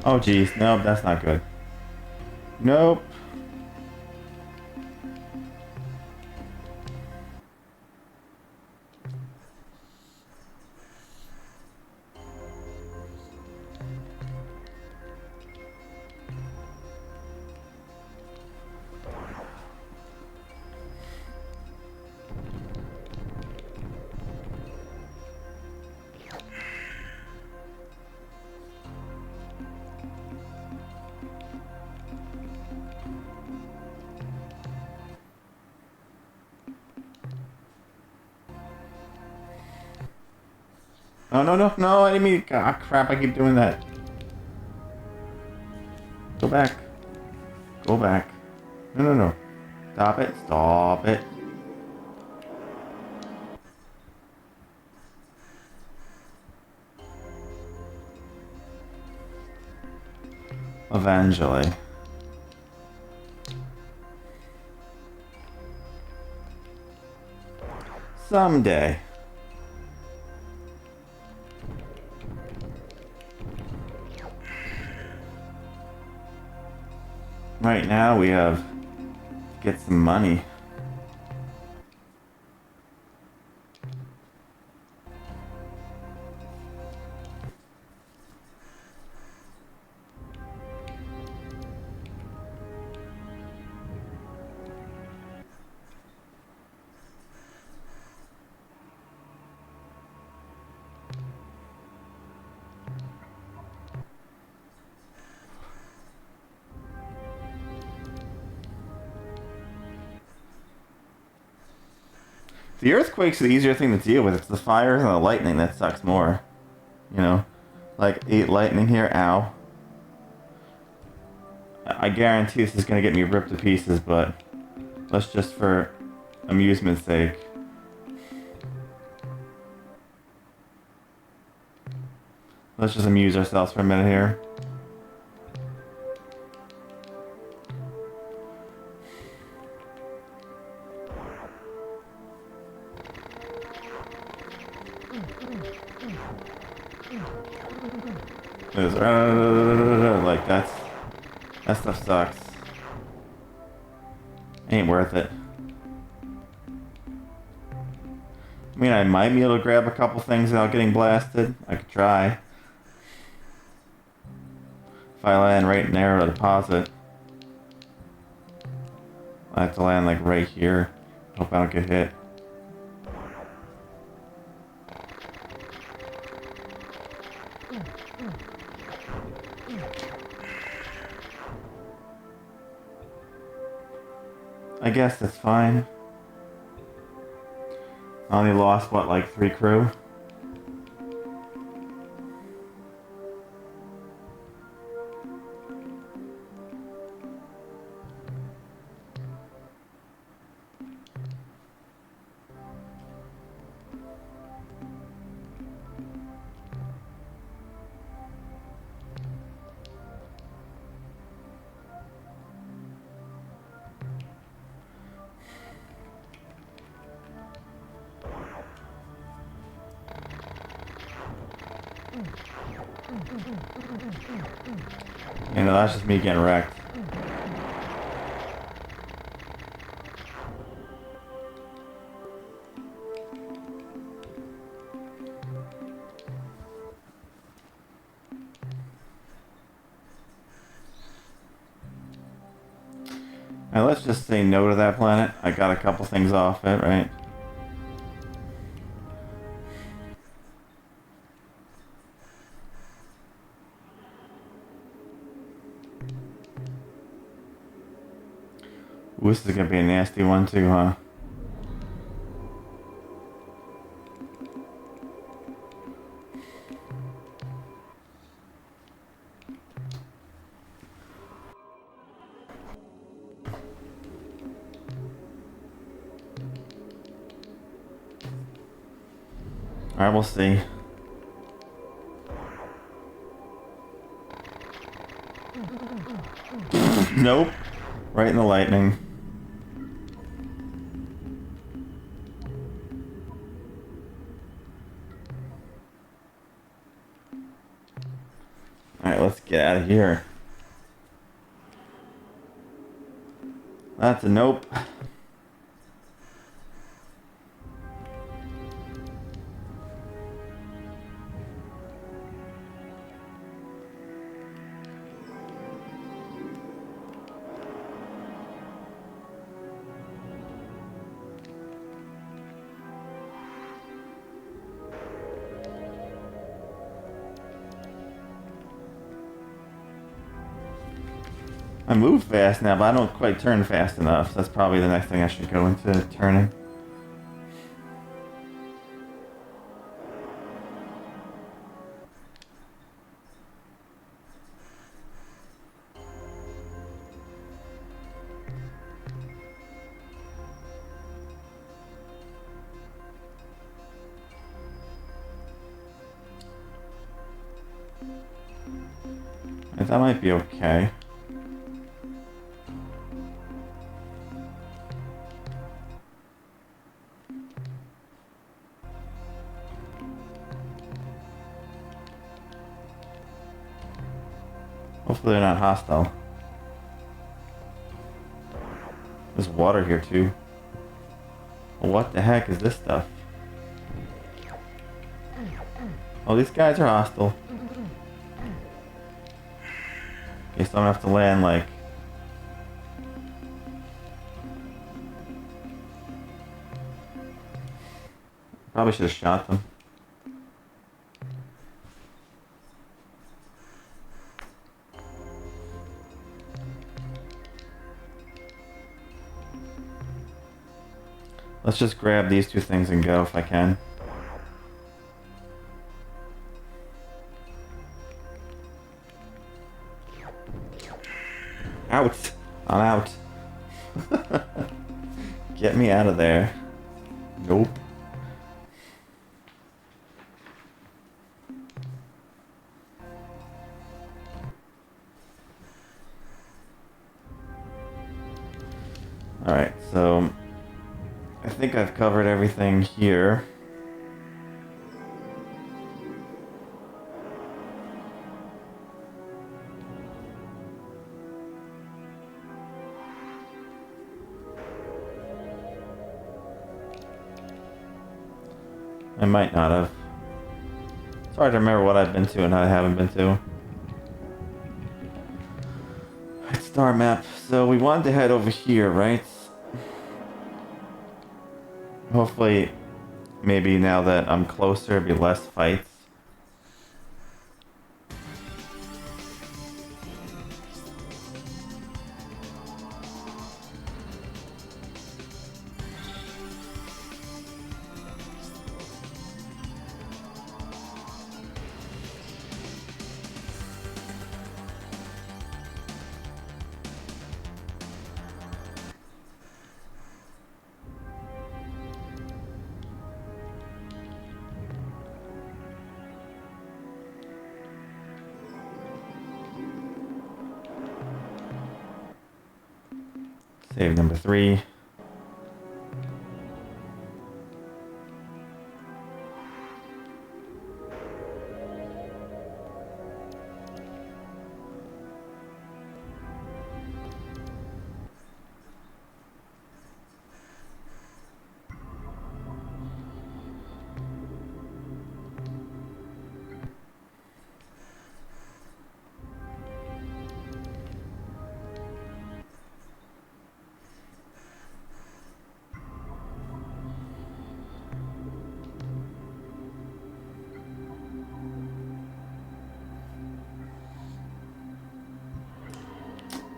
Oh geez, nope, that's not good. Nope. No, I didn't mean... Ah, crap, I keep doing that. Go back. Go back. No. Stop it, stop it. Eventually. Someday. Right now we have to get some money. The earthquake's the easier thing to deal with. It's the fires and the lightning that sucks more. You know? Like, 8 lightning here, ow. I guarantee this is gonna get me ripped to pieces, but let's just for amusement's sake. Let's just amuse ourselves for a minute here. Like that stuff sucks. Ain't worth it. I mean, I might be able to grab a couple things without getting blasted. I could try. If I land right in there, a deposit. I have to land like right here. Hope I don't get hit. I guess that's fine. I only lost, what, like 3 crew? You know, that's just me getting wrecked. Now let's just say no to that planet. I got a couple things off it, right? Ooh, this is gonna be a nasty one too, huh? Alright, we'll see. Nope. Right in the lightning. Alright, let's get out of here. That's a nope. I move fast now, but I don't quite turn fast enough. So that's probably the next thing I should go into turning. That might be okay. Hopefully they're not hostile. There's water here too. Well, what the heck is this stuff? Oh, these guys are hostile. Okay, so I'm gonna have to land like... Probably should have shot them. Let's just grab these two things and go if I can. Out! I'm out. Get me out of there. Nope. Alright, so I think I've covered everything here. I might not have. It's hard to remember what I've been to and what I haven't been to. Right, star map. So we wanted to head over here, right? Hopefully, maybe now that I'm closer, it'll be less fights. Save number 3.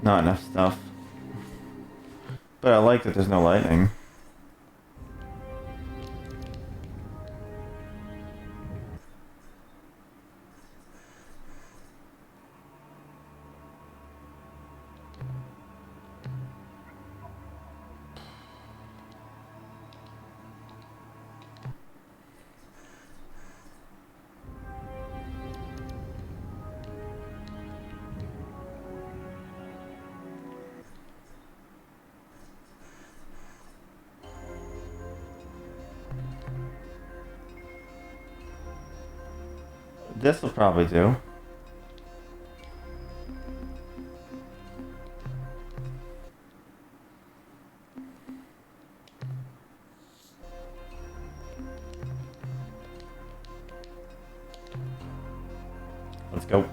Not enough stuff. But I like that there's no lightning. This will probably do. Let's go.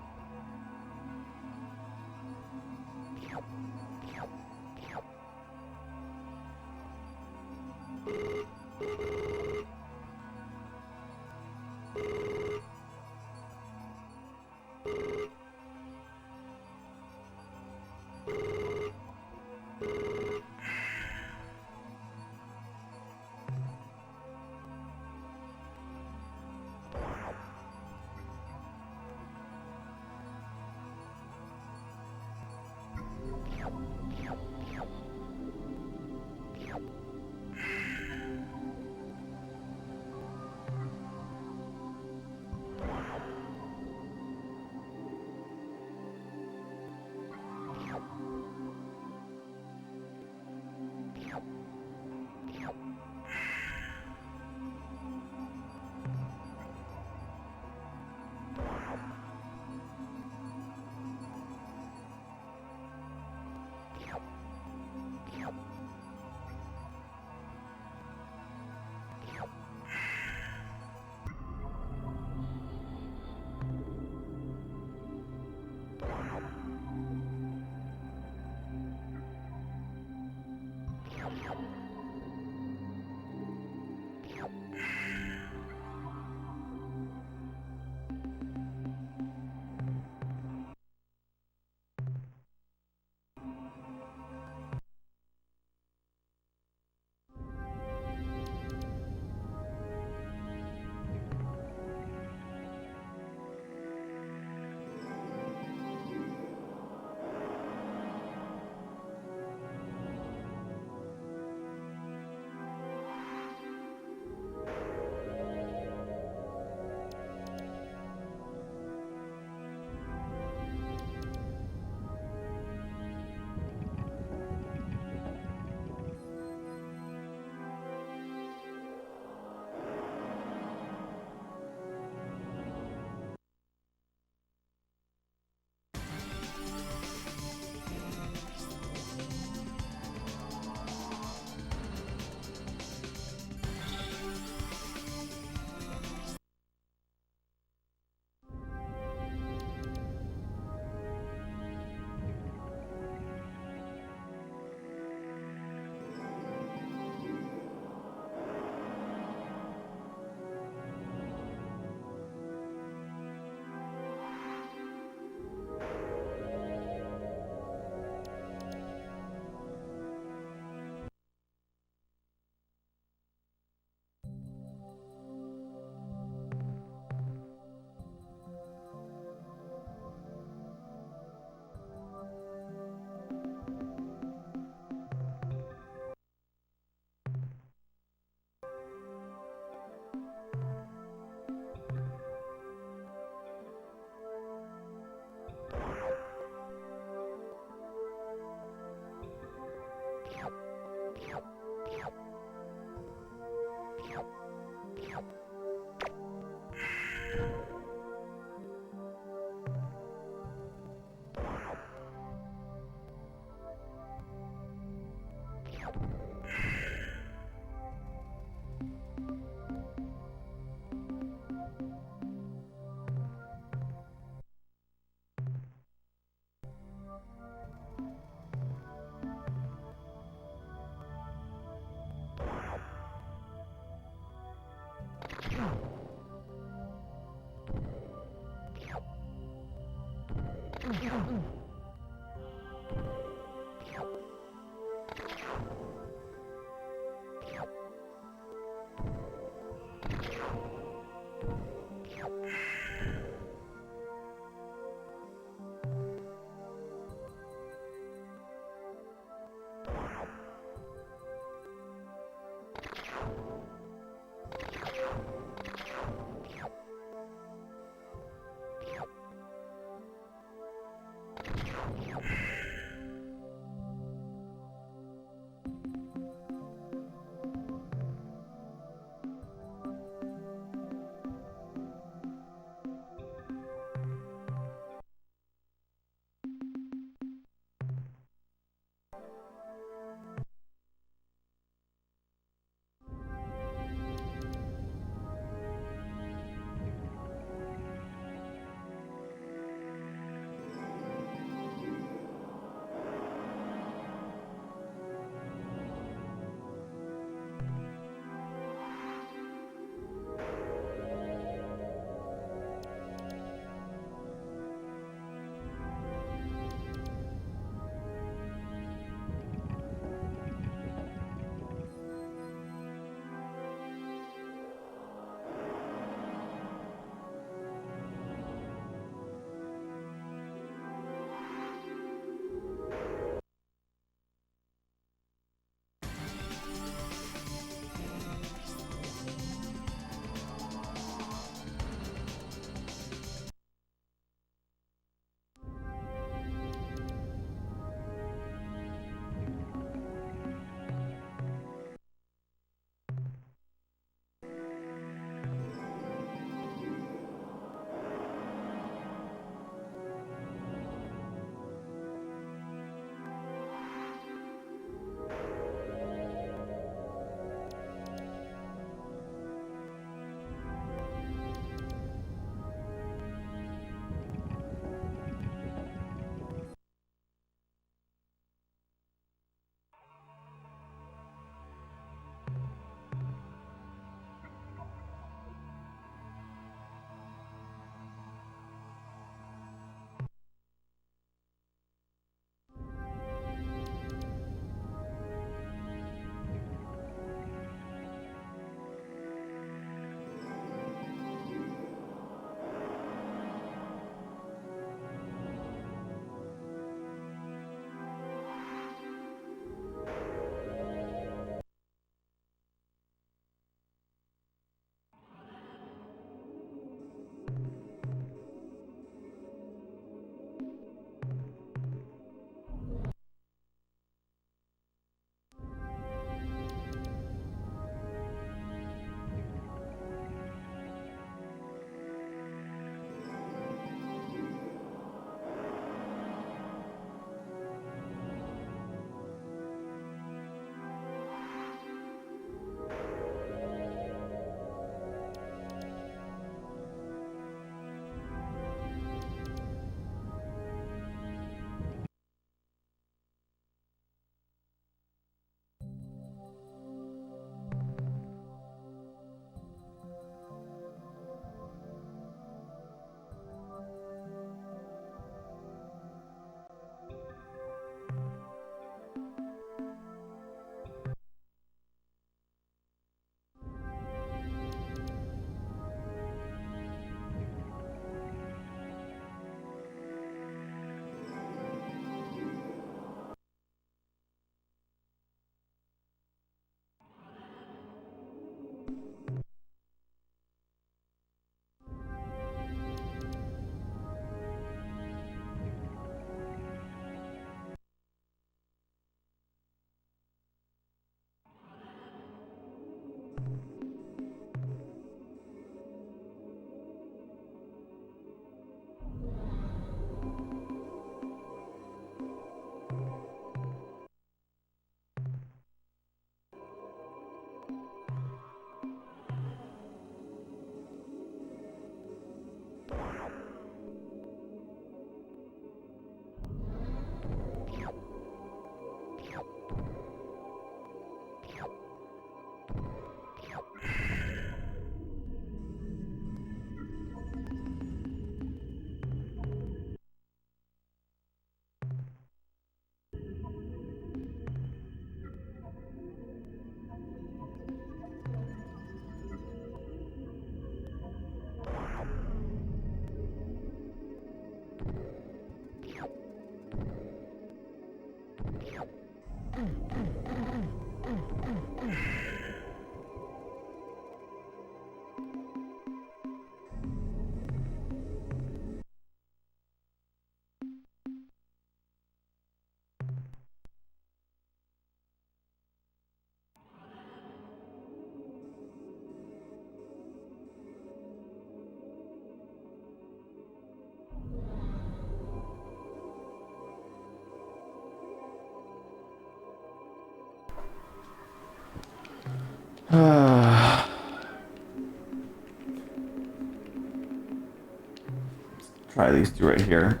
Try these two right here.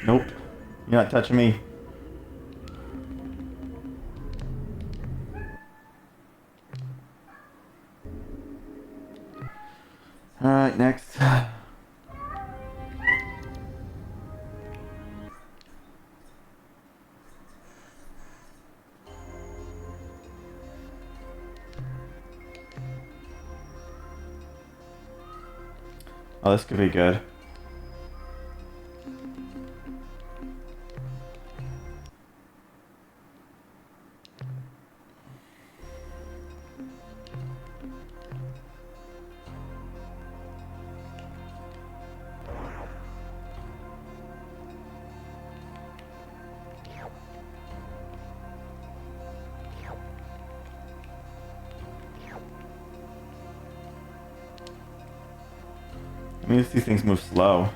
Nope. You're not touching me. Alright, next. Oh, this could be good. I mean, these things move slow.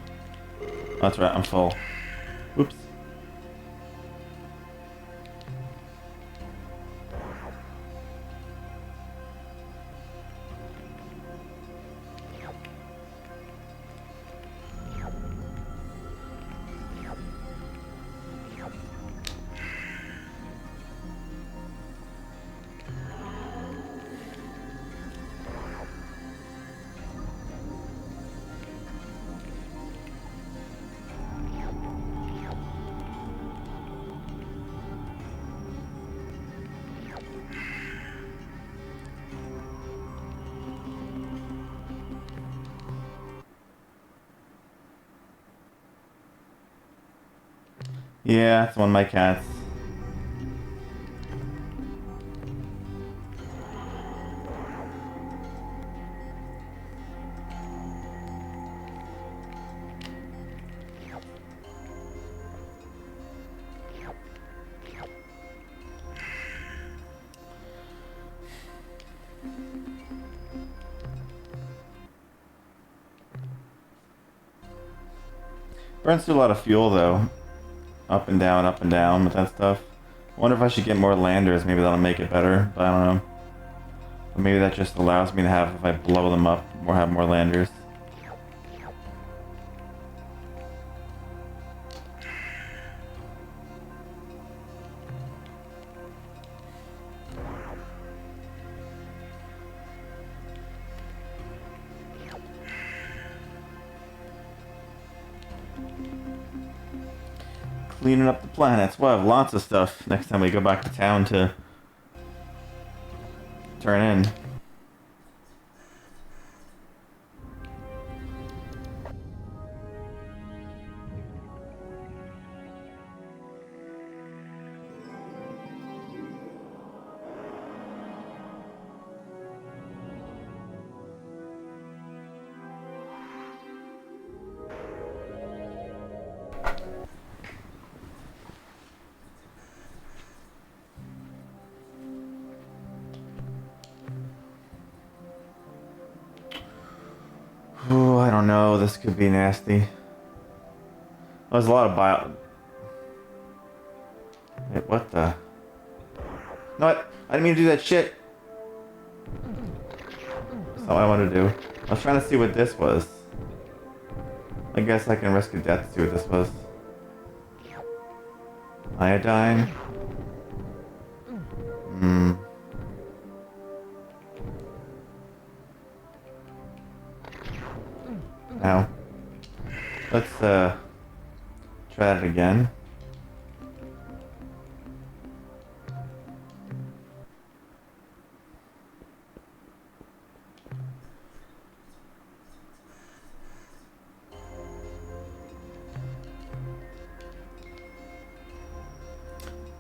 That's right, I'm full. Oops. Yeah, it's one of my cats. Burns through a lot of fuel though. Up and down with that stuff. I wonder if I should get more landers, maybe that'll make it better, but I don't know. But maybe that just allows me to have, if I blow them up, have more landers. Cleaning up the planets. We'll have lots of stuff next time we go back to town to turn in. Ooh, I don't know. This could be nasty. There's a lot of bio. Wait, what the? No, I didn't mean to do that shit. That's not what I wanted to do. I was trying to see what this was. I guess I can risk a death to see what this was. Iodine. Now, let's try that again.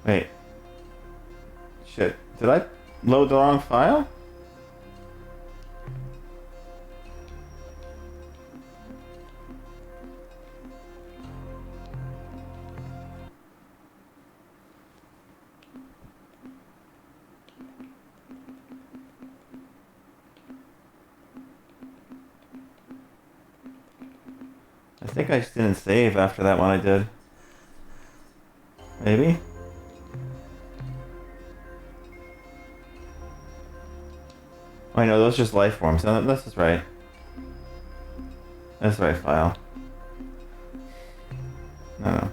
Wait. Shit. Did I load the wrong file? I think I just didn't save after that one I did. Maybe? Oh, I know, those are just life forms. No, this is right. That's the right file. No.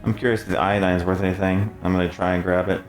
I'm curious if the iodine's worth anything. I'm gonna try and grab it.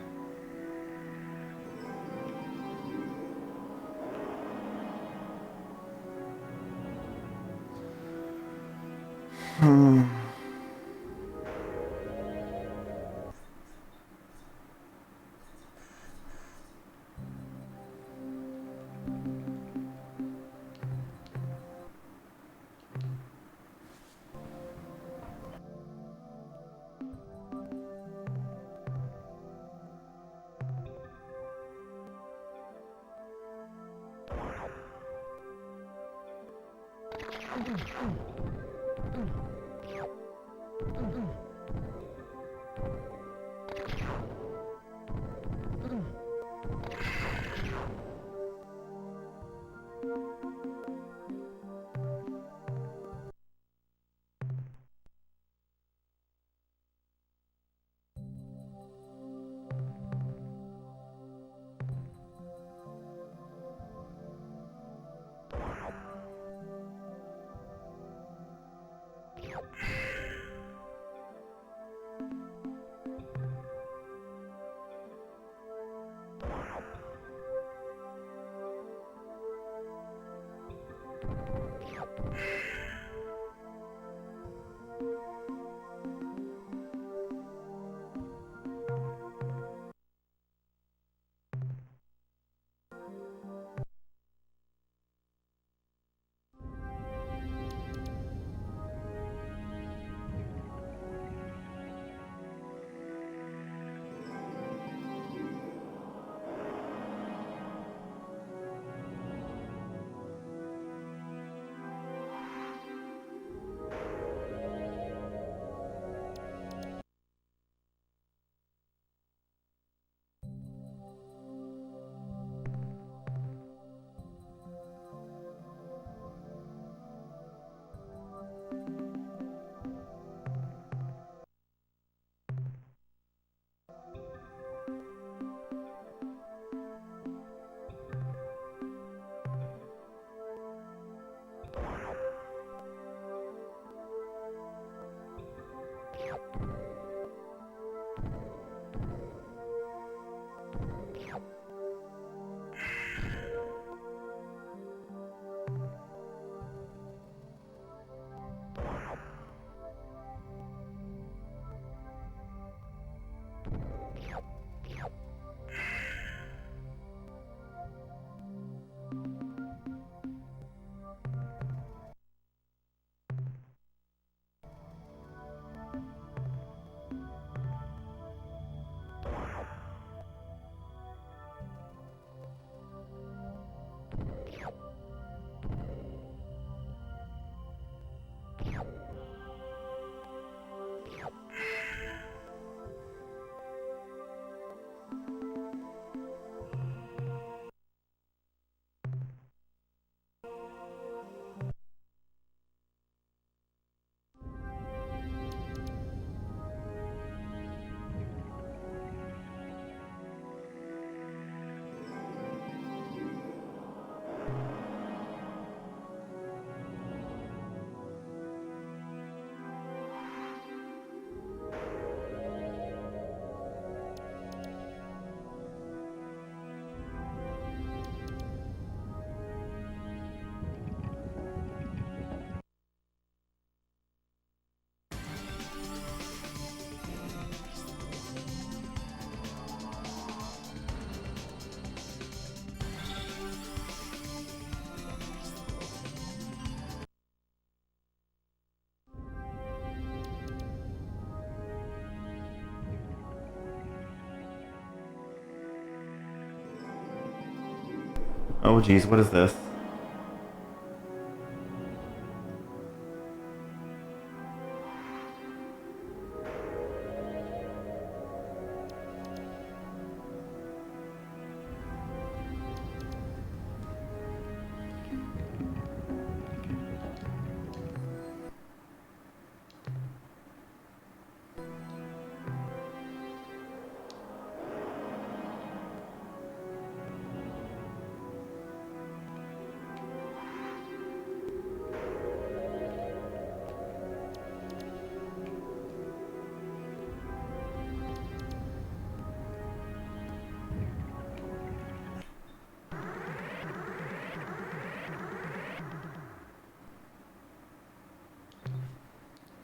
Oh geez, what is this?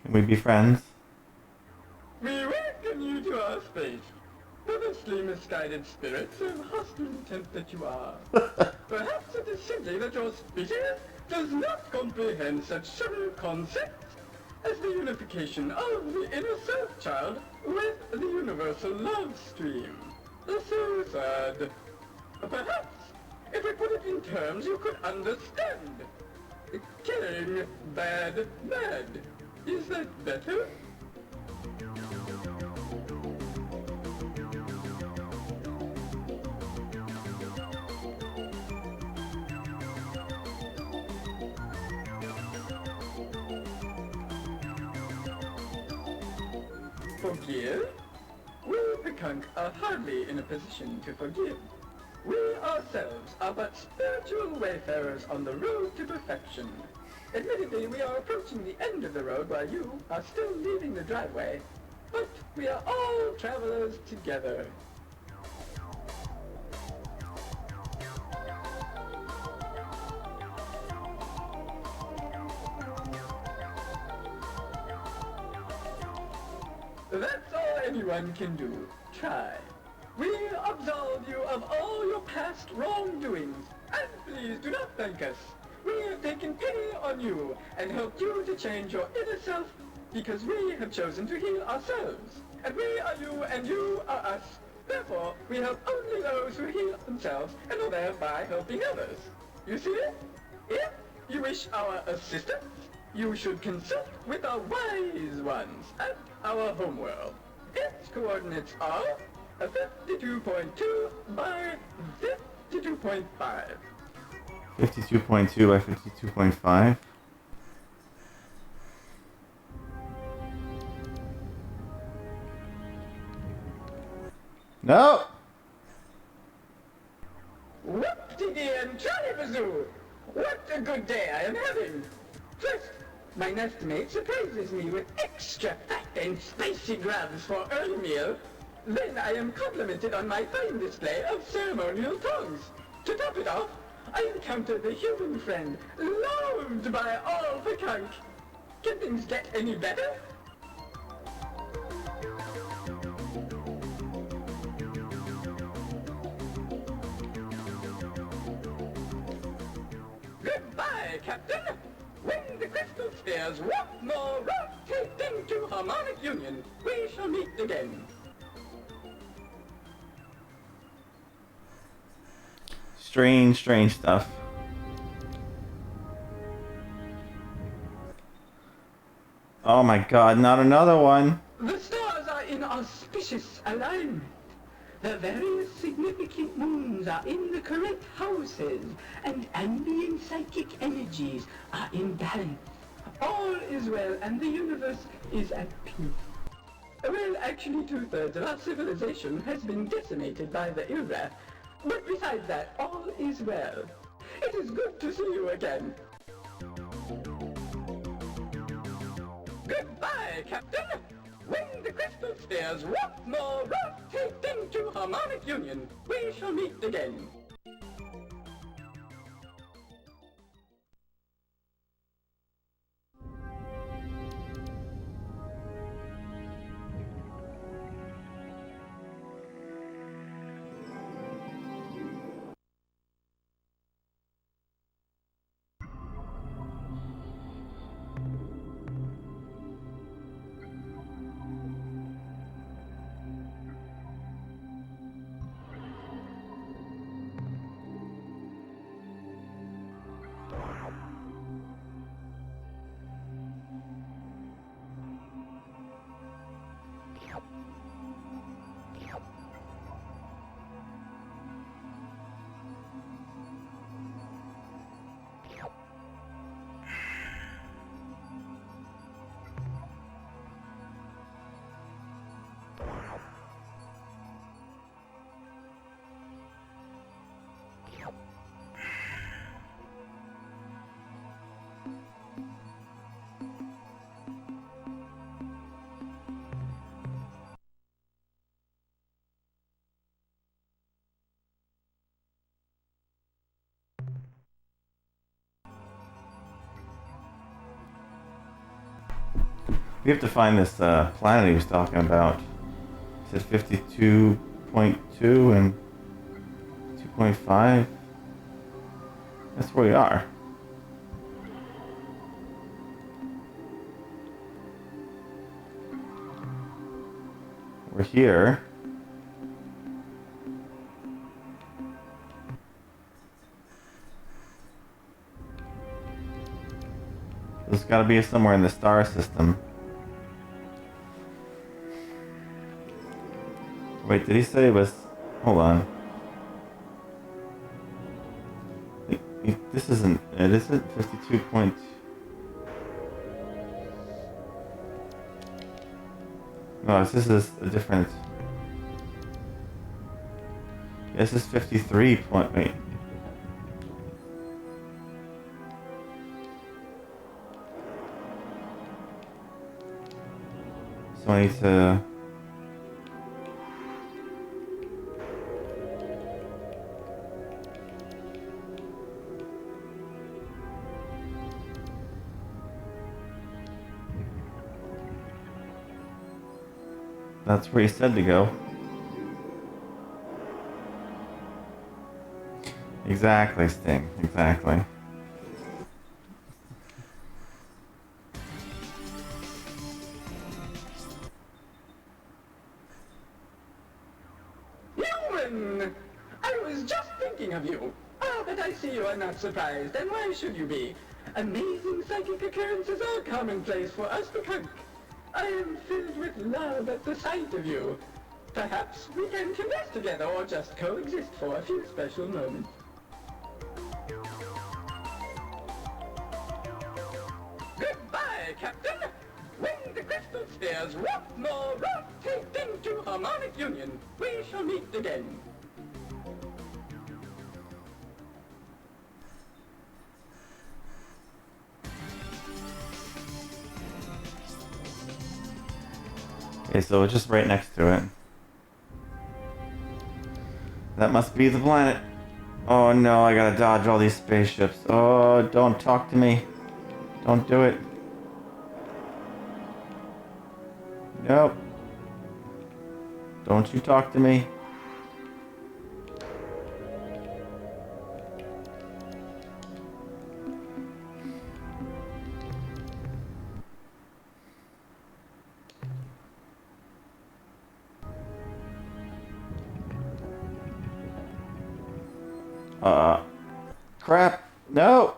Can we be friends? We welcome you to our space. Perversely misguided spirits and hostile intent that you are. Perhaps it is simply that your species does not comprehend such subtle concepts as the unification of the inner self-child with the universal love stream. So sad. Perhaps, if we put it in terms you could understand. Killing bad mad. Is that better? Forgive? We Pekunk are hardly in a position to forgive. We ourselves are but spiritual wayfarers on the road to perfection. Admittedly, we are approaching the end of the road while you are still leaving the driveway, but we are all travelers together. That's all anyone can do. Try. We absolve you of all your past wrongdoings, and please do not thank us. We have taken pity on you and helped you to change your inner self because we have chosen to heal ourselves. And we are you and you are us. Therefore, we help only those who heal themselves and are thereby helping others. You see? If you wish our assistance, you should consult with our wise ones at our homeworld. Its coordinates are 52.2 by 52.5. 52.2 by 52.5. No! Whoop-de-dee and Charlie-bazoo! What a good day I am having! First, my nestmate surprises me with extra fat and spicy grubs for early meal. Then I am complimented on my fine display of ceremonial tongues. To top it off, I encounter the human friend, loved by all Pekunk. Can things get any better? Goodbye, Captain! When the crystal spheres once more rotate into harmonic union, we shall meet again. Strange, strange stuff. Oh my god, not another one! The stars are in auspicious alignment. The various significant moons are in the correct houses, and ambient psychic energies are in balance. All is well, and the universe is at peace. Well, actually, 2/3 of our civilization has been decimated by the Ilra. But besides that, all is well. It is good to see you again. Goodbye, Captain! When the crystal spheres once more rotate into harmonic union, we shall meet again. We have to find this planet he was talking about. It said 52.2 and 2.5. That's where we are. We're here. There's gotta be somewhere in the star system. Wait, did he say it was... Hold on. This isn't it, is it? 52 point... No, this is a different... This is 53 point... Wait. So I need to... That's where he said to go. Exactly, Sting. Exactly. Human! I was just thinking of you. Ah, but I see you are not surprised, and why should you be? Amazing psychic occurrences are commonplace for us to conk. I am filled with love at the sight of you. Perhaps we can converse together or just coexist for a few special moments. Goodbye, Captain! When the crystal spheres rotate into harmonic union, we shall meet again. Okay, so it's just right next to it. That must be the planet. Oh no, I gotta dodge all these spaceships. Oh, don't talk to me. Don't do it. Nope. Don't you talk to me. Crap. No.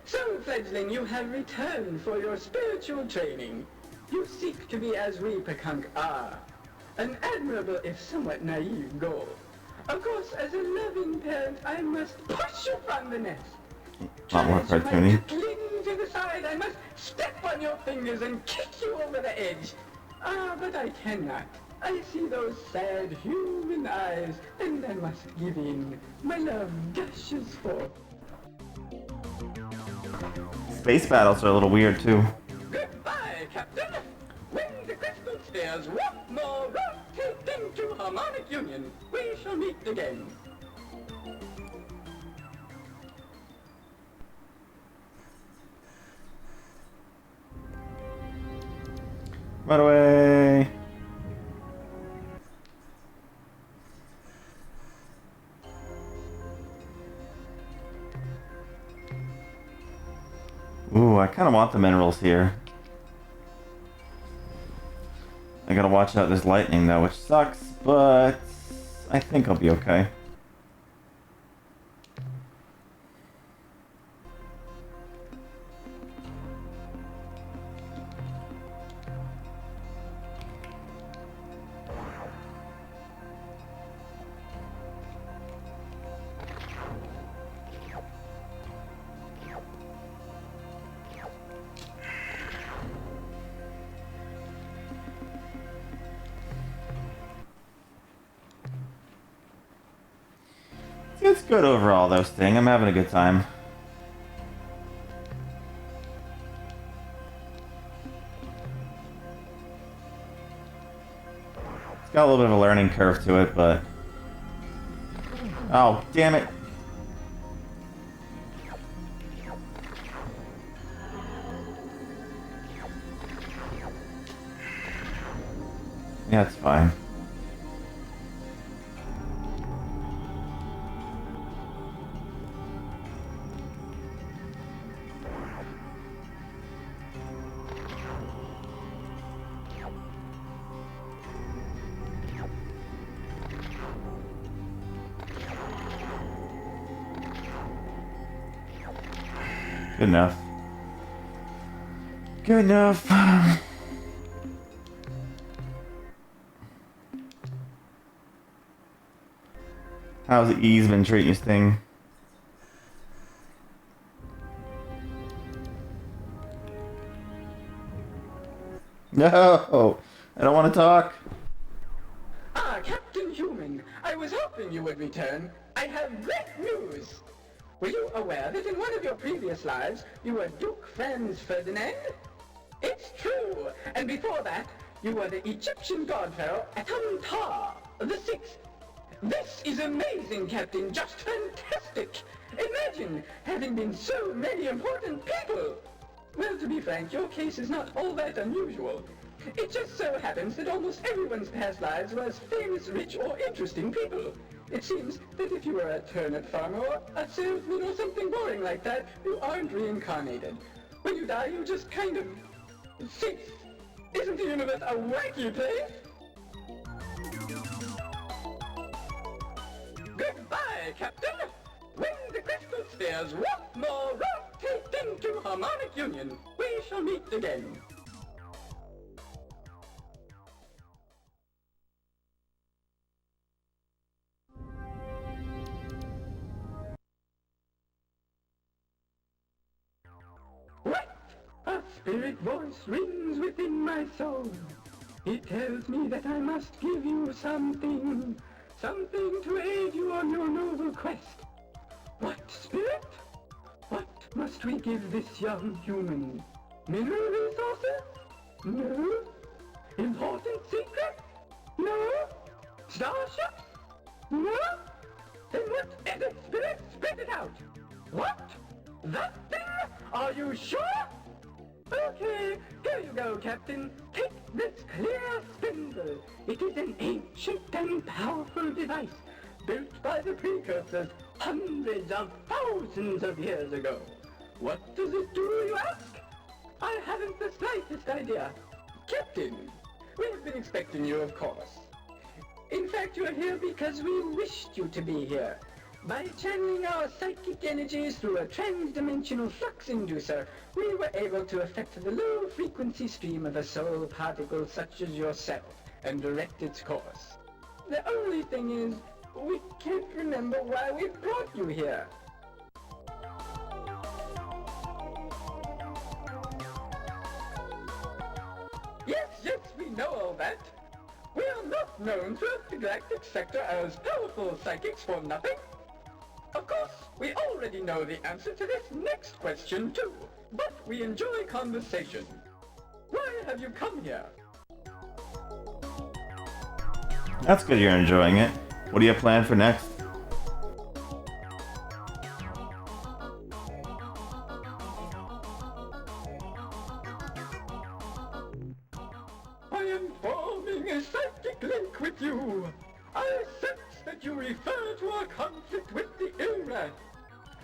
So, fledgling, you have returned for your spiritual training. You seek to be as we Pekunk are. An admirable, if somewhat naive goal. Of course, as a loving parent, I must push you from the nest. Not more cartoony. Cling to the side, I must step on your fingers and kick you over the edge. Ah, but I cannot. I see those sad human eyes, and I must give in. My love gushes forth. Space battles are a little weird too. Goodbye, Captain. When the crystal spheres rotate into harmonic union, we shall meet again. Run away. Ooh, I kind of want the minerals here. I gotta watch out, there's lightning though, which sucks, but I think I'll be okay. It's good overall though, Sting. I'm having a good time. It's got a little bit of a learning curve to it, but... Oh, damn it. Yeah, it's fine. Good enough. Good enough. How's Ease been treating you, Sting? No! I don't want to talk. Ah, Captain Human, I was hoping you would return. I have great news. Were you aware that in one of your previous lives, you were Duke Franz Ferdinand? It's true, and before that, you were the Egyptian god pharaoh Atum-Tar, the sixth. This is amazing, Captain, just fantastic. Imagine having been so many important people. Well, to be frank, your case is not all that unusual. It just so happens that almost everyone's past lives was famous, rich, or interesting people. It seems that if you were a turnip farmer or a salesman or something boring like that, you aren't reincarnated. When you die, you just kind of cease. Isn't the universe a wacky place? Goodbye, Captain! When the crystal spheres once more rotate into harmonic union, we shall meet again. What? A spirit voice rings within my soul. It tells me that I must give you something. Something to aid you on your noble quest. What, spirit? What must we give this young human? Mineral resources? No. Important secrets? No. Starships? No. Then what is it, spirit? Spit it out. What? That thing? Are you sure? Okay, here you go, Captain. Take this clear spindle. It is an ancient and powerful device, built by the precursors hundreds of thousands of years ago. What does it do, you ask? I haven't the slightest idea. Captain, we have been expecting you, of course. In fact, you are here because we wished you to be here. By channeling our psychic energies through a trans-dimensional flux inducer, we were able to affect the low-frequency stream of a soul particle such as yourself and direct its course. The only thing is, we can't remember why we brought you here. Yes, we know all that. We are not known throughout the galactic sector as powerful psychics for nothing. Of course, we already know the answer to this next question too, but we enjoy conversation. Why have you come here? That's good you're enjoying it. What do you have planned for next? I am forming a psychic link with you. I sense that you refer to our conflict with the Illrat.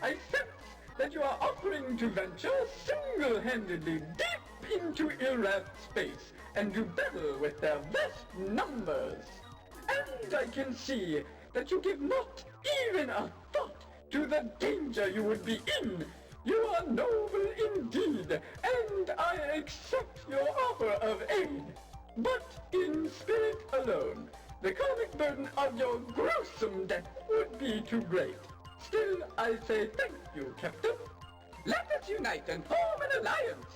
I sense that you are offering to venture single-handedly deep into Illrat space and to battle with their vast numbers. And I can see that you give not even a thought to the danger you would be in. You are noble indeed, and I accept your offer of aid. But in spirit alone, the karmic burden of your gruesome death would be too great. Still, I say thank you, Captain. Let us unite and form an alliance.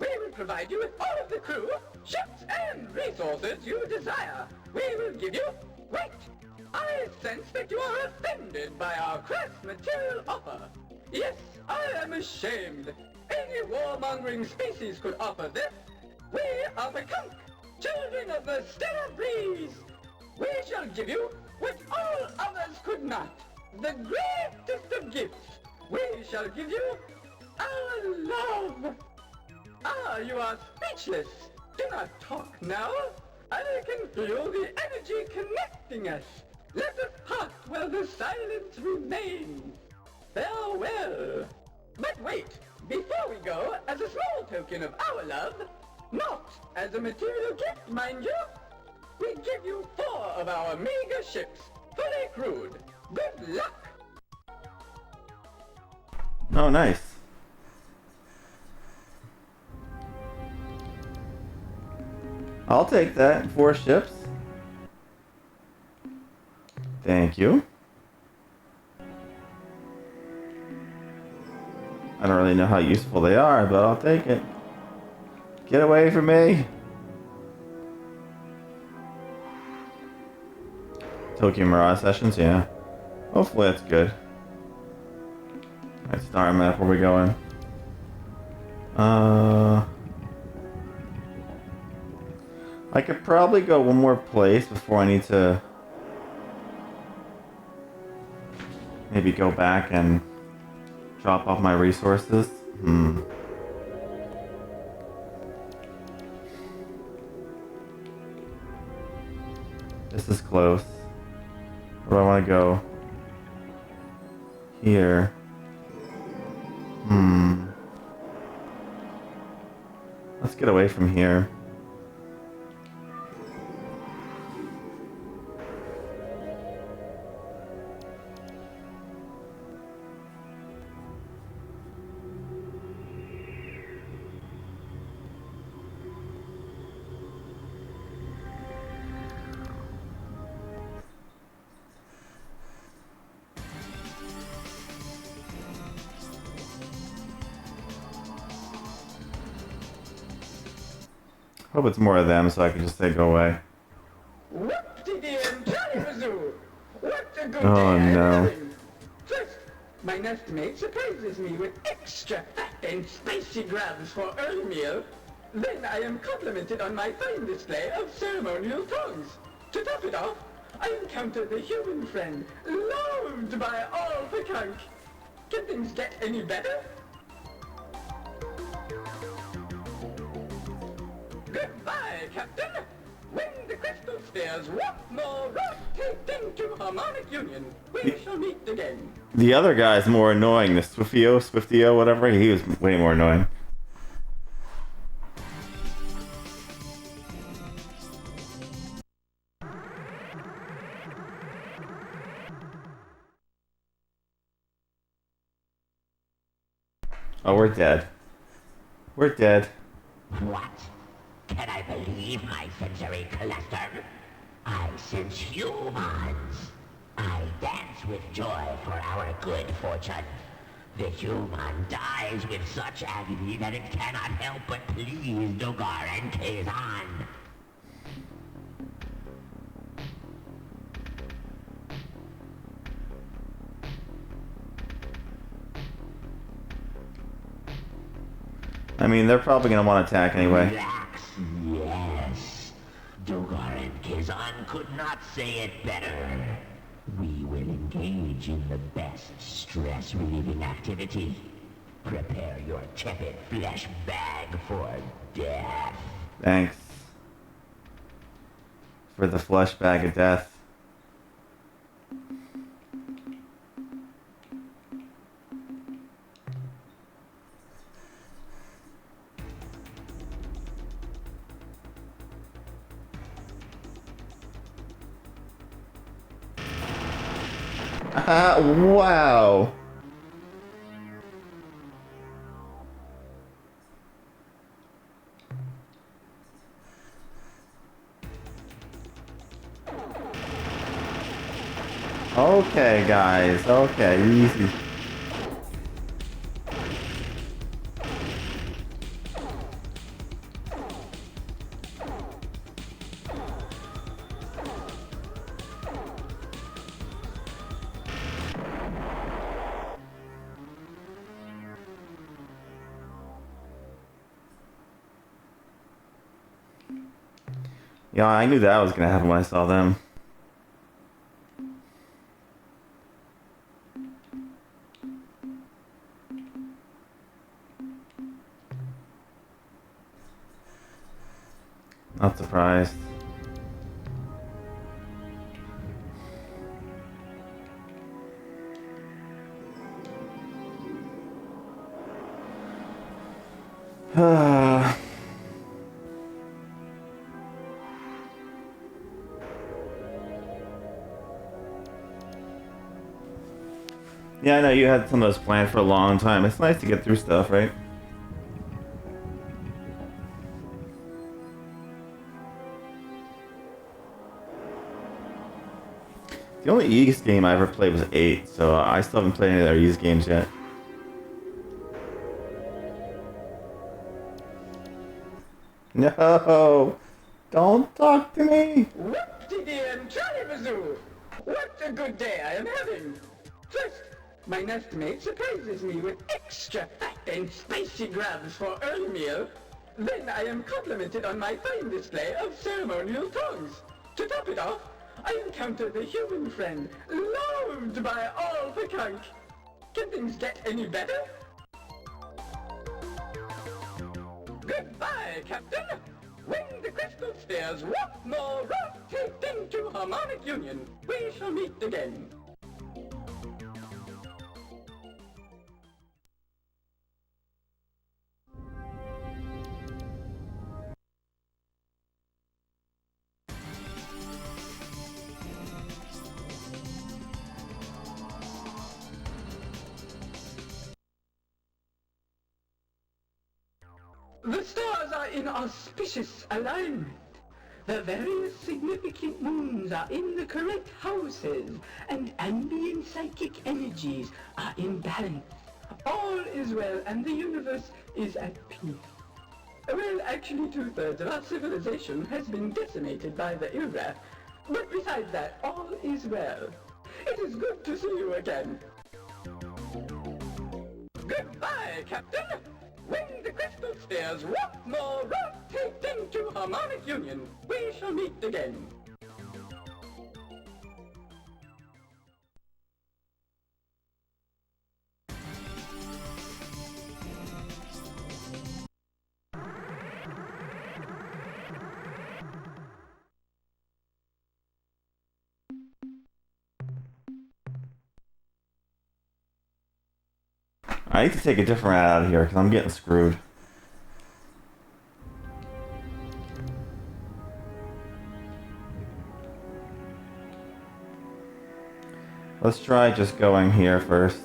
We will provide you with all of the crew, ships, and resources you desire. We will give you... Wait! I sense that you are offended by our crass material offer. Yes, I am ashamed. Any warmongering species could offer this. We are the Kunk, children of the stellar breeze. We shall give you what all others could not, the greatest of gifts. We shall give you our love. Ah, you are speechless. Do not talk now. I can feel the energy connecting us. Let us part while the silence remains. Farewell. But wait, before we go, as a small token of our love, not as a material gift, mind you, we give you 4 of our mega ships, fully crewed. Good luck! Oh, nice. I'll take that. 4 ships. Thank you. I don't really know how useful they are, but I'll take it. Get away from me! Tokyo Mirage sessions, yeah. Hopefully that's good. Alright, star map, where we going? I could probably go one more place before I need to maybe go back and drop off my resources. This is close. Where do I want to go? Here. Let's get away from here. Hope it's more of them so I can just say go away. Oh no. First, my nestimate surprises me with extra fat and spicy grabs for early meal. Then I am complimented on my fine display of ceremonial tongues. To top it off, I encounter the human friend, loved by all the kunk. Can things get any better? Goodbye, Captain! When the crystal spheres walk more rotating to harmonic union, we shall meet again. The other guy's more annoying. The Swiftio, whatever. He was way more annoying. Oh, we're dead. We're dead. What? Can I believe my sensory cluster? I sense humans. I dance with joy for our good fortune. The human dies with such agony that it cannot help but please Dogar and Kazan. I mean, they're probably gonna want to attack anyway. Relax, yes. Dogar and Kazan could not say it better. We will engage in the best stress-relieving activity. Prepare your tepid flesh bag for death. Thanks. For the flesh bag of death. Wow. Okay, guys. Okay, easy. Yeah, I knew that was gonna happen when I saw them. Not surprised. Yeah, I know you had some of those planned for a long time. It's nice to get through stuff, right? The only Ys game I ever played was 8, so I still haven't played any of their Ys games yet. No! Don't talk to me! Whoop-de-dee and Charlie-bazoo! What a good day I am having! First, my nestmate surprises me with extra fat and spicy grabs for early meal. Then I am complimented on my fine display of ceremonial tongues. To top it off, I encounter the human friend, loved by all the kunk. Can things get any better? Goodbye, Captain! When the crystal spheres once more rotate into harmonic union, we shall meet again. The stars are in auspicious alignment. The various significant moons are in the correct houses, and ambient psychic energies are in balance. All is well, and the universe is at peace. Well, actually 2/3 of our civilization has been decimated by the Irrath, but besides that, all is well. It is good to see you again. Goodbye, Captain! When the crystal spheres once more rotate into harmonic union, we shall meet again. I need to take a different route out of here because I'm getting screwed. Let's try just going here first.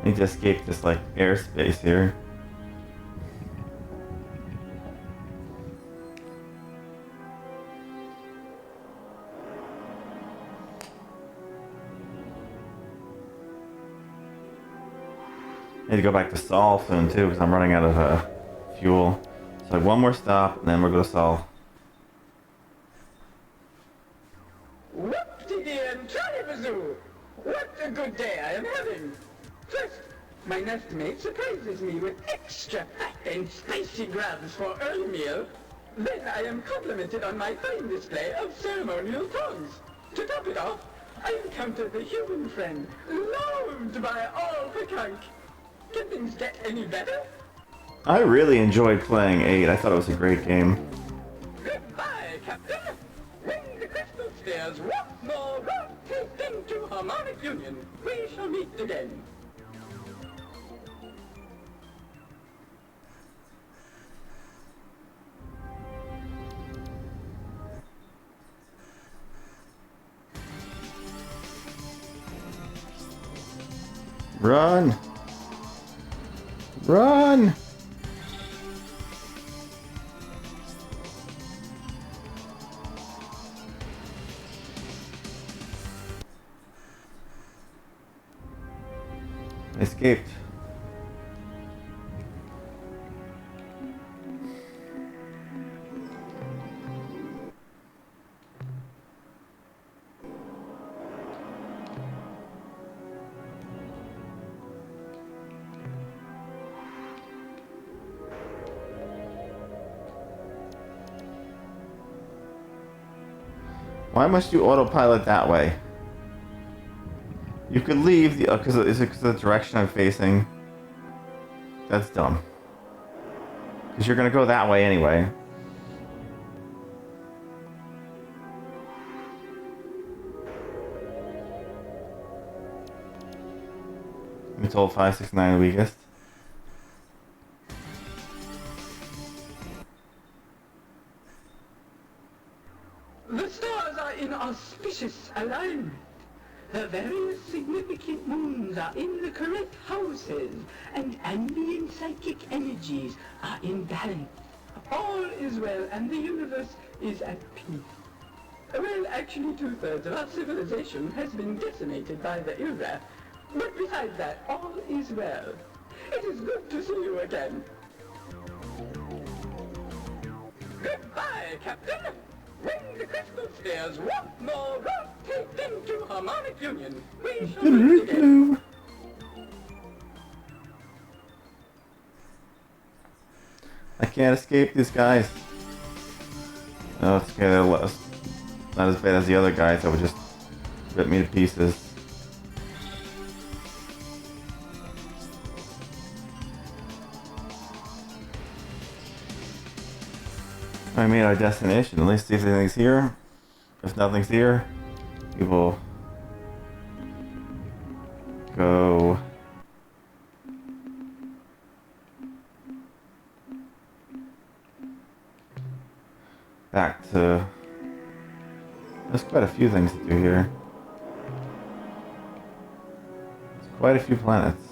I need to escape this like airspace here. I need to go back to Sol soon too, because I'm running out of fuel. So one more stop, and then we'll go to Sol. Whoop-de-dee and Charlie-bazoo! What a good day I am having! First, my nestmate surprises me with extra fat and spicy grabs for early meal. Then I am complimented on my fine display of ceremonial tongues. To top it off, I encounter the human friend, loved by all the kunk. Can things get any better? I really enjoyed playing 8. I thought it was a great game. Goodbye, Captain! When the crystal spheres once more rotate into harmonic union, we shall meet again. Run! Run! I escaped. Why must you autopilot that way? You could leave the because is it 'cause of the direction I'm facing? That's dumb. Because you're gonna go that way anyway. We told 569 the weakest. The stars are in auspicious alignment. The various significant moons are in the correct houses, and ambient psychic energies are in balance. All is well, and the universe is at peace. Well, actually, 2/3 of our civilization has been decimated by the Ilra. But besides that, all is well. It is good to see you again. Goodbye, Captain. When the crystal spheres once more rotate into harmonic union, we shall meet again. I can't escape these guys. No, it's okay, they're less. Not as bad as the other guys that would just rip me to pieces. I made our destination. At least see if anything's here. If nothing's here, we will go back to... There's quite a few things to do here. There's quite a few planets.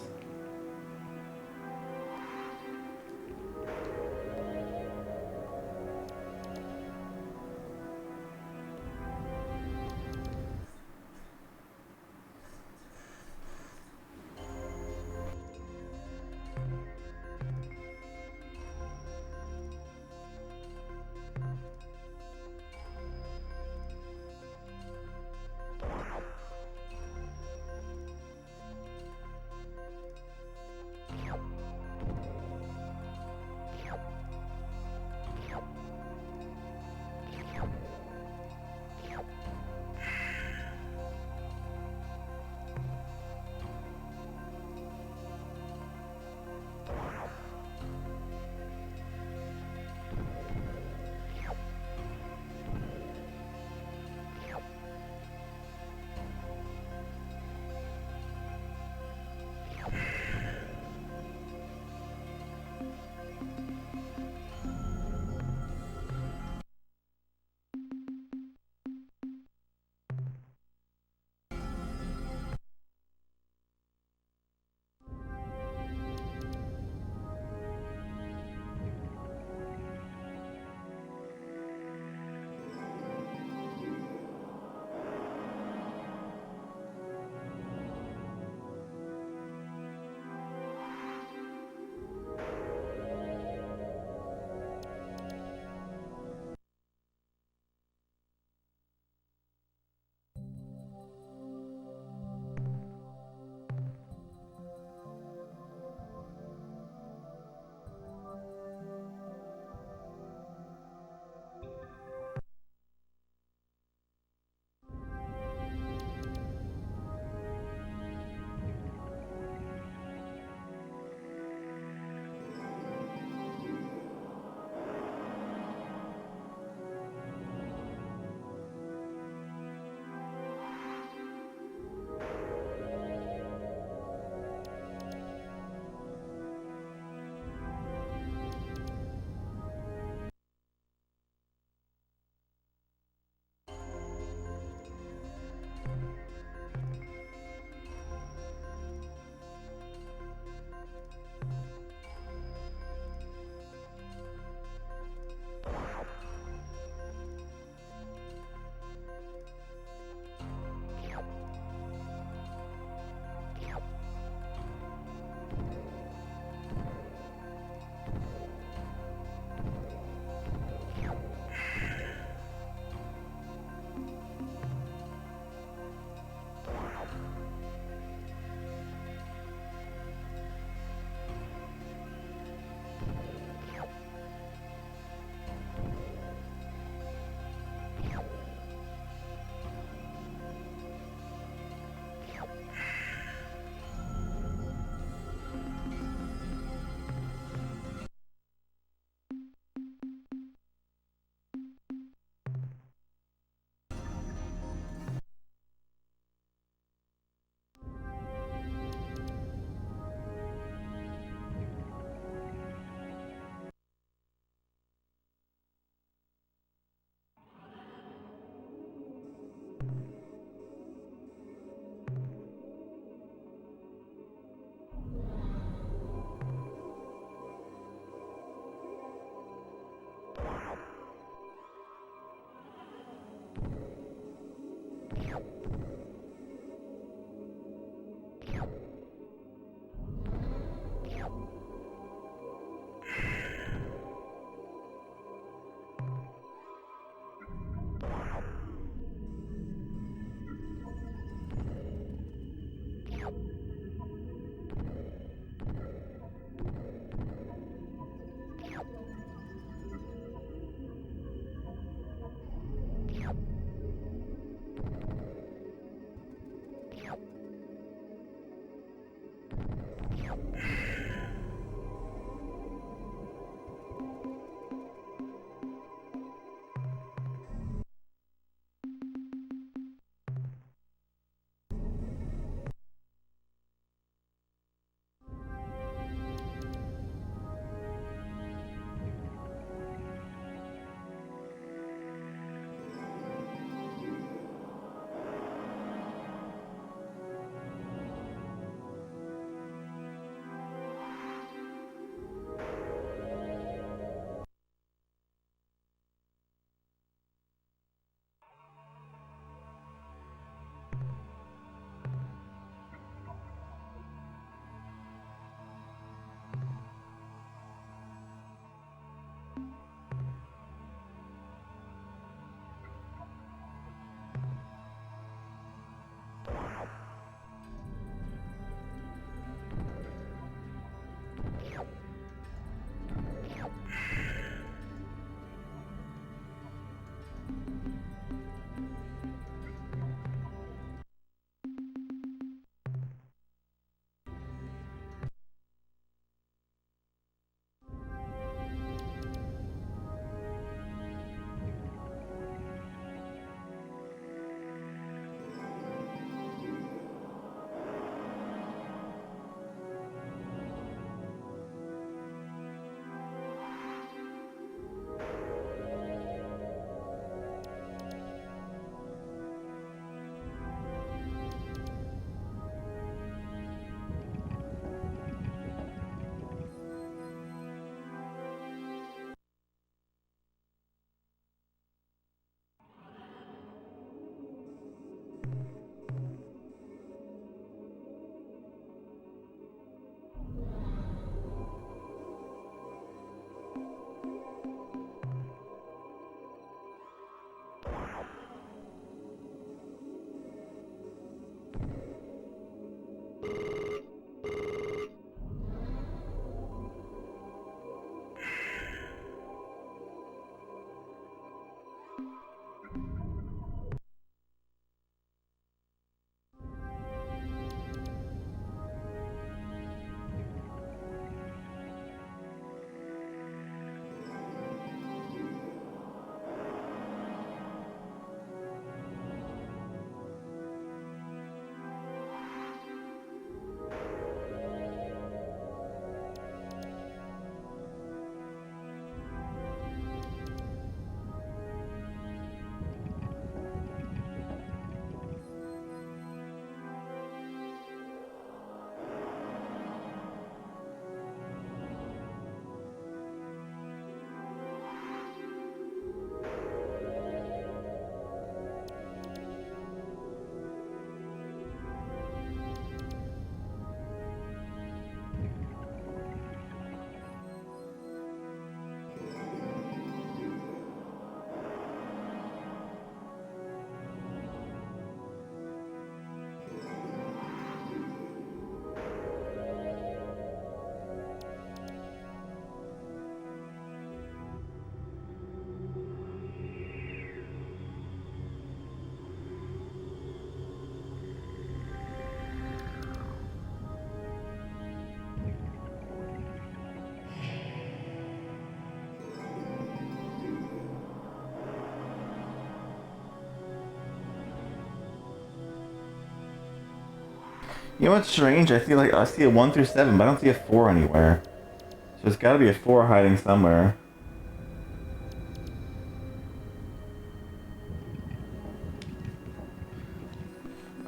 You know what's strange? I feel like I see a 1 through 7, but I don't see a 4 anywhere. So there's gotta be a 4 hiding somewhere.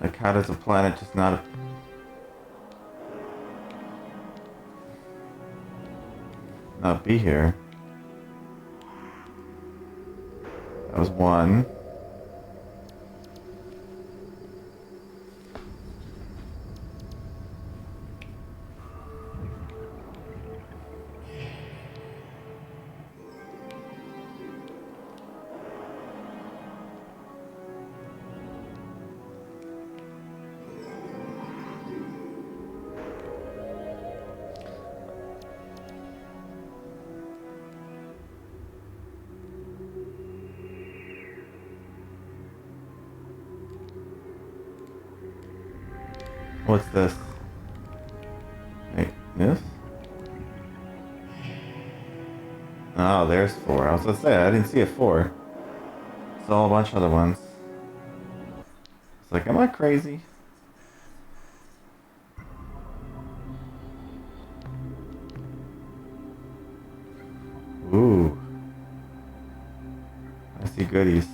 Like, how does a planet just not be here? That was 1. What's this? Wait, this? Oh, there's 4. I was gonna say, I didn't see a 4. Saw a bunch of other ones. It's like, am I crazy? Ooh. I see goodies.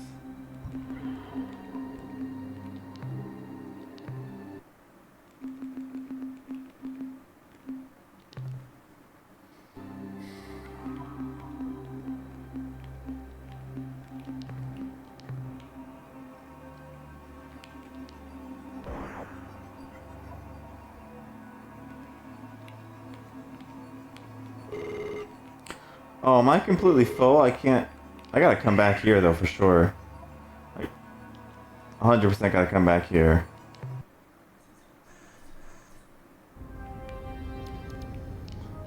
Oh, am I completely full? I can't... I gotta come back here, though, for sure. Like, 100% gotta come back here.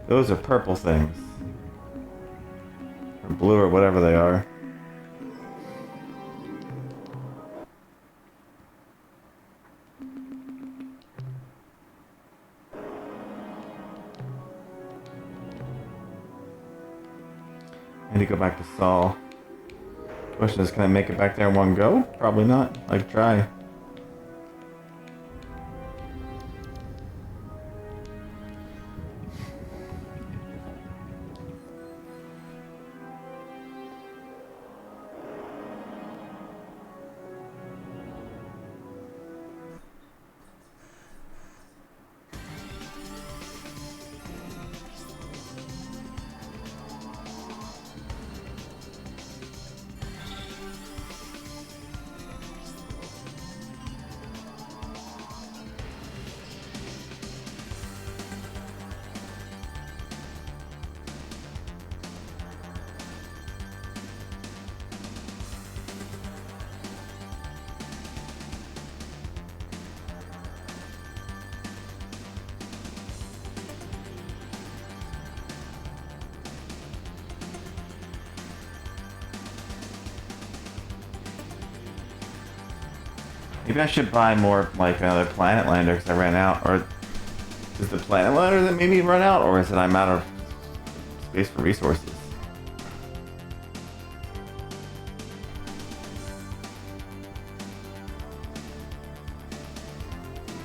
Those are purple things. Or blue, or whatever they are. I need to go back to Saul. Question is, can I make it back there in one go? Probably not. Like, try. Maybe I should buy more, like, another Planet Lander because I ran out. Or is the Planet Lander that made me run out? Or is it I'm out of space for resources?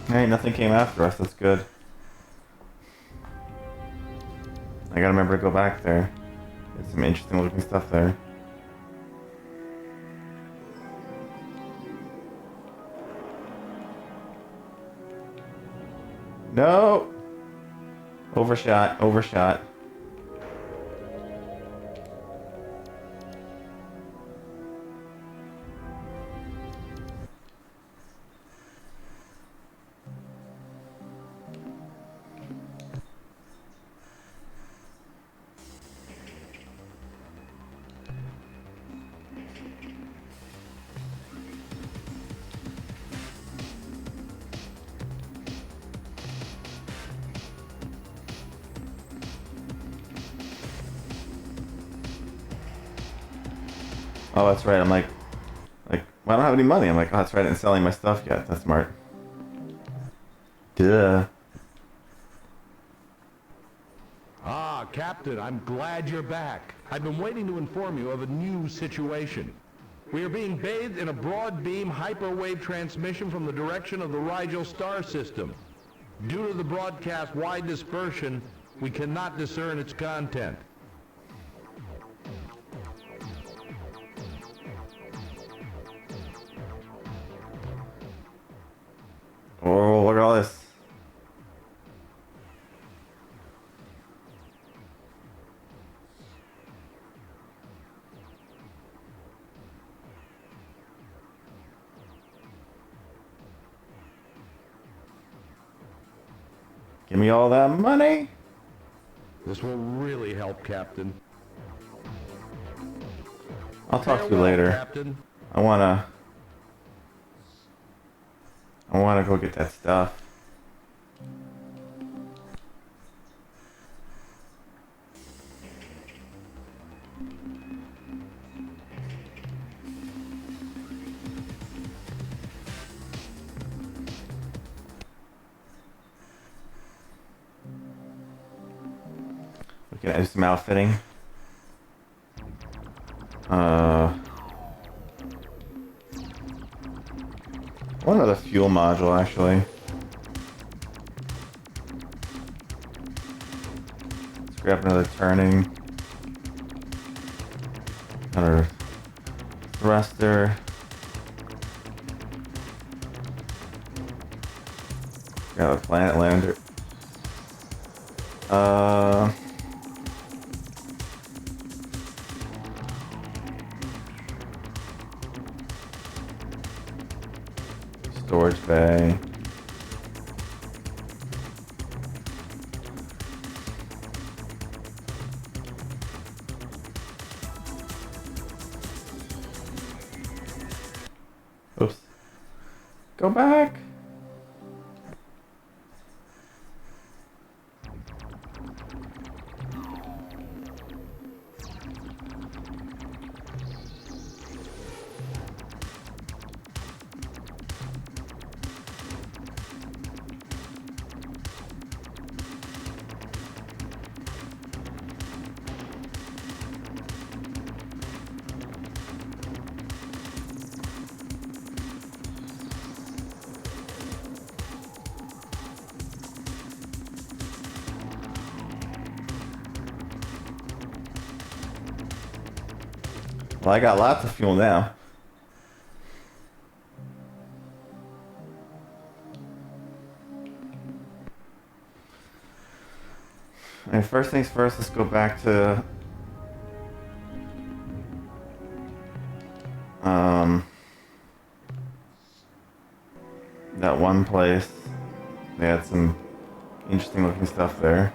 Hey, nothing came after us. That's good. I gotta remember to go back there. There's some interesting looking stuff there. No! Overshot, overshot. Oh, that's right. I'm like, well, I don't have any money. I'm like, oh, that's right. I didn't sell any of my stuff yet. That's smart. Duh. Ah, Captain, I'm glad you're back. I've been waiting to inform you of a new situation. We are being bathed in a broad beam hyperwave transmission from the direction of the Rigel star system. Due to the broadcast wide dispersion, we cannot discern its content. Oh, look at all this. Give me all that money. This will really help, Captain. I'll talk to you later. Captain. I wanna go get that stuff. Gonna do some outfitting. One other fuel module, actually. Let's grab another turning. Another thruster. Grab a planet lander. Storage bay. Oops. Go back. Well, I got lots of fuel now. Alright, first things first, let's go back to that one place. They had some interesting looking stuff there.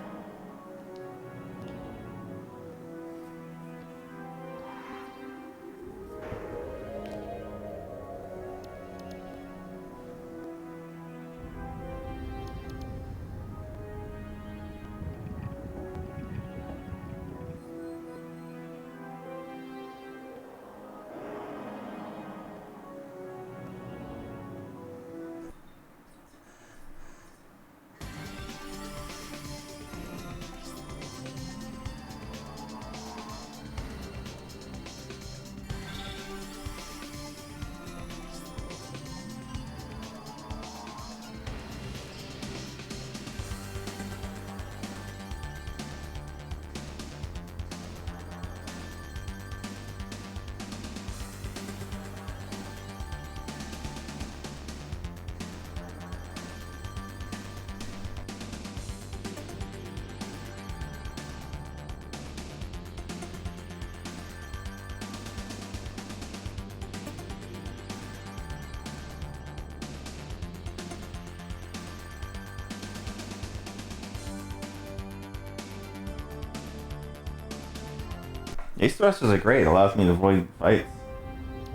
These thrusters are great. It allows me to avoid fights.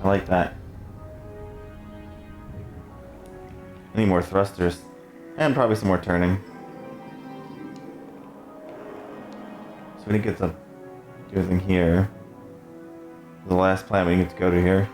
I like that. I need more thrusters. And probably some more turning. So we didn't get to do anything here. The last planet we didn't get to go to here.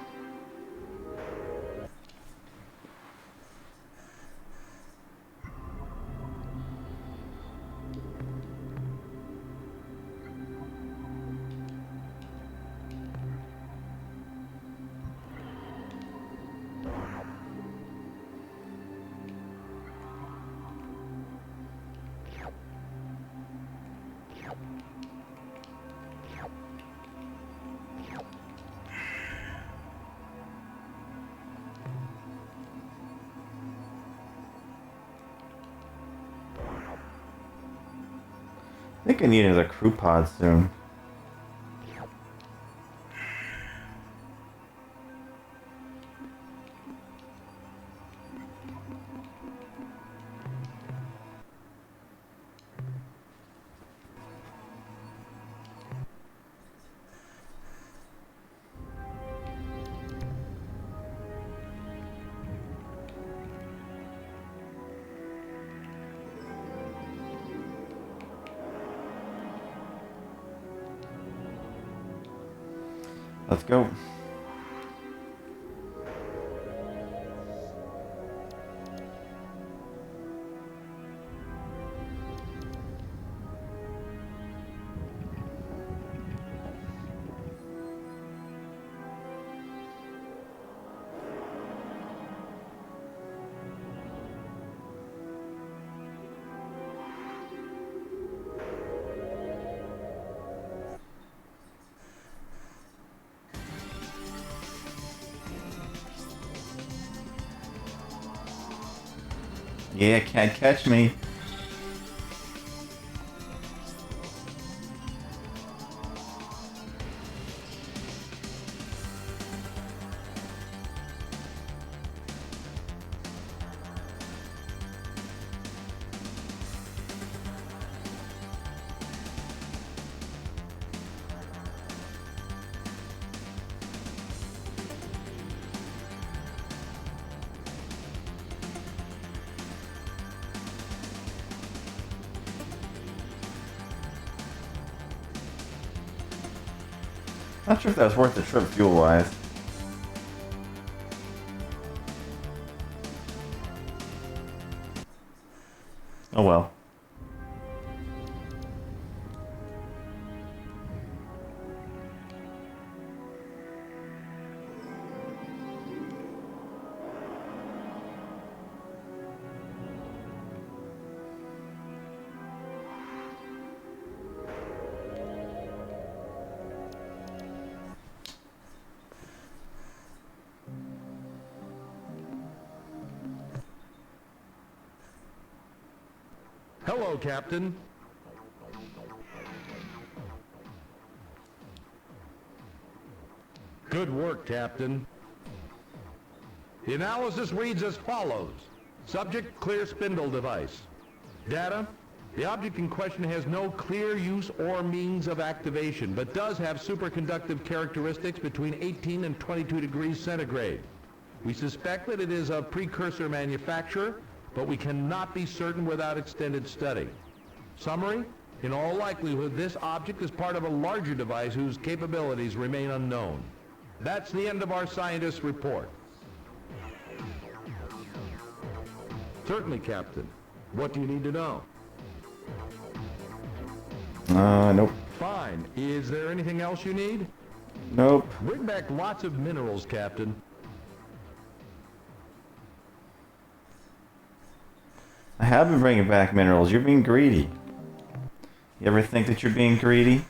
I think I need another crew pod soon. Let's go. Yeah, can't catch me. Not sure if that was worth the trip fuel-wise. Oh well. Hello, Captain. Good work, Captain. The analysis reads as follows. Subject, clear spindle device. Data, the object in question has no clear use or means of activation, but does have superconductive characteristics between 18 and 22 degrees centigrade. We suspect that it is a precursor manufacturer, but we cannot be certain without extended study. Summary, in all likelihood, this object is part of a larger device whose capabilities remain unknown. That's the end of our scientist's report. Certainly, Captain. What do you need to know? Nope. Fine. Is there anything else you need? Nope. Bring back lots of minerals, Captain. I have been bringing back minerals. You're being greedy. You ever think that you're being greedy?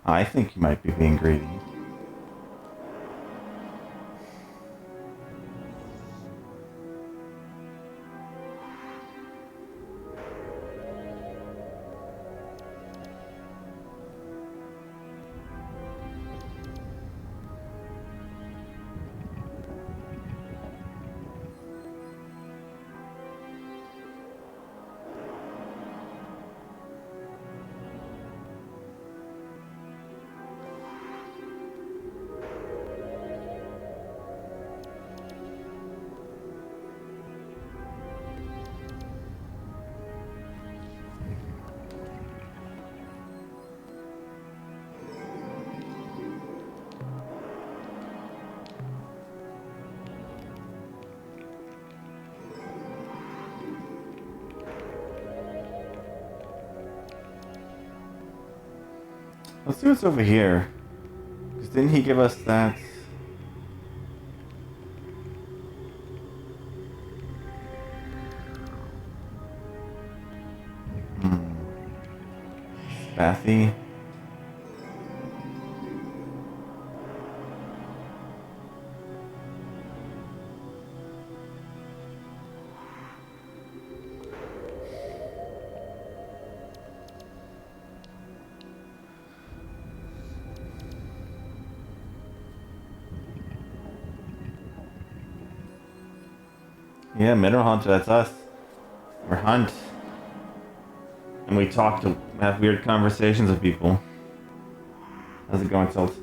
I think you might be being greedy. Let's see what's over here. Because didn't he give us that? Spathy. Yeah, Mineral Hunter, that's us. We're Hunt. And we talk to have weird conversations with people. How's it going, Salt?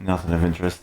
Nothing of interest.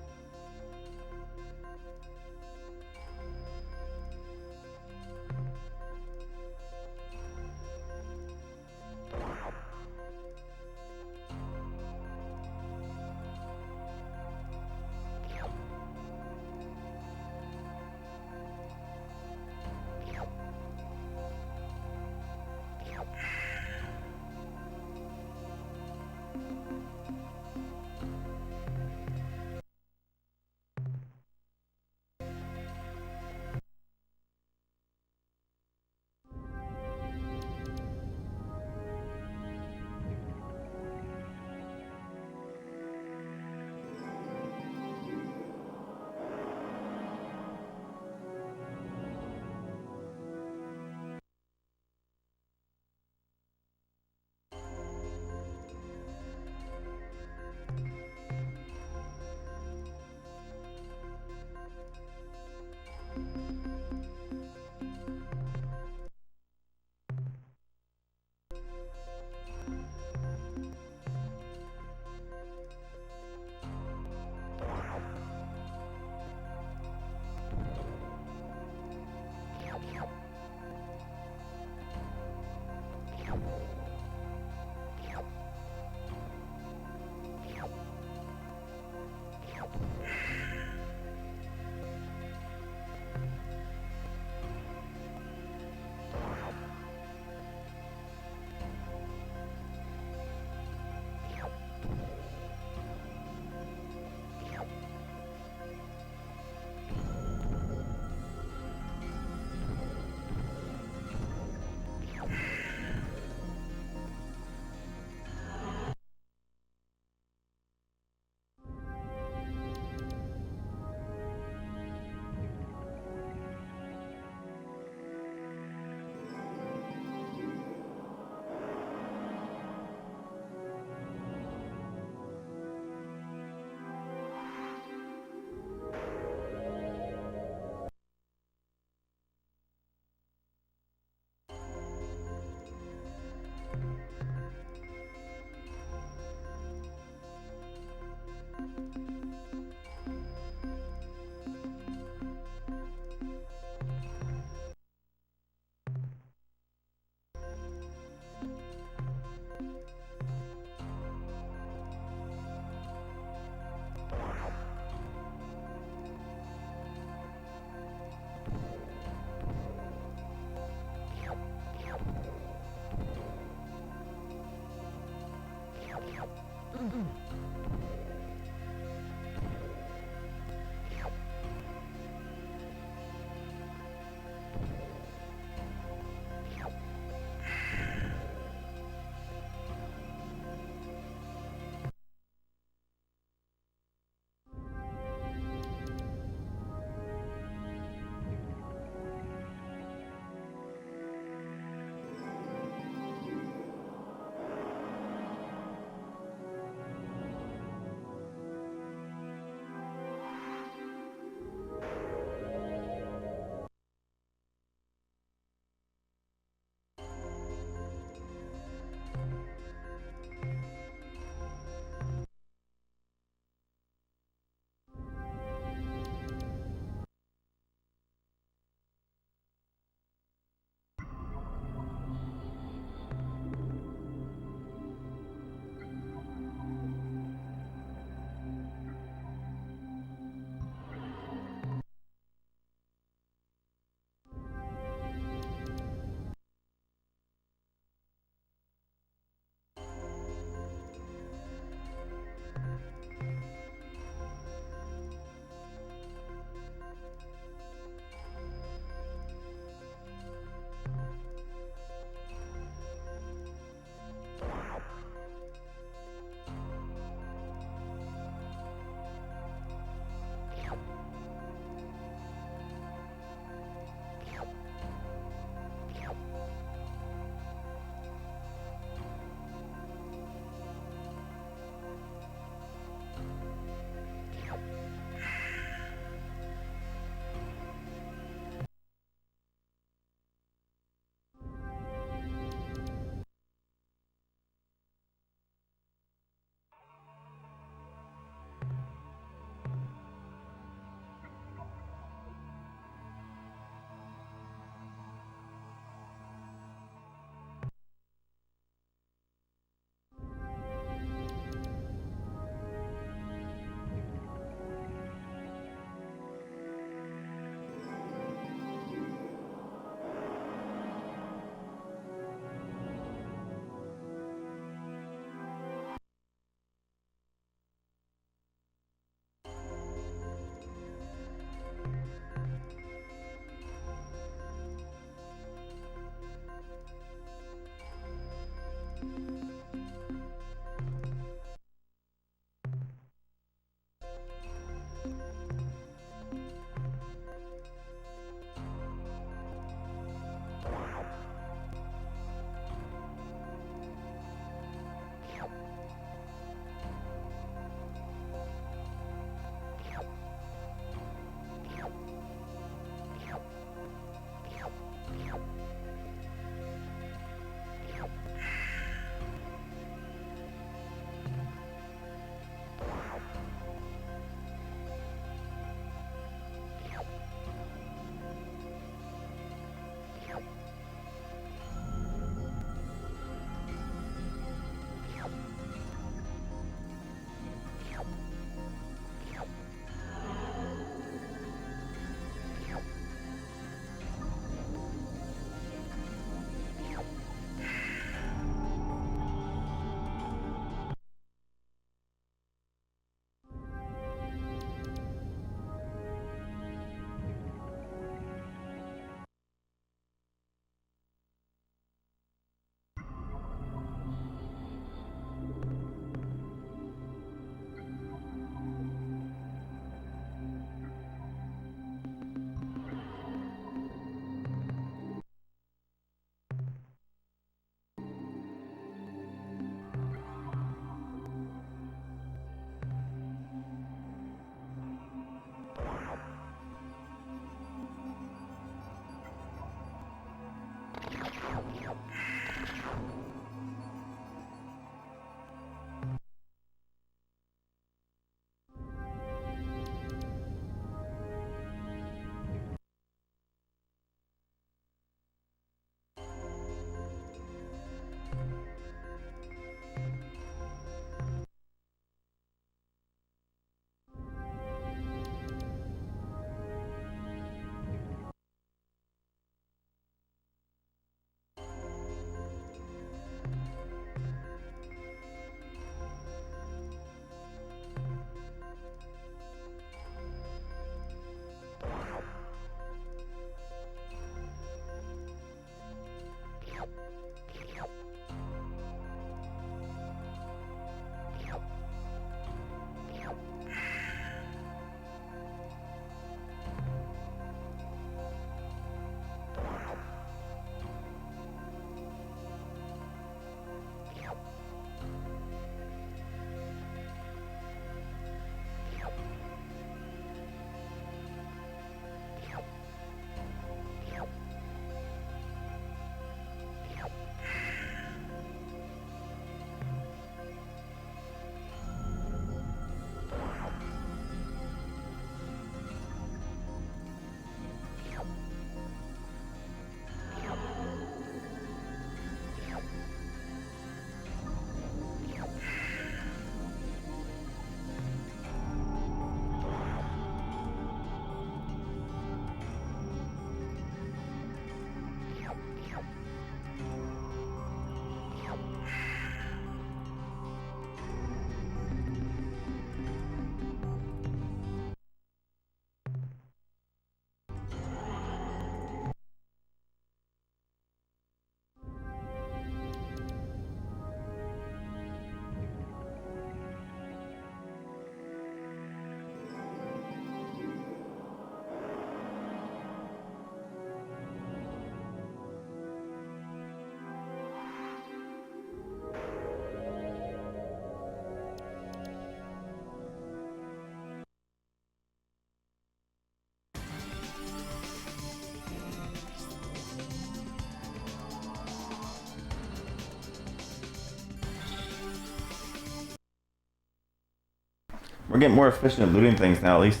We're getting more efficient at looting things now, at least.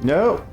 No.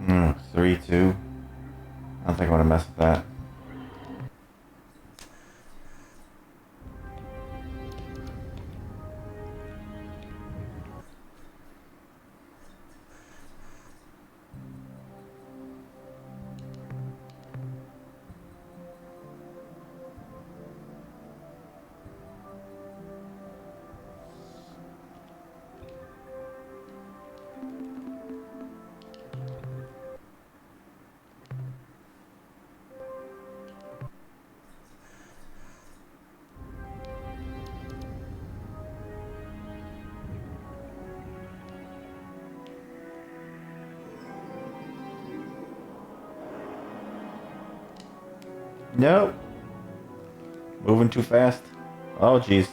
Mm, 3-2. I don't think I want to mess with that. Nope. Moving too fast. Oh, jeez.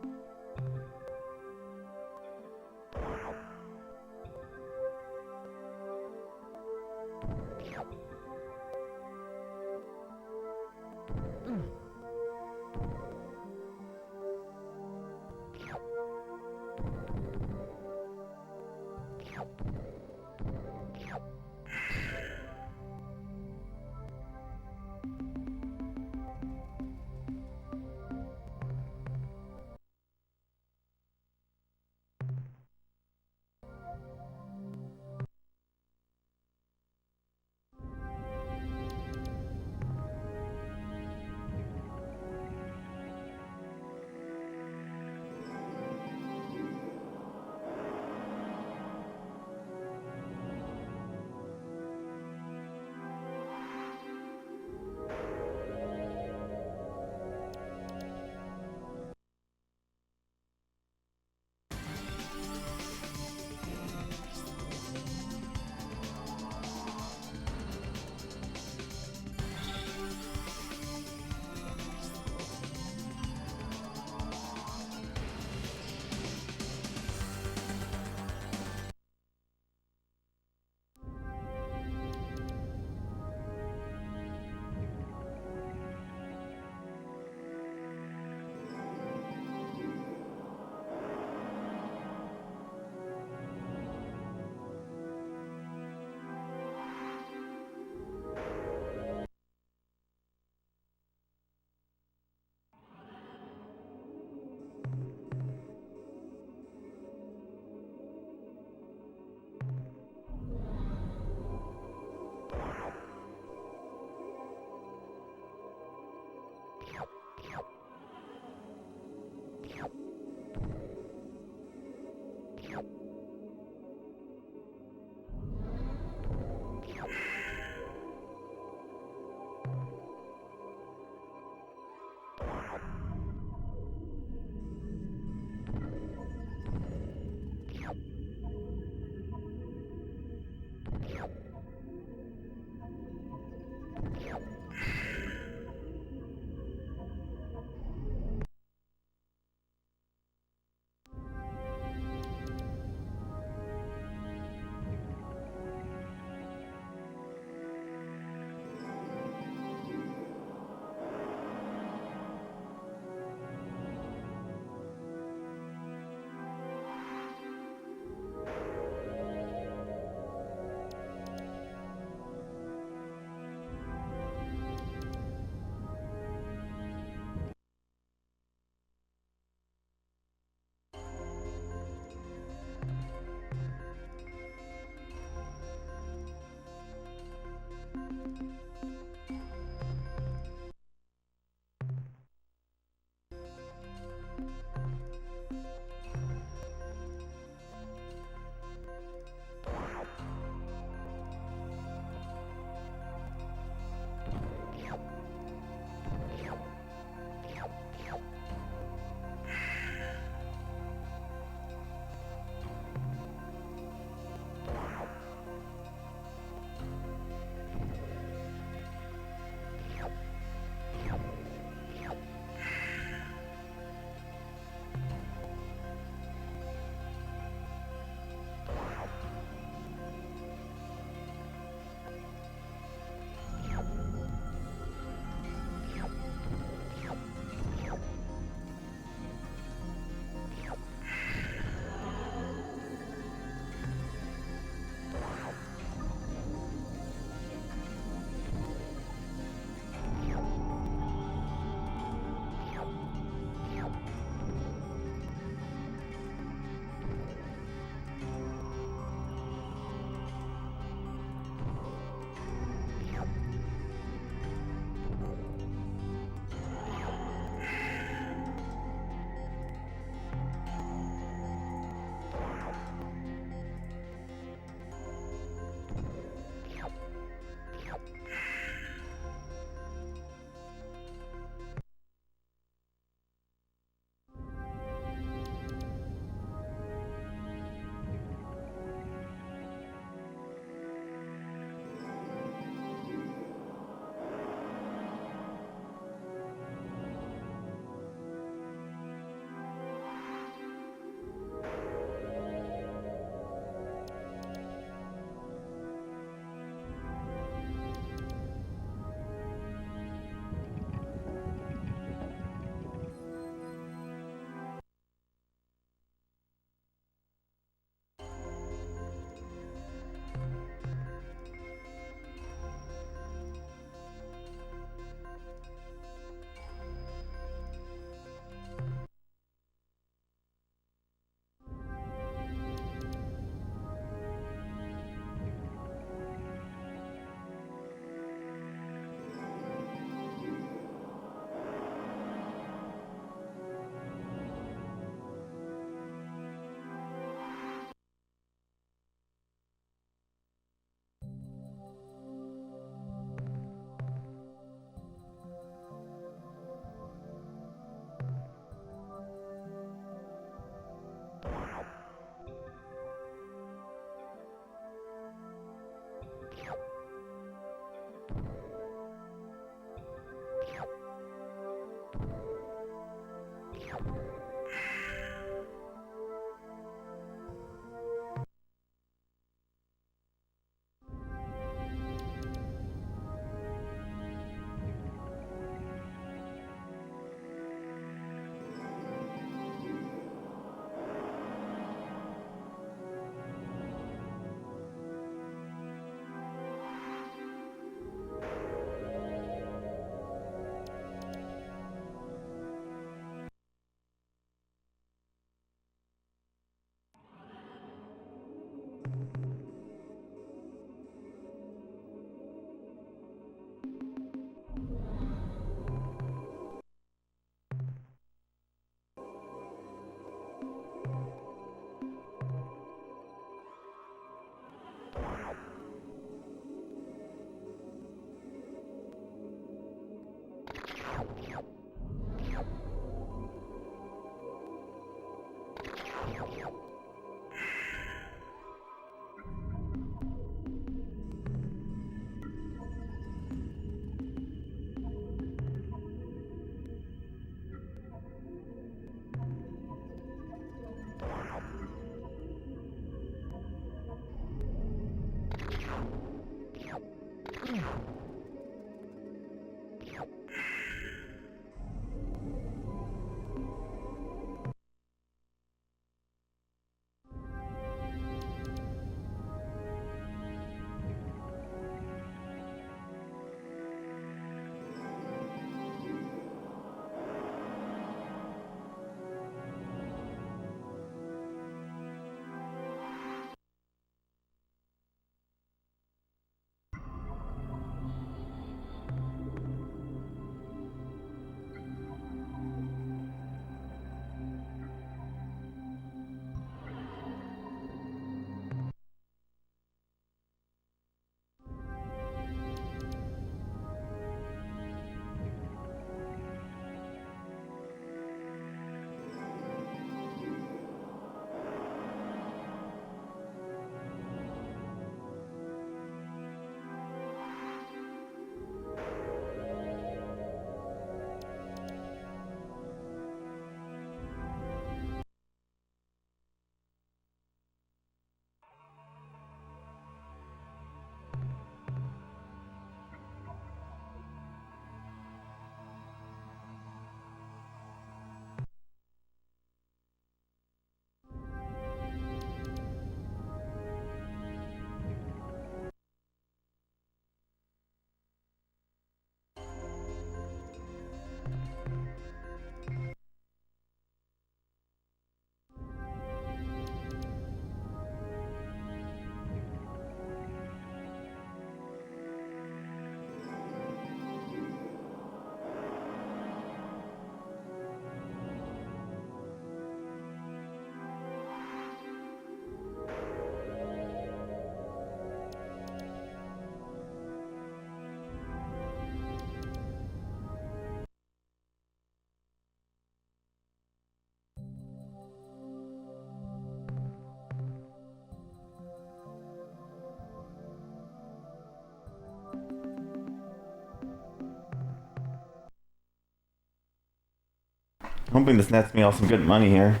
Hoping this nets me all some good money here.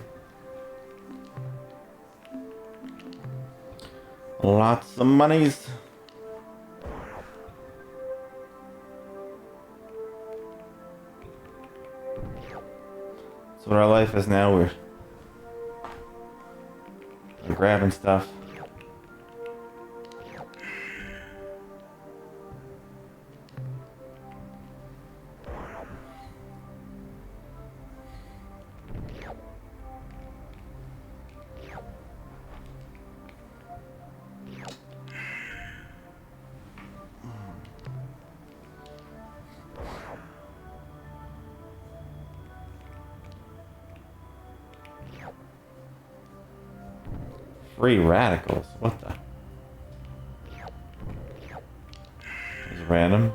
Lots of monies. That's what our life is now. We're grabbing stuff. Free radicals? What the? It's random.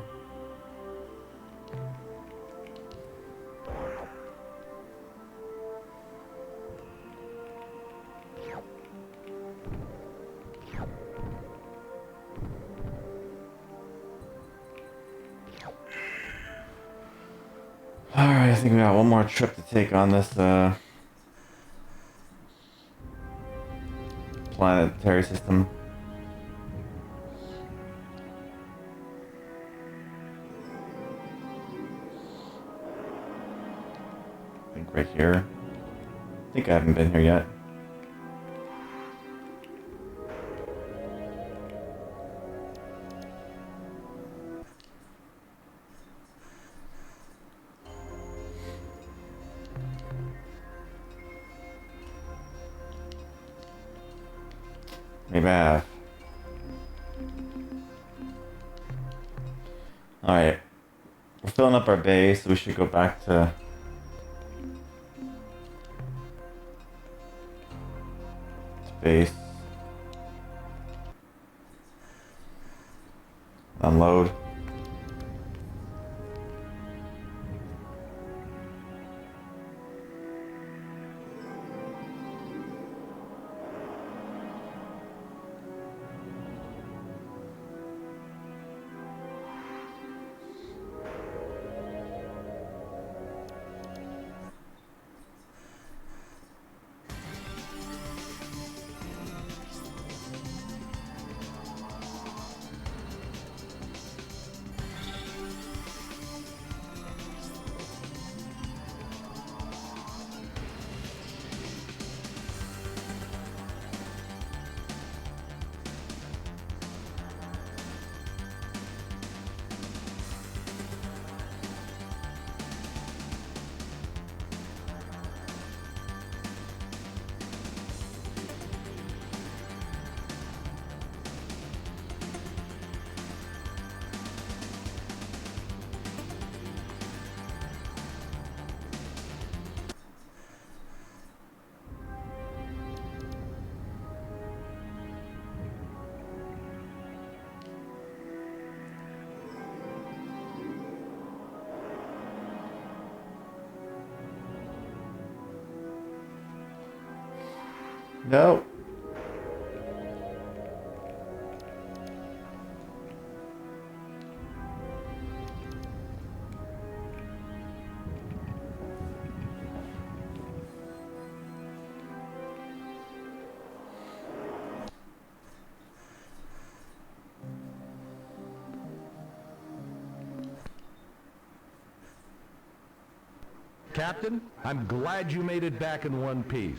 Alright, I think we got one more trip to take on this planetary system. I think right here. I think I haven't been here yet. Maybe I have. Alright. We're filling up our base, so we should go back to base. Unload. No. Captain, I'm glad you made it back in one piece.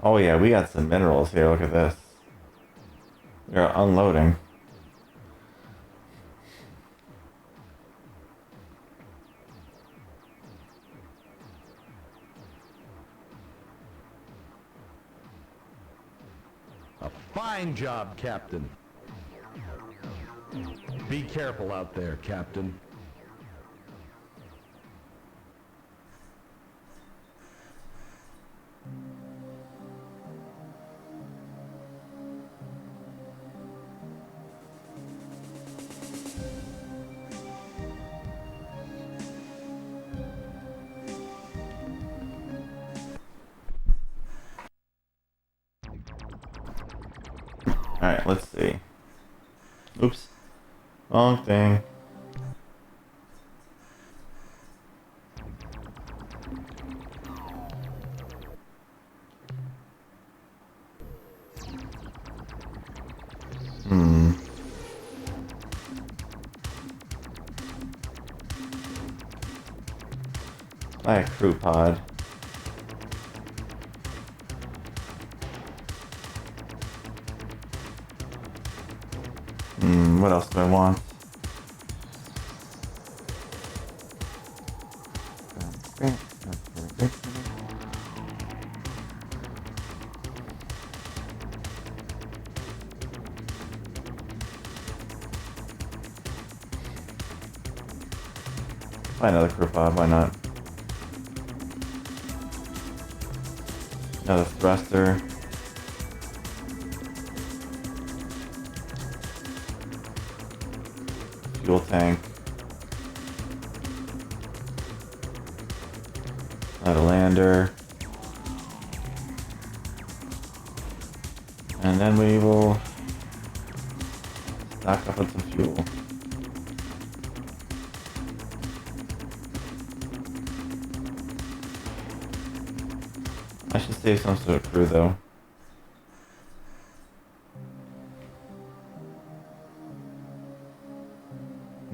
Oh yeah, we got some minerals here. Look at this. They're unloading. A fine job, Captain. Be careful out there, Captain. Alright, let's see. Oops. Wrong thing. Buy a crew pod. What else do I want? Buy another crew pod, why not? Another thruster. Fuel tank. Another lander. And then we will stock up on some fuel. I should save some sort of crew though.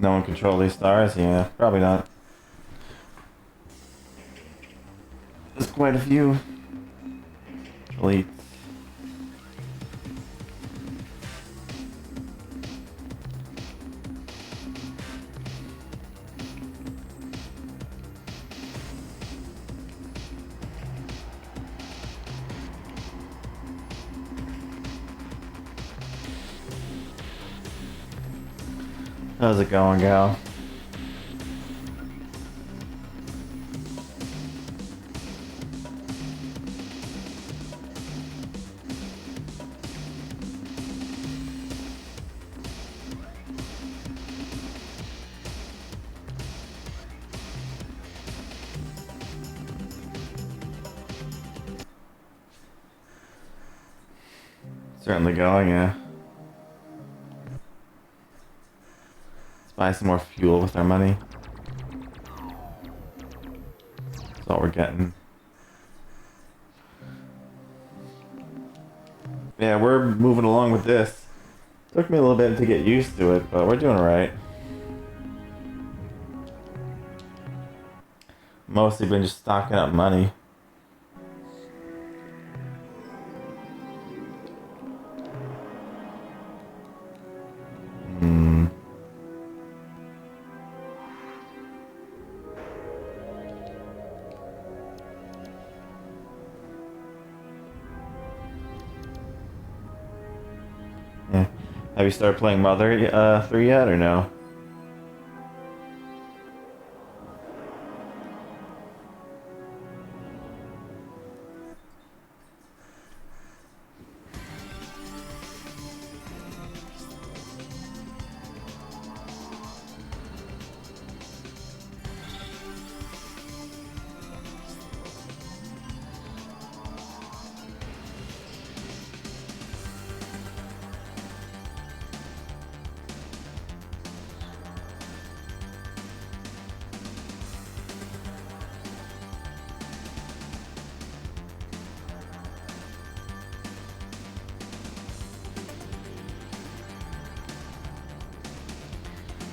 No one control these stars? Yeah, probably not. There's quite a few. Elites. How's it going, gal? Certainly going, yeah. Buy some more fuel with our money. That's all we're getting. Yeah, we're moving along with this. Took me a little bit to get used to it, but we're doing alright. Mostly been just stocking up money. Yeah. Have you started playing Mother 3 yet, or no?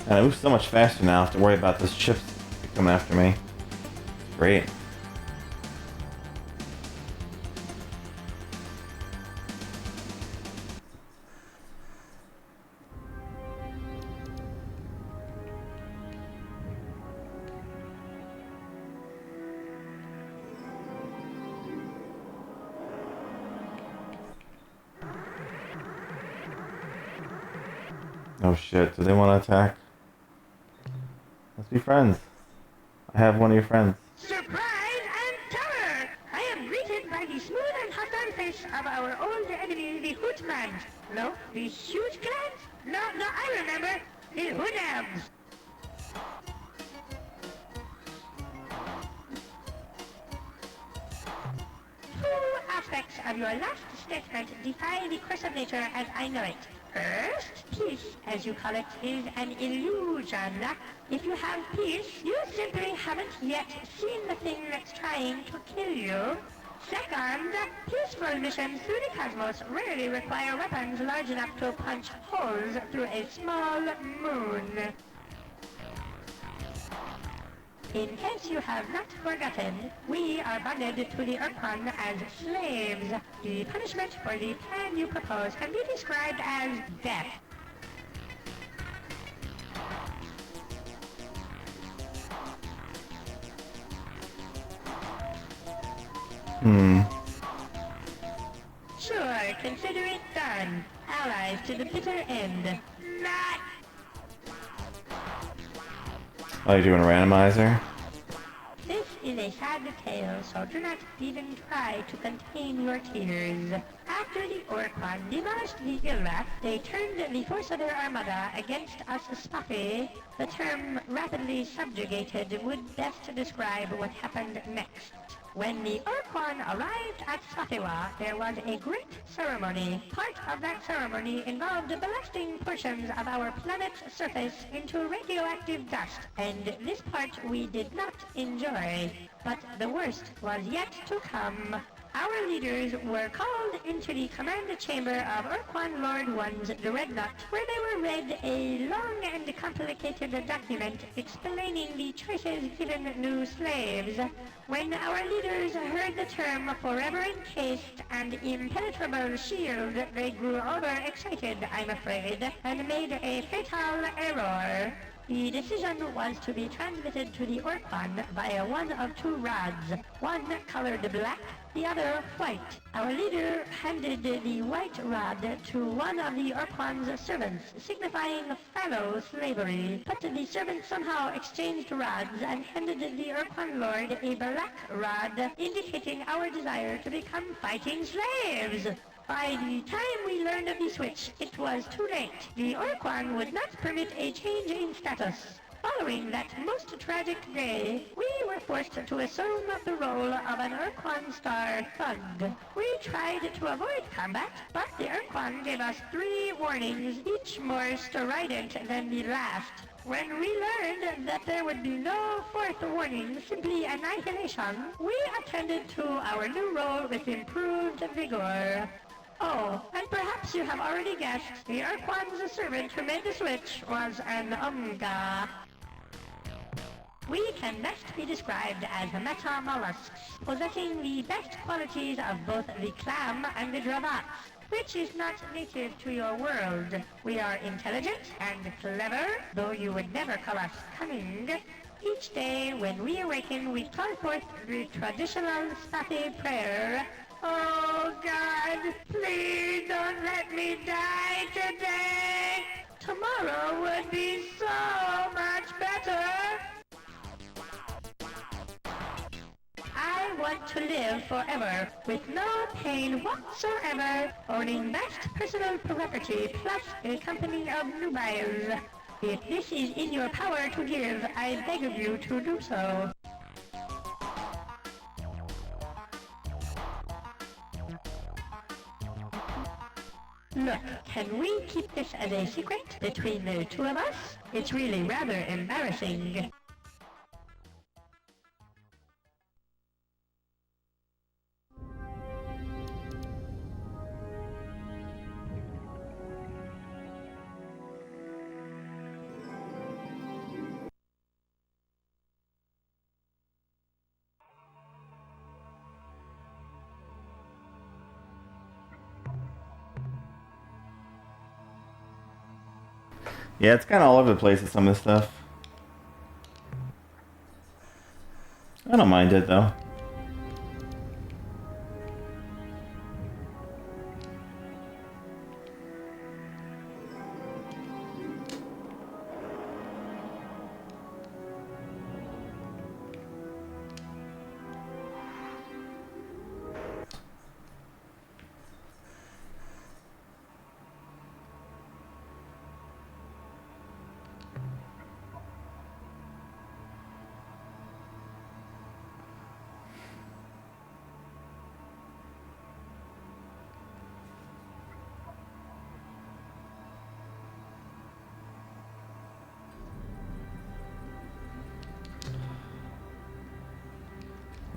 And I move so much faster now. I have to worry about those chips coming after me. Great. Oh shit, do they want to attack? Let's be friends. I have one of your friends. Surprise and terror! I am greeted by the smooth and hostile face of our old enemy, the Hootmans. No, the Shoot Clans? No, I remember. The Hoodams. Two aspects of your last statement defy the course of nature as I know it. First, peace, as you call it, is an illusion. If you have peace, you simply haven't yet seen the thing that's trying to kill you. Second, peaceful missions through the cosmos rarely require weapons large enough to punch holes through a small moon. In case you have not forgotten, we are bonded to the Urkon as slaves. The punishment for the plan you propose can be described as death. Sure, consider it done. Allies to the bitter end. Not. Oh, you're doing a randomizer? This is a sad tale, so do not even try to contain your tears. After the Urkon demolished the Gilrath, they turned the force of their armada against us Spafi. The term rapidly subjugated would best describe what happened next. When the Urkon arrived at Safiwa, there was a great ceremony. Part of that ceremony involved blasting portions of our planet's surface into radioactive dust, and this part we did not enjoy. But the worst was yet to come. Our leaders were called into the command chamber of Urkon Lord One's Dreadnought, where they were read a long and complicated document explaining the choices given new slaves. When our leaders heard the term forever encased and impenetrable shield, they grew overexcited, I'm afraid, and made a fatal error. The decision was to be transmitted to the Urkon via one of two rods, one colored black, the other white. Our leader handed the white rod to one of the Urkon's servants, signifying fallow slavery. But the servant somehow exchanged rods and handed the Urkon lord a black rod, indicating our desire to become fighting slaves. By the time we learned of the switch, it was too late. The Urkon would not permit a change in status. Following that most tragic day, we were forced to assume the role of an Urkon Star Thug. We tried to avoid combat, but the Urkon gave us 3 warnings, each more strident than the last. When we learned that there would be no 4th warning, simply annihilation, we attended to our new role with improved vigor. Oh, and perhaps you have already guessed, the Urkon's servant who made the switch was an Umga. We can best be described as metamollusks, possessing the best qualities of both the clam and the dravats, which is not native to your world. We are intelligent and clever, though you would never call us cunning. Each day when we awaken, we call forth the traditional Spafi prayer. Oh God, please don't let me die today! Tomorrow would be so much better! I want to live forever, with no pain whatsoever, owning vast personal property plus a company of nubiles. If this is in your power to give, I beg of you to do so. Look, can we keep this as a secret between the two of us? It's really rather embarrassing. Yeah, it's kind of all over the place with some of this stuff. I don't mind it though.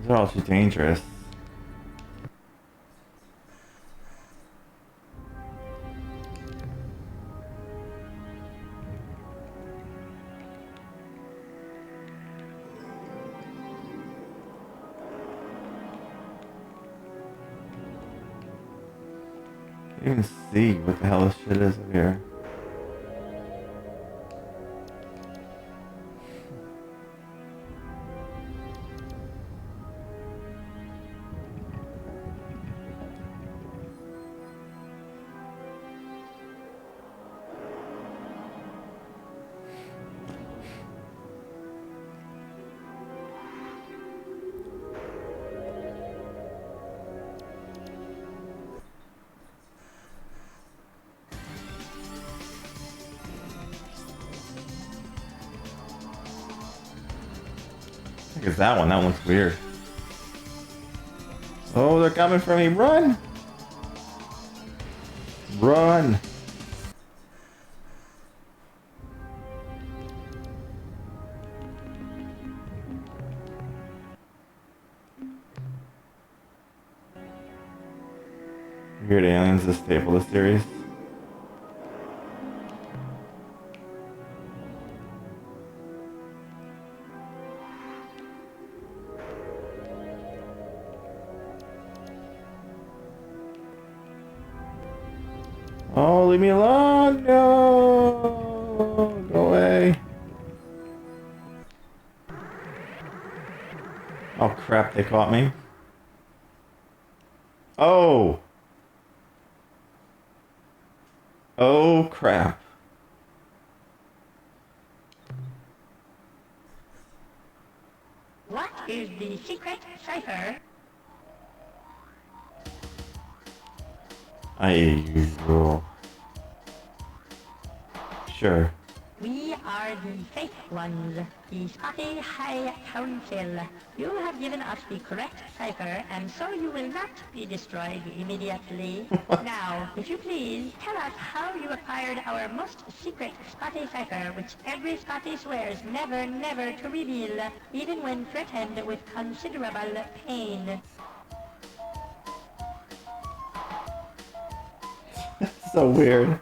These are all too dangerous. Can't even see what the hell this shit is up here. I think it's that one. That one's weird. Oh, they're coming for me. Run! Run! Weird aliens, this staple of the series. Oh, leave me alone! No! Go away. Oh crap, they caught me. Oh! Oh crap. What is the secret cipher? Sure. We are the fake ones, the Spotty High Council. You have given us the correct cipher, and so you will not be destroyed immediately. Now, if you please, tell us how you acquired our most secret Spotty cipher, which every Spotty swears never, never to reveal, even when threatened with considerable pain. So weird.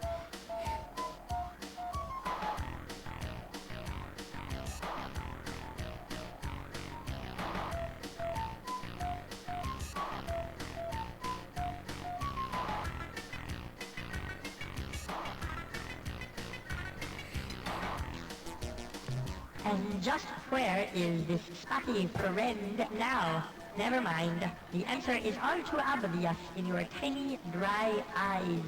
And just where is this Spotty friend now? Never mind. The answer is all too obvious in your tiny, dry eyes.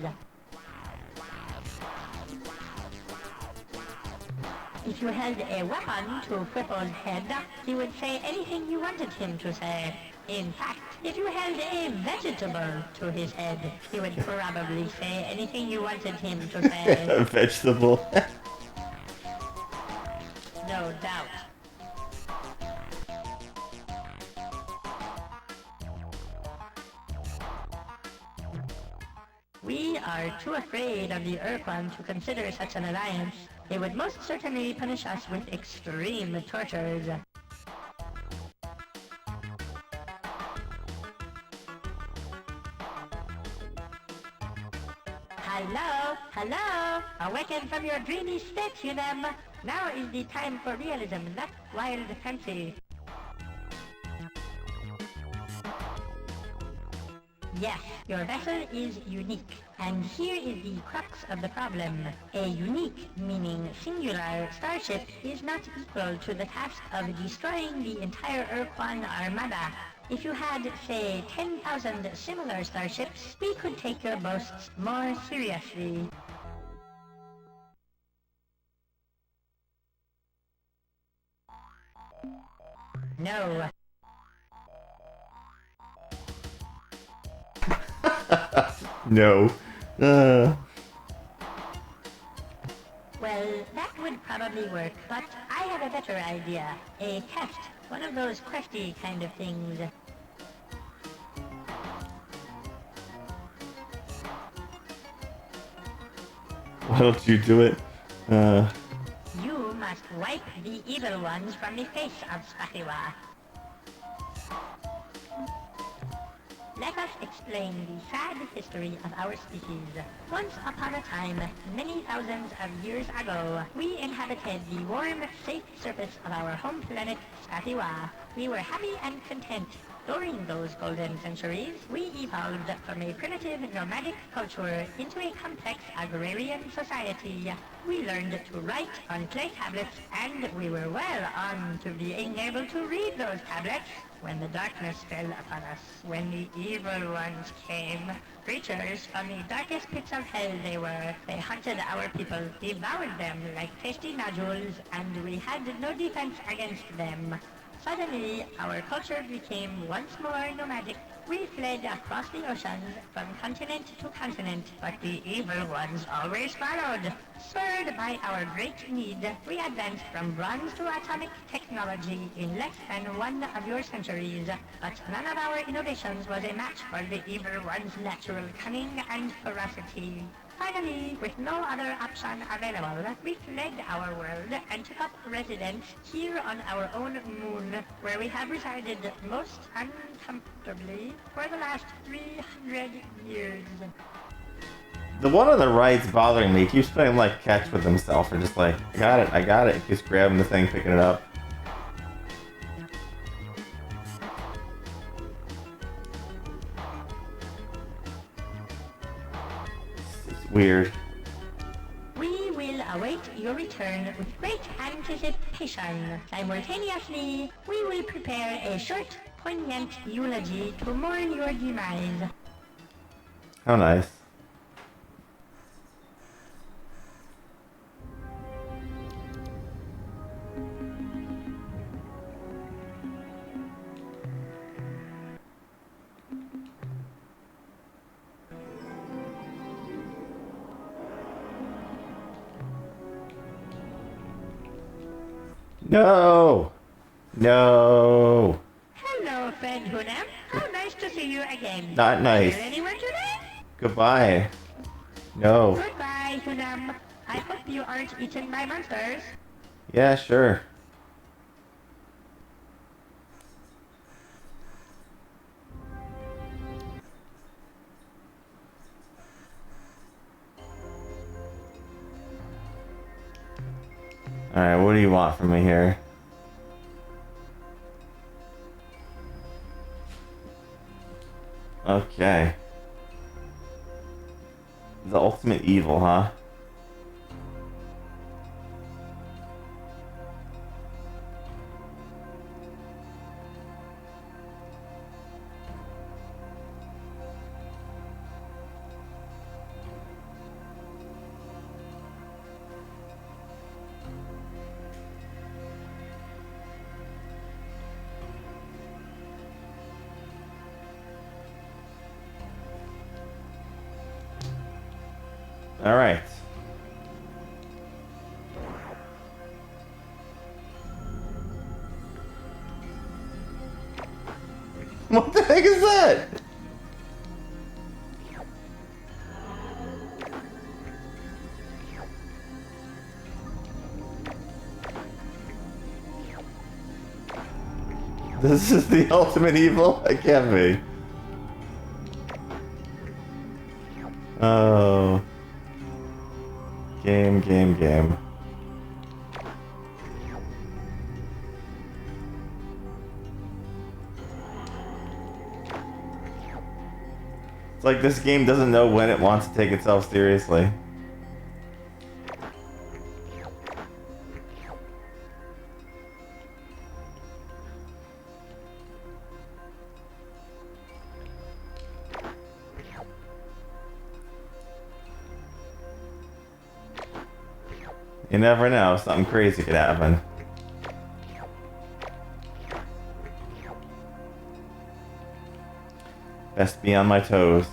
If you held a weapon to Whipple's head, he would say anything you wanted him to say. In fact, if you held a vegetable to his head, he would probably say anything you wanted him to say. A vegetable. No doubt. We are too afraid of the Urquan to consider such an alliance. They would most certainly punish us with extreme tortures. Hello? Hello? Awaken from your dreamy state, you them! Now is the time for realism, not wild fancy. Yes, your vessel is unique. And here is the crux of the problem. A unique, meaning singular, starship is not equal to the task of destroying the entire Urquan armada. If you had, say, 10,000 similar starships, we could take your boasts more seriously. No. No. Well, that would probably work, but I have a better idea. A test. One of those questy kind of things. Why don't you do it? You must wipe the evil ones from the face of Spatiwa. Let us explain the sad history of our species. Once upon a time, many thousands of years ago, we inhabited the warm, safe surface of our home planet, Spatiwa. We were happy and content. During those golden centuries, we evolved from a primitive nomadic culture into a complex agrarian society. We learned to write on clay tablets, and we were well on to being able to read those tablets when the darkness fell upon us, when the evil ones came. Creatures from the darkest pits of hell they were. They hunted our people, devoured them like tasty nodules, and we had no defense against them. Suddenly, our culture became once more nomadic. We fled across the oceans from continent to continent, but the evil ones always followed. Spurred by our great need, we advanced from bronze to atomic technology in less than one of your centuries. But none of our innovations was a match for the evil ones' natural cunning and ferocity. Finally, with no other option available, we fled our world and took up residence here on our own moon, where we have resided most uncomfortably for the last 300 years. The one on the right's bothering me. He keeps playing like catch with himself, or just like, I got it. He keeps grabbing the thing, picking it up. It's weird. We will await your return with great anticipation. Simultaneously, we will prepare a short, poignant eulogy to mourn your demise. How nice. No! No! Hello, friend Hunam. How nice to see you again. Not nice. Is there anyone today? Goodbye. No. Goodbye, Hunam. I hope you aren't eaten by monsters. Yeah, sure. Alright, what do you want from me here? Okay. The ultimate evil, huh? All right. What the heck is that? This is the ultimate evil? It can't be. Oh. Game. like this game doesn't know when it wants to take itself seriously. You never know, something crazy could happen. Best be on my toes.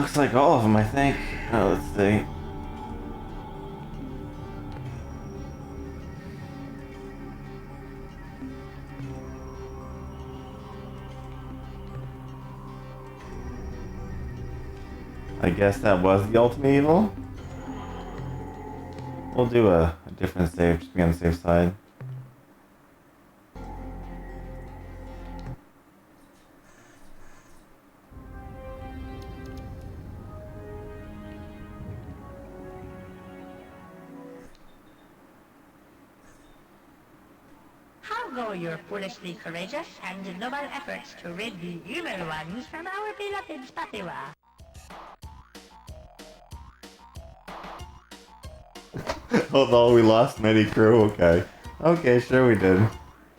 Looks like all of them, I think. Oh, let's see. I guess that was the ultimate evil. We'll do a different save, just be on the safe side. How go your foolishly courageous and noble efforts to rid the evil ones from our beloved Spatiwa? Although we lost many crew, okay. Okay, sure we did.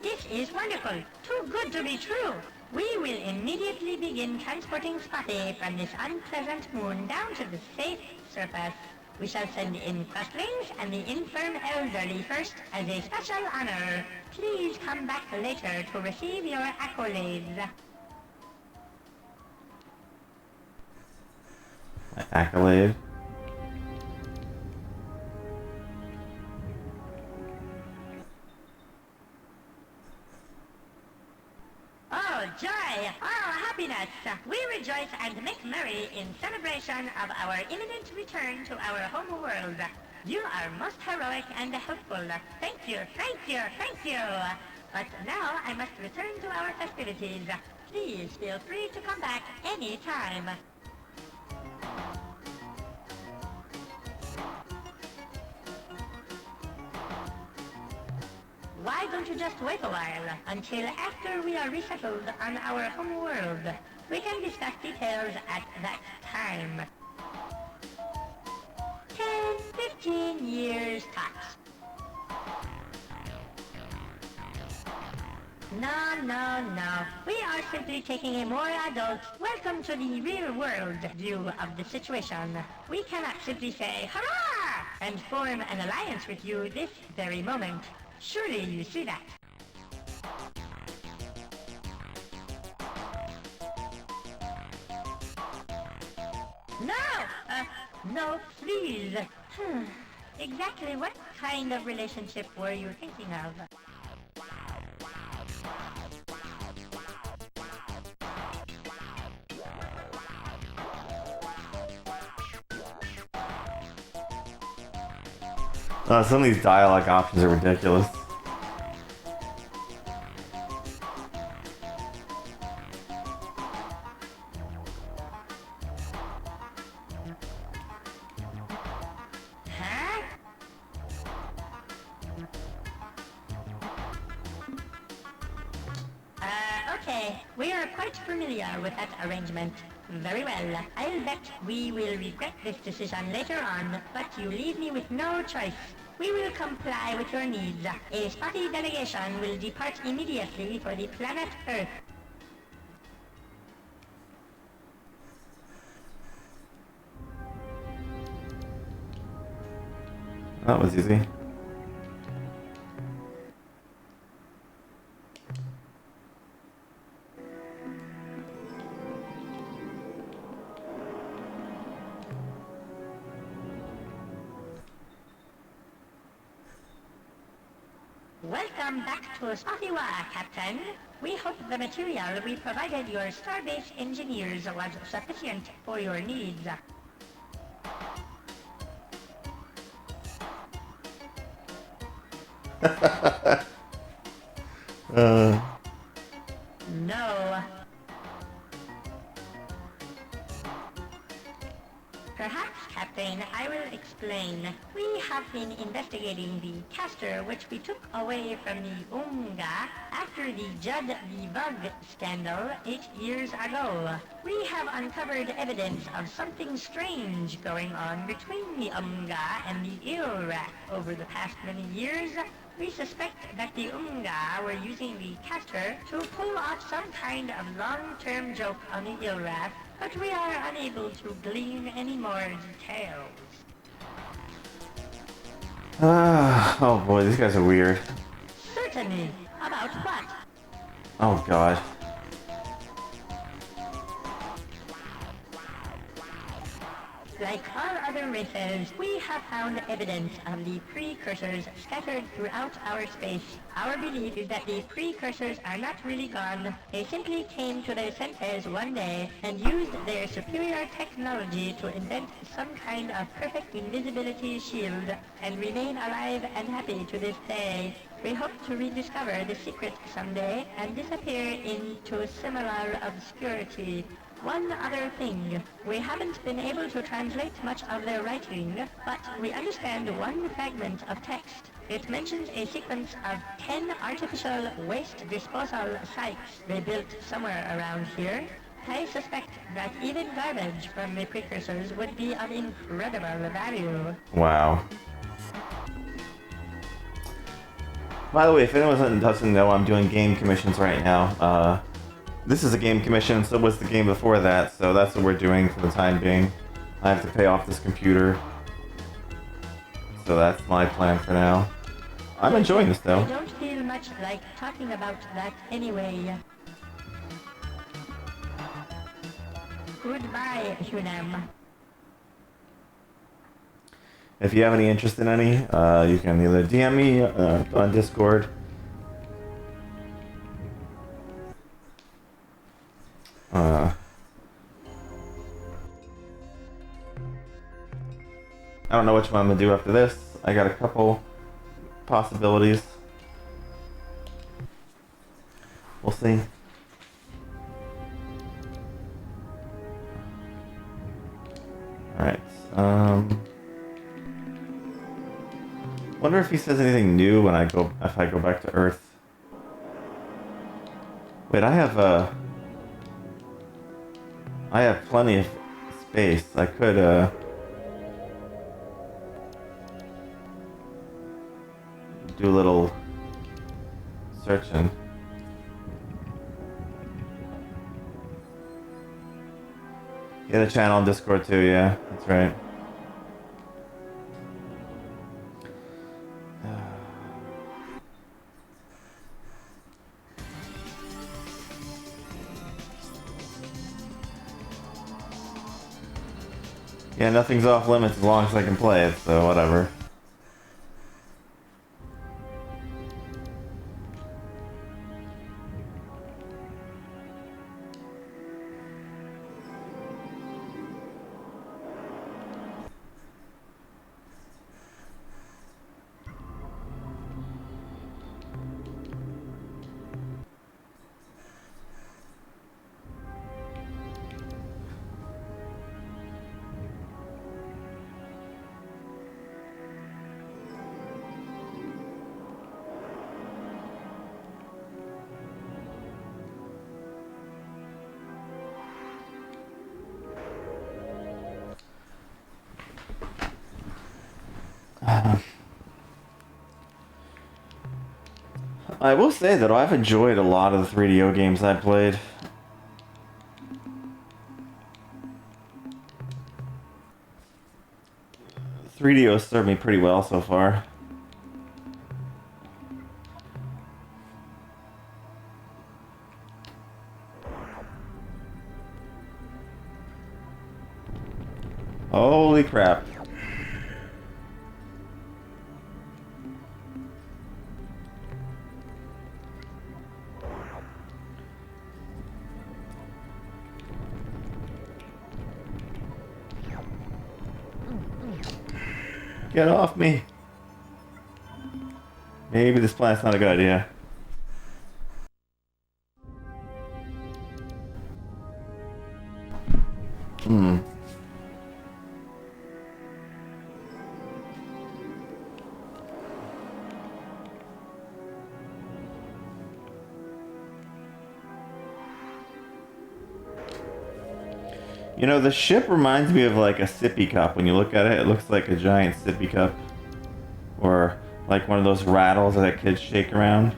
This is wonderful. Too good to be true. We will immediately begin transporting Spotty from this unpleasant moon down to the safe surface. We shall send in Crustlings and the infirm elderly first as a special honor. Please come back later to receive your accolades. My accolade. Oh, joy! Oh, happiness! We rejoice and make merry in celebration of our imminent return to our home world. You are most heroic and helpful. Thank you, thank you, thank you! But now I must return to our festivities. Please feel free to come back any time. Why don't you just wait a while until after we are resettled on our home world? We can discuss details at that time. 10, 15 years tops. No. We are simply taking a more adult, welcome to the real world view of the situation. We cannot simply say, hurrah! And form an alliance with you this very moment. Surely you see that. No, please. Exactly what kind of relationship were you thinking of? Some of these dialogue options are ridiculous. Okay, we are quite familiar with that arrangement. Very well. I'll bet we will regret this decision later on, but you leave me with no choice. We will comply with your needs. A spotty delegation will depart immediately for the planet Earth. That was easy. Welcome back to Spottywa, Captain. We hope the material we provided your starbase engineers was sufficient for your needs. No. Perhaps, Captain, I will explain. We have been investigating the caster which we took away from the Unga after the Judd the Bug scandal 8 years ago. We have uncovered evidence of something strange going on between the Unga and the Ilrak over the past many years. We suspect that the Unga were using the caster to pull off some kind of long-term joke on the Ilrak, but we are unable to glean any more details. Oh boy, these guys are weird. Certainly. About what? Oh god. Like all other races, we have found evidence of the precursors scattered throughout our space. Our belief is that the precursors are not really gone. They simply came to their senses one day and used their superior technology to invent some kind of perfect invisibility shield and remain alive and happy to this day. We hope to rediscover the secret someday and disappear into similar obscurity. One other thing, we haven't been able to translate much of their writing, but we understand one fragment of text. It mentions a sequence of 10 artificial waste disposal sites they built somewhere around here. I suspect that even garbage from the precursors would be of incredible value. Wow. By the way, if anyone doesn't know, I'm doing game commissions right now. This is a game commission, so was the game before that, so that's what we're doing for the time being. I have to pay off this computer. So that's my plan for now. I'm enjoying this though. I don't feel much like talking about that anyway. Goodbye, Hunam. If you have any interest in any, you can either DM me on Discord. I don't know which one I'm gonna do after this. I got a couple possibilities. We'll see. Alright. Wonder if he says anything new when if I go back to Earth. Wait, I have plenty of space. I could do a little searching. Get a channel on Discord too, yeah, that's right. Yeah, nothing's off limits as long as I can play it, so whatever. I will say that I've enjoyed a lot of the 3DO games I played. .3DO served me pretty well so far. Holy crap. Get off me. Maybe this planet's not a good idea. You know, the ship reminds me of like a sippy cup. When you look at it, it looks like a giant sippy cup. Or like one of those rattles that kids shake around.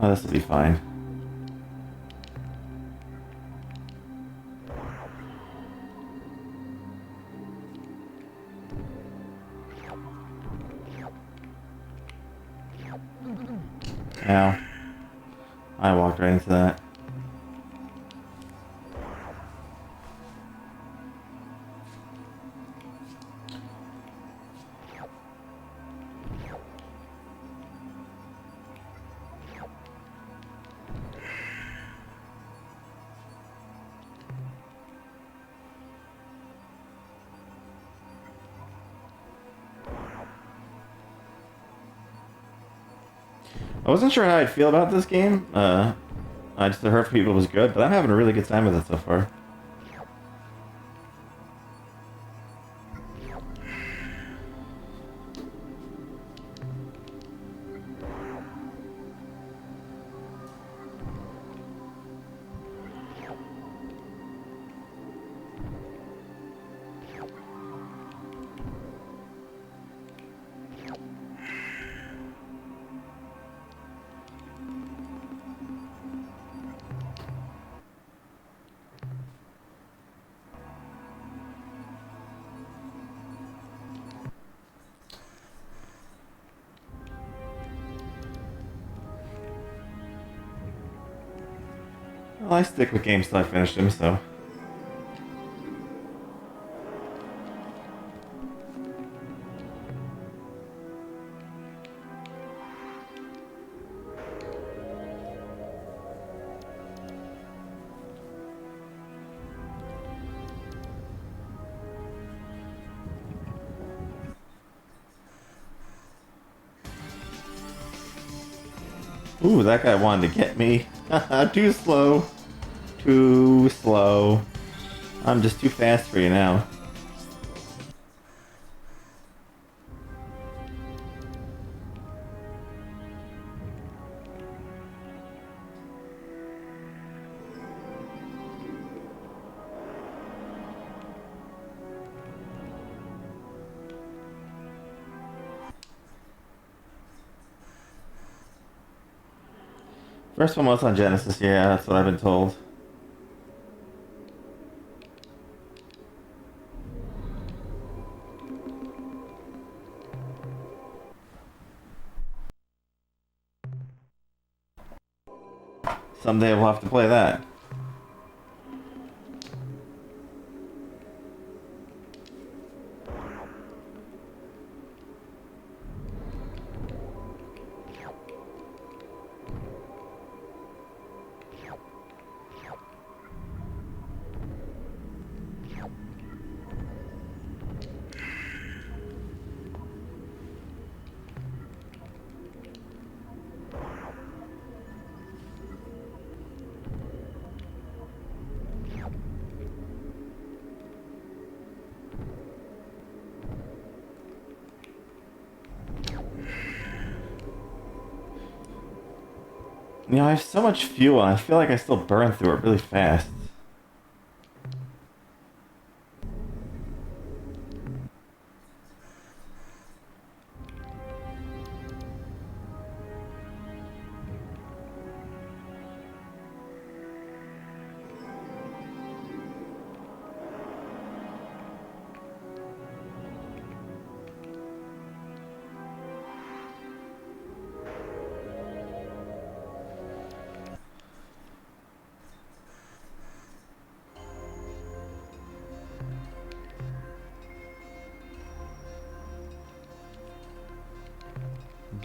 Oh, this will be fine. Ow. I walked right into that. I wasn't sure how I'd feel about this game. I just heard from people it was good, but I'm having a really good time with it so far. Well, I stick with games till I finish them, so. Ooh, that guy wanted to get me. Too slow. Too slow. I'm just too fast for you now. First one was on Genesis, yeah, that's what I've been told. Someday we'll have to play that. You know, I have so much fuel and I feel like I still burn through it really fast.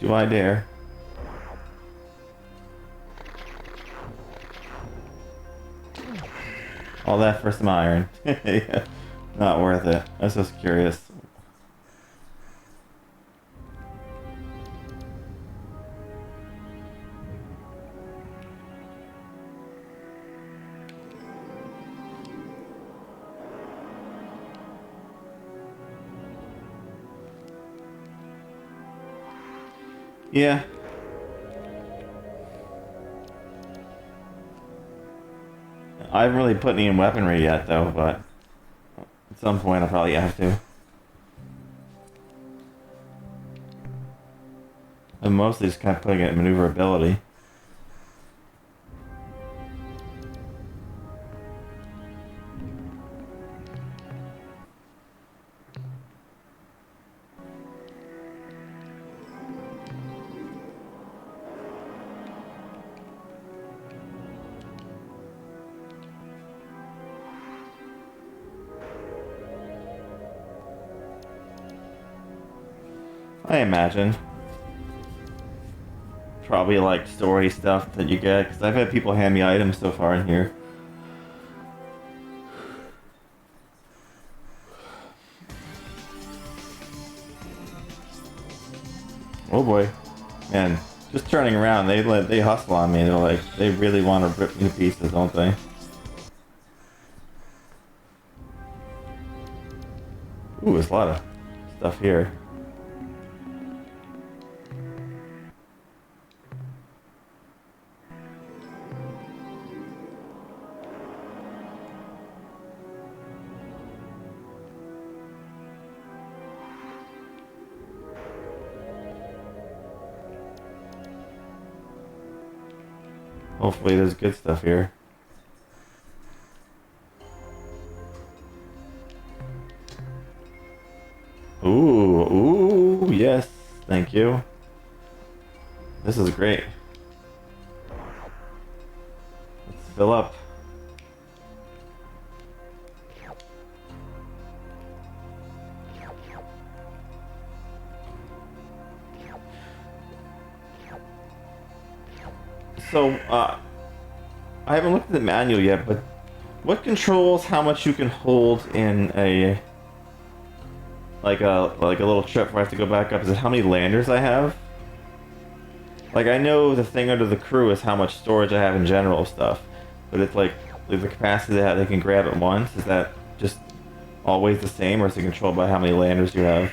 Do I dare? All that for some iron. Yeah. Not worth it. I was just curious. Yeah. I haven't really put any in weaponry yet, though, but at some point I'll probably have to. I'm mostly just kind of putting it in maneuverability. I imagine. Probably like story stuff that you get, because I've had people hand me items so far in here. Oh boy. Man, just turning around, they hustle on me. They're like, they really want to rip me to pieces, don't they? Ooh, there's a lot of stuff here. Hopefully there's good stuff here. Ooh, yes, thank you. This is great. Let's fill up. So, I haven't looked at the manual yet, but what controls how much you can hold in a like a little trip where I have to go back up? Is it how many landers I have? Like, I know the thing under the crew is how much storage I have in general stuff, but it's like the capacity that they can grab at once. Is that just always the same, or is it controlled by how many landers you have?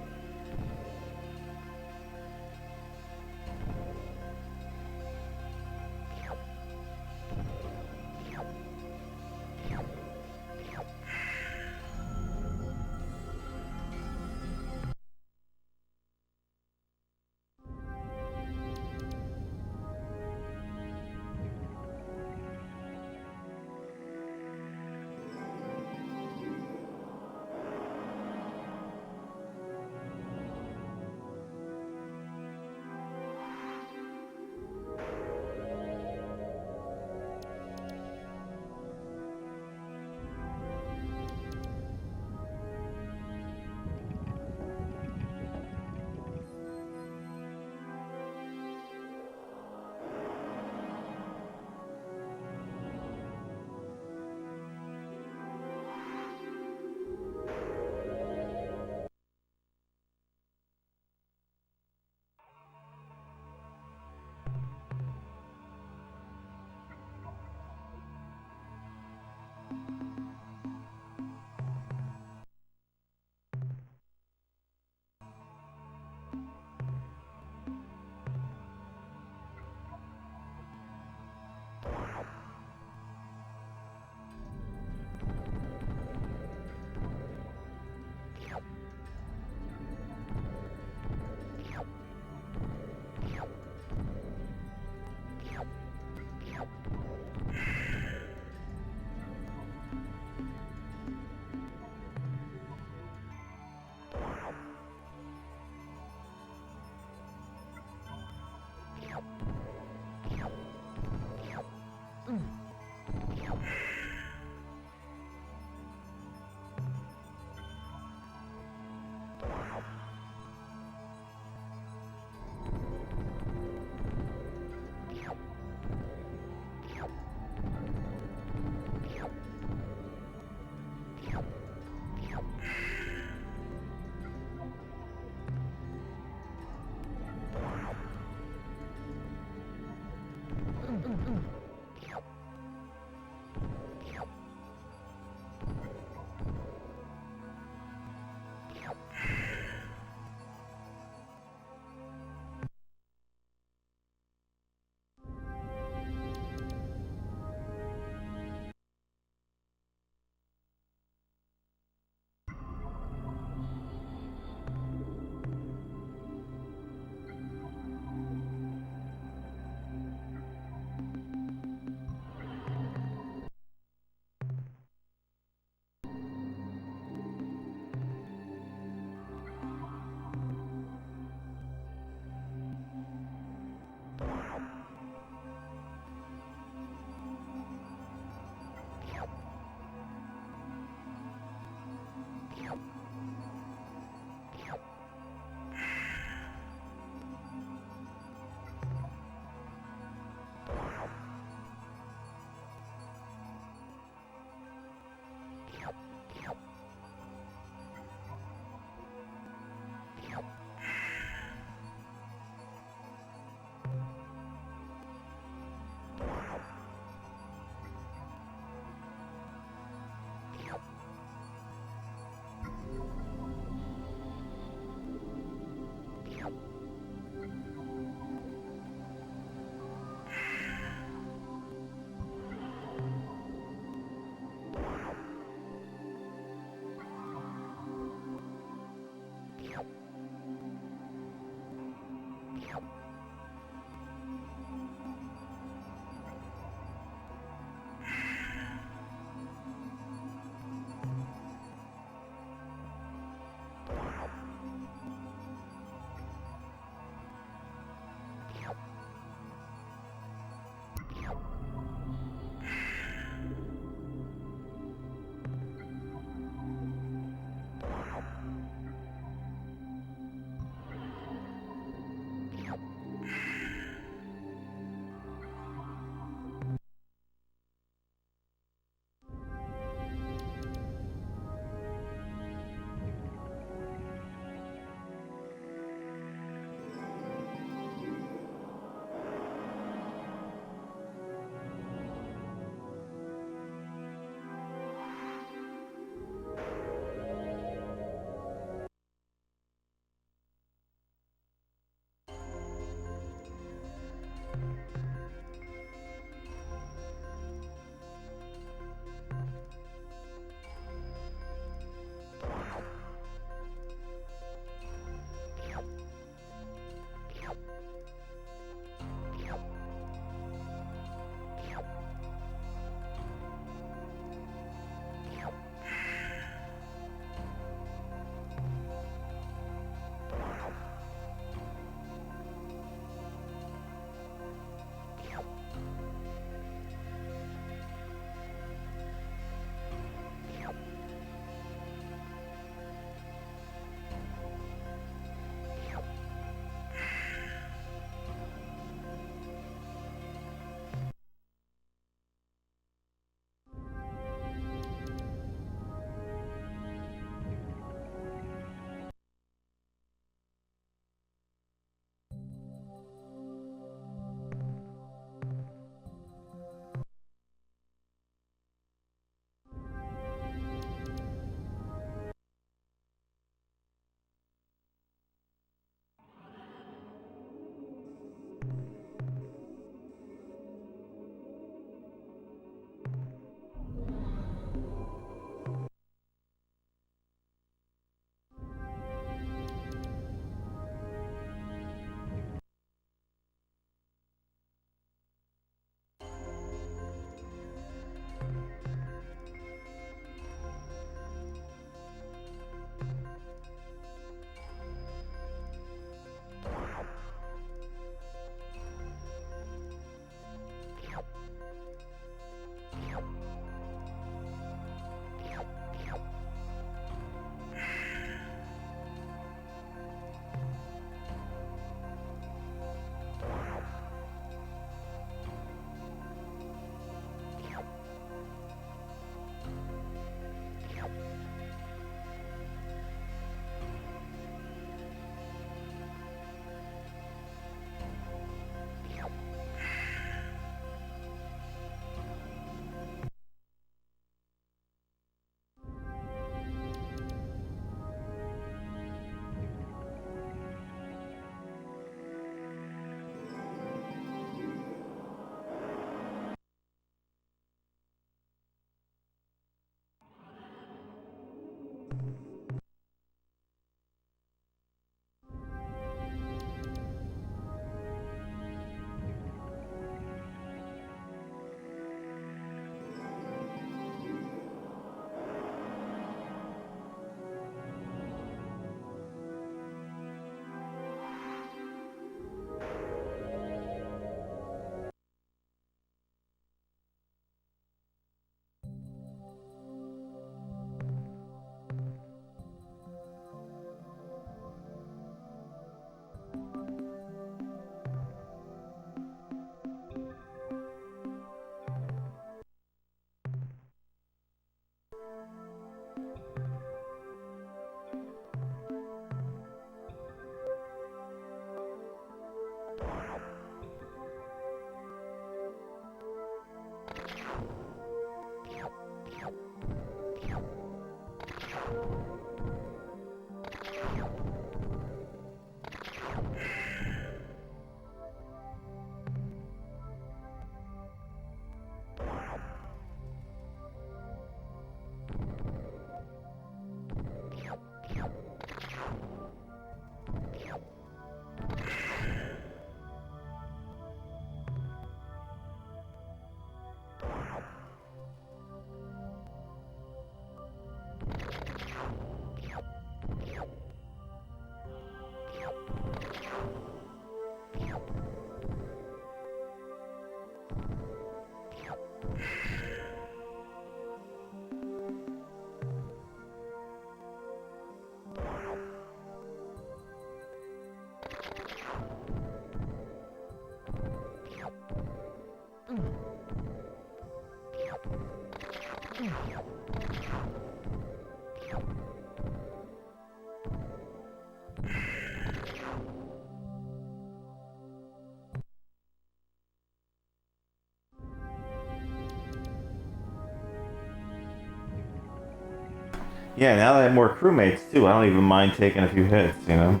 Yeah, now that I have more crewmates too, I don't even mind taking a few hits, you know?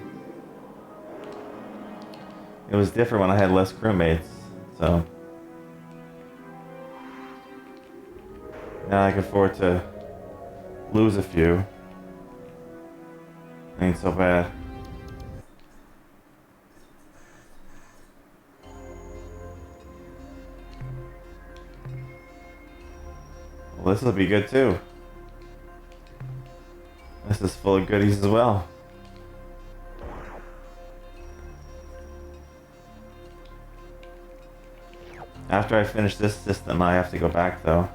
It was different when I had less crewmates, so... Now I can afford to lose a few. Ain't so bad. Well, this will be good too. This is full of goodies as well. After I finish this system, I have to go back though.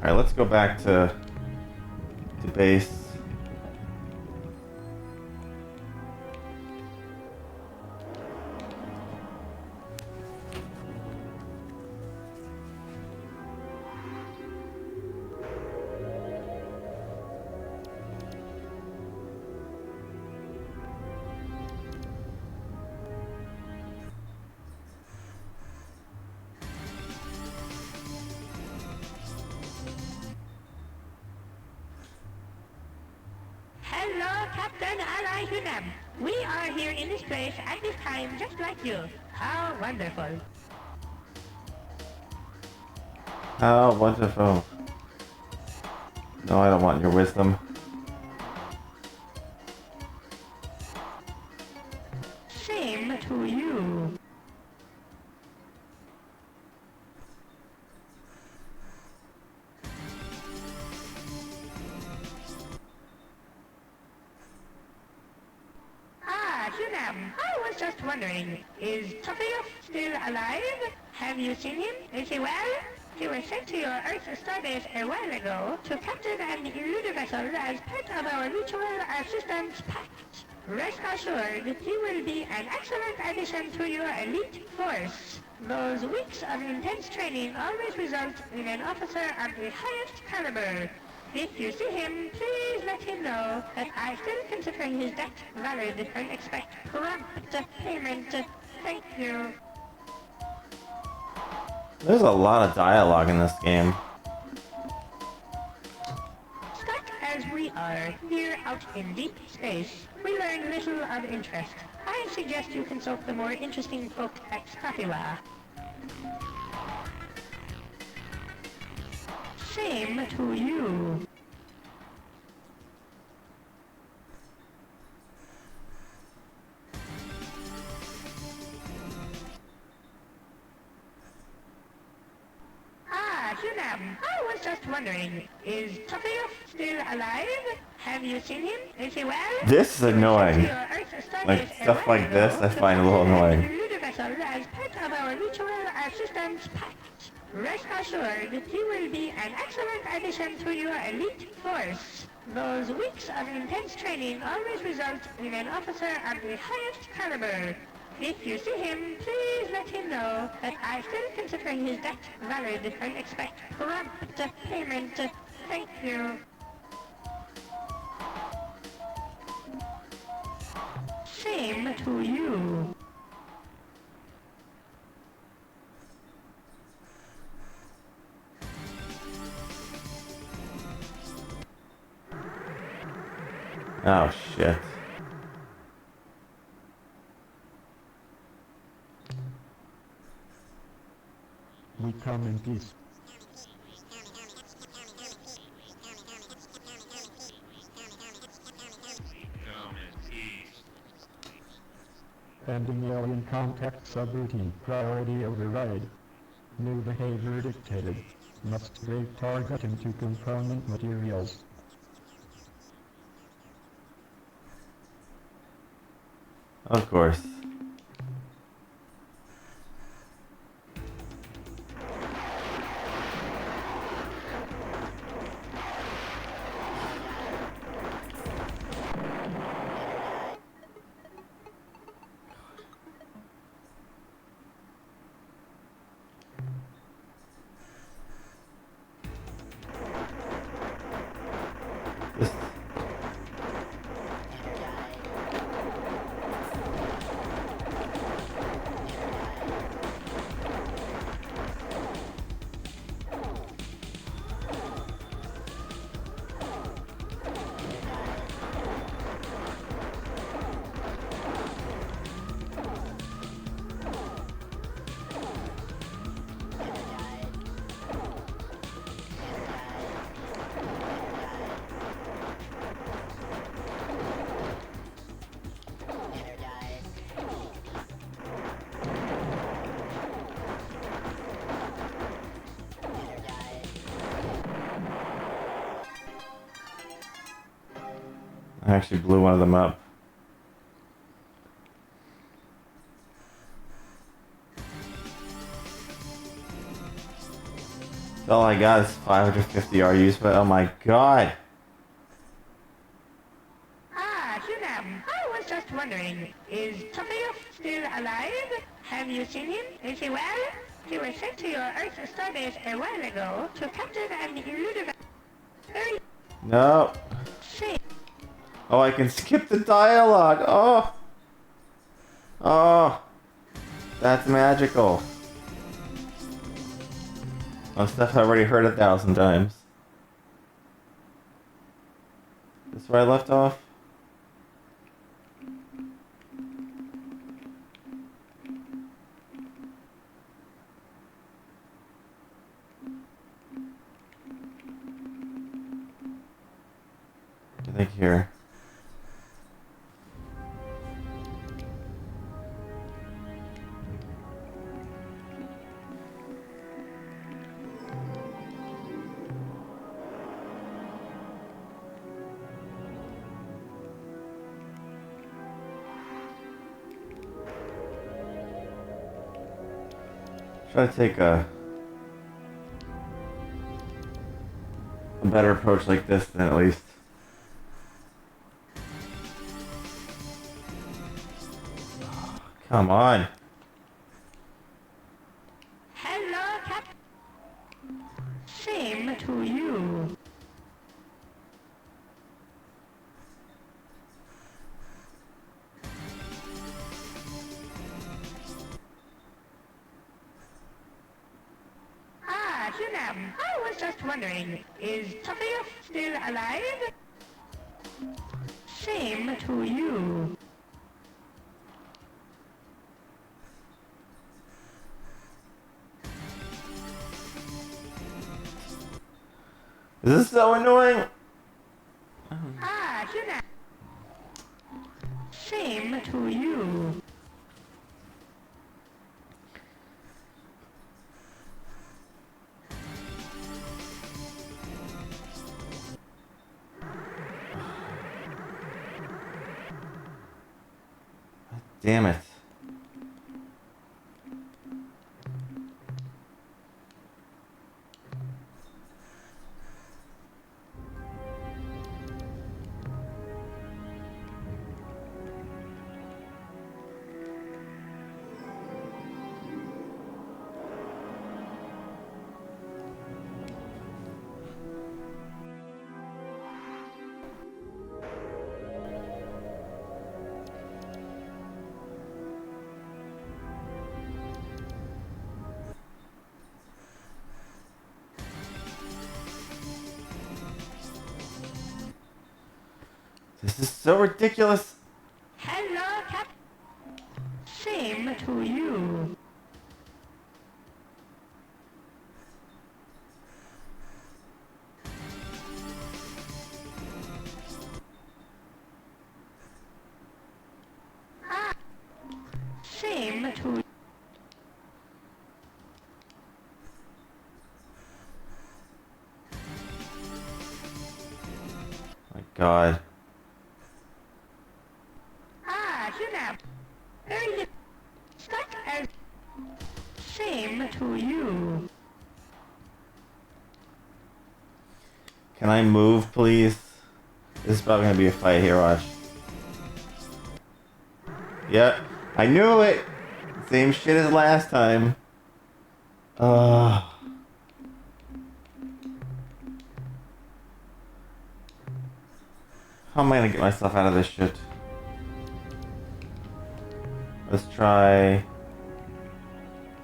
Alright, let's go back to base. Hello, Captain Ally Hunam. We are here in this place at this time just like you. How wonderful. How wonderful. No, I don't want your wisdom. Same to you. Ah, Hunam, I was just wondering, is Topius still alive? Have you seen him? Is he well? He was sent to your Earth starbase a while ago to captain an eluder vessel as part of our mutual assistance pact. Rest assured, he will be an excellent addition to your elite force. Those weeks of intense training always result in an officer of the highest caliber. If you see him, please let him know that I still consider his debt valid and expect prompt payment. Thank you. There's a lot of dialogue in this game. Stuck as we are here out in deep space, we learn little of interest. I suggest you consult the more interesting folk at Statiwa. Same to you. Ah, Hunam, I was just wondering, is Topius still alive? Have you seen him? Is he well? This is annoying. Like, stuff like this I find a little annoying. As part of our mutual assistance pact. Rest assured, he will be an excellent addition to your elite force. Those weeks of intense training always result in an officer of the highest caliber. If you see him, please let him know that I still consider his debt valid and expect prompt payment. Thank you. Same to you. Oh shit. We come in peace. Ending alien contact subroutine. Priority override. New behavior dictated. Must grade target into component materials. Of course. This I actually blew one of them up. All I got is 550 RUs, but oh my god. Ah, Hunam, I was just wondering, is Tobias still alive? Have you seen him? Is he well? He was sent to your Earth starbase a while ago to capture an elusive... No. See. Oh, I can skip the dialogue. Oh. Oh. That's magical. Oh, stuff I've already heard 1,000 times. That's where I left off? I think here. Try to take a better approach like this then at least. Come on. Hello, Cap. Same to you. Ah, Hunam, I was just wondering, is Tobias still alive? Same to you. Is this so annoying? Ah, Hunam. Same to you. Damn it. This is so ridiculous. Hello, Cap. Same to you. Ah, same to My god. Ah, Hunam. Very stuck as same to you. Can I move, please? This is probably gonna be a fight here, watch. Yep, I knew it! Same shit as last time. How am I gonna get myself out of this shit? Let's try...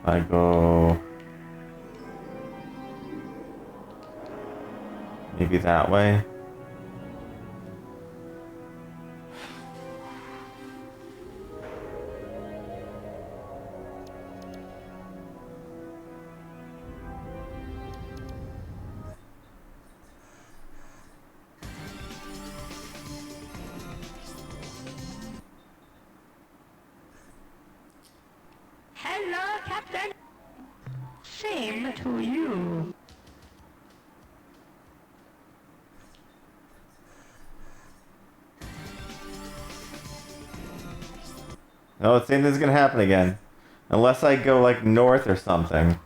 I go... maybe that way. Hello, Captain. Same to you. No, it's saying this is gonna happen again. Unless I go like north or something.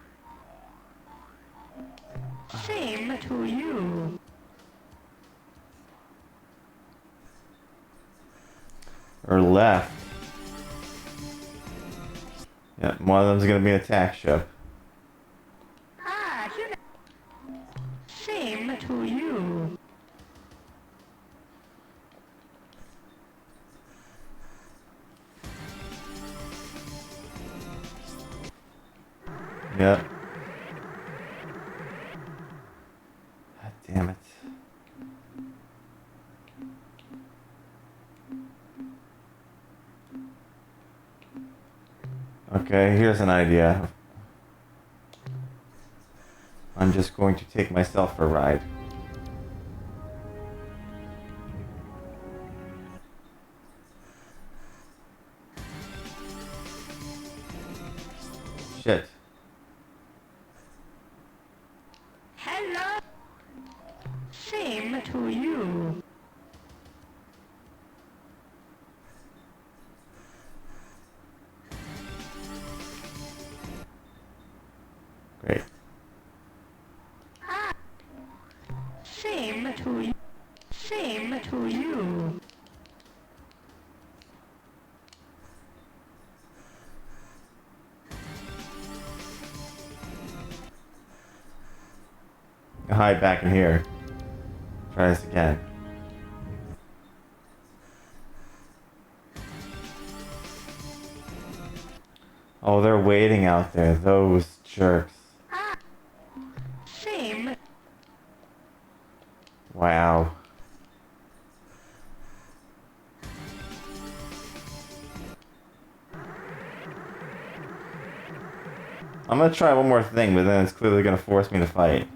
Or left. Yeah, one of them's gonna be an attack ship. Ah, same to you. Yep. God damn it. Okay, here's an idea. I'm just going to take myself for a ride. Shit. Hello. Same to you. Great. Ah, same to you. Same to you. Hide back in here. Try this again. Oh, they're waiting out there, those jerks. Ah, same. Wow. I'm gonna try one more thing, but then it's clearly gonna force me to fight.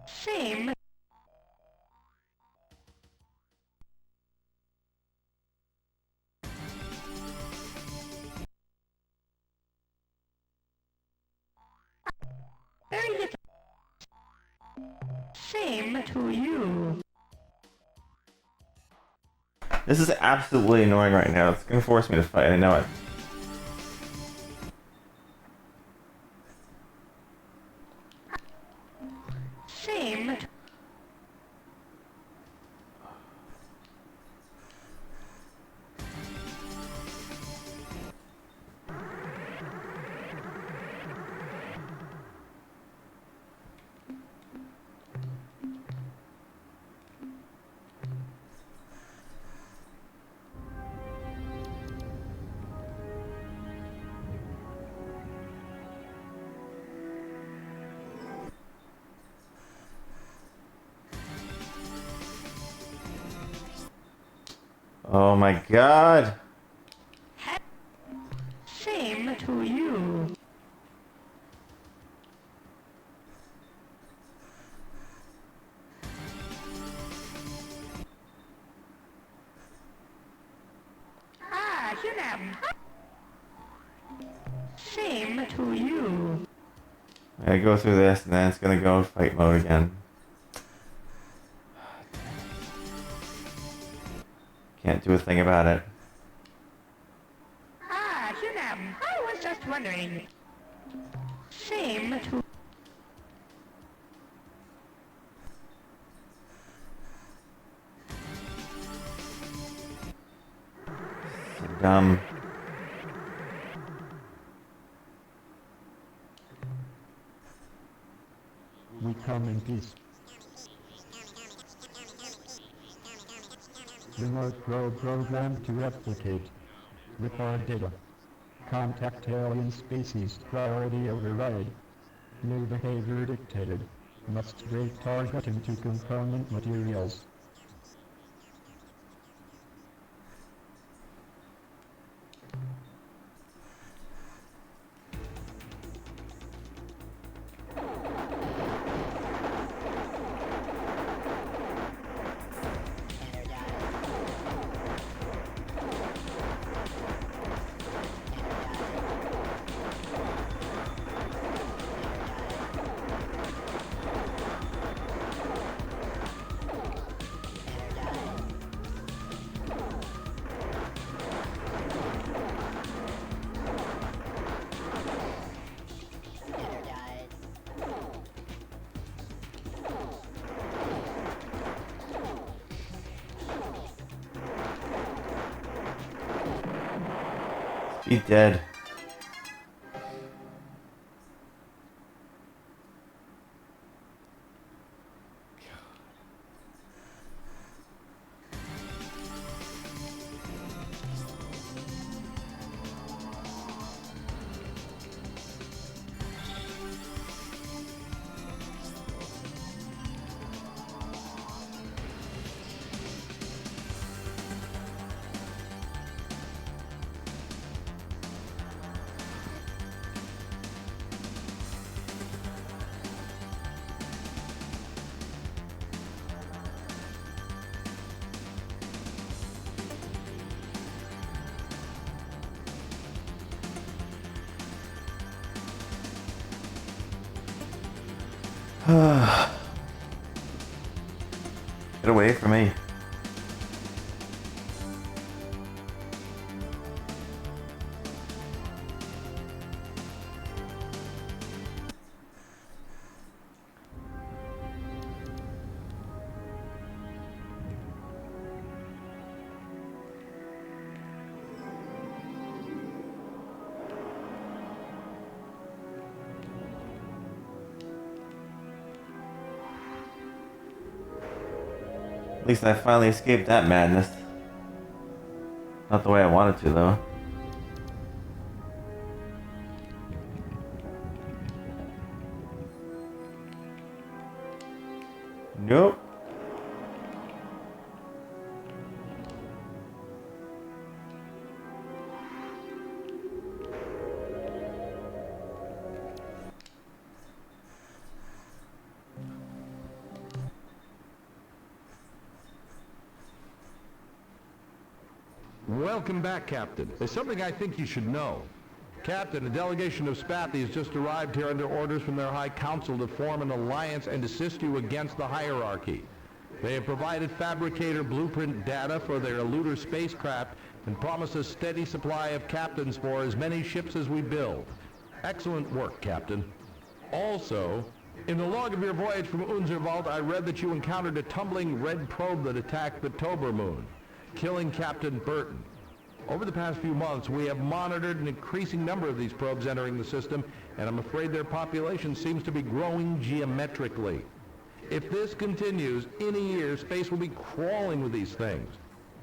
Same. Same to you. This is absolutely annoying right now. It's gonna force me to fight. I know it. Same to Oh my god. Same to you. Ah, Hunam. Same to you. I go through this and then it's gonna go fight mode again. Can't do a thing about it. Ah, Hunam. I was just wondering. Same to So dumb. We come in peace. Remote probe programmed to replicate. Record data. Contact alien species. Priority override. New behavior dictated. Must break targeting to component materials. Be dead. Get away from me. At least I finally escaped that madness. Not the way I wanted to, though. Nope. Welcome back, Captain. There's something I think you should know. Captain, a delegation of Spathies just arrived here under orders from their High Council to form an alliance and assist you against the hierarchy. They have provided fabricator blueprint data for their eluder spacecraft and promise a steady supply of captains for as many ships as we build. Excellent work, Captain. Also, in the log of your voyage from Unserwald, I read that you encountered a tumbling red probe that attacked the Tober moon, killing Captain Burton. Over the past few months, we have monitored an increasing number of these probes entering the system, and I'm afraid their population seems to be growing geometrically. If this continues, in a year, space will be crawling with these things.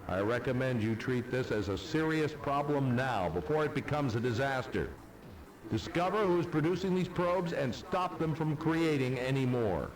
I recommend you treat this as a serious problem now, before it becomes a disaster. Discover who is producing these probes and stop them from creating any more.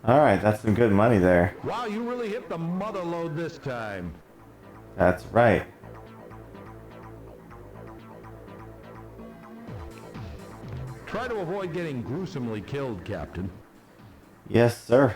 Alright, that's some good money there. Wow, you really hit the mother lode this time. That's right. Try to avoid getting gruesomely killed, Captain. Yes, sir.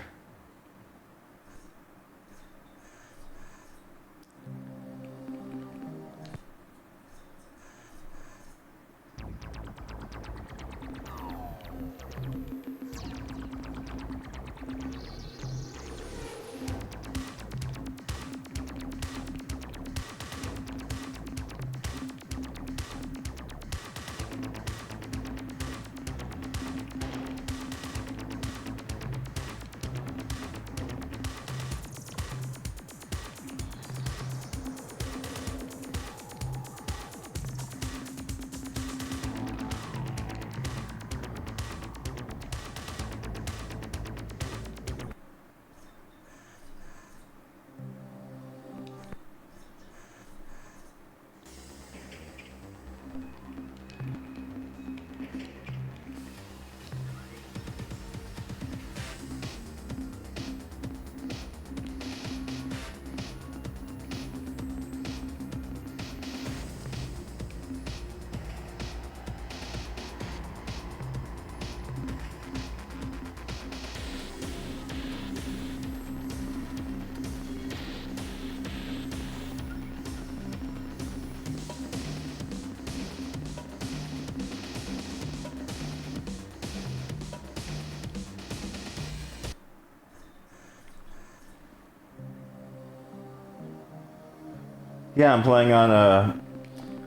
Yeah, I'm playing on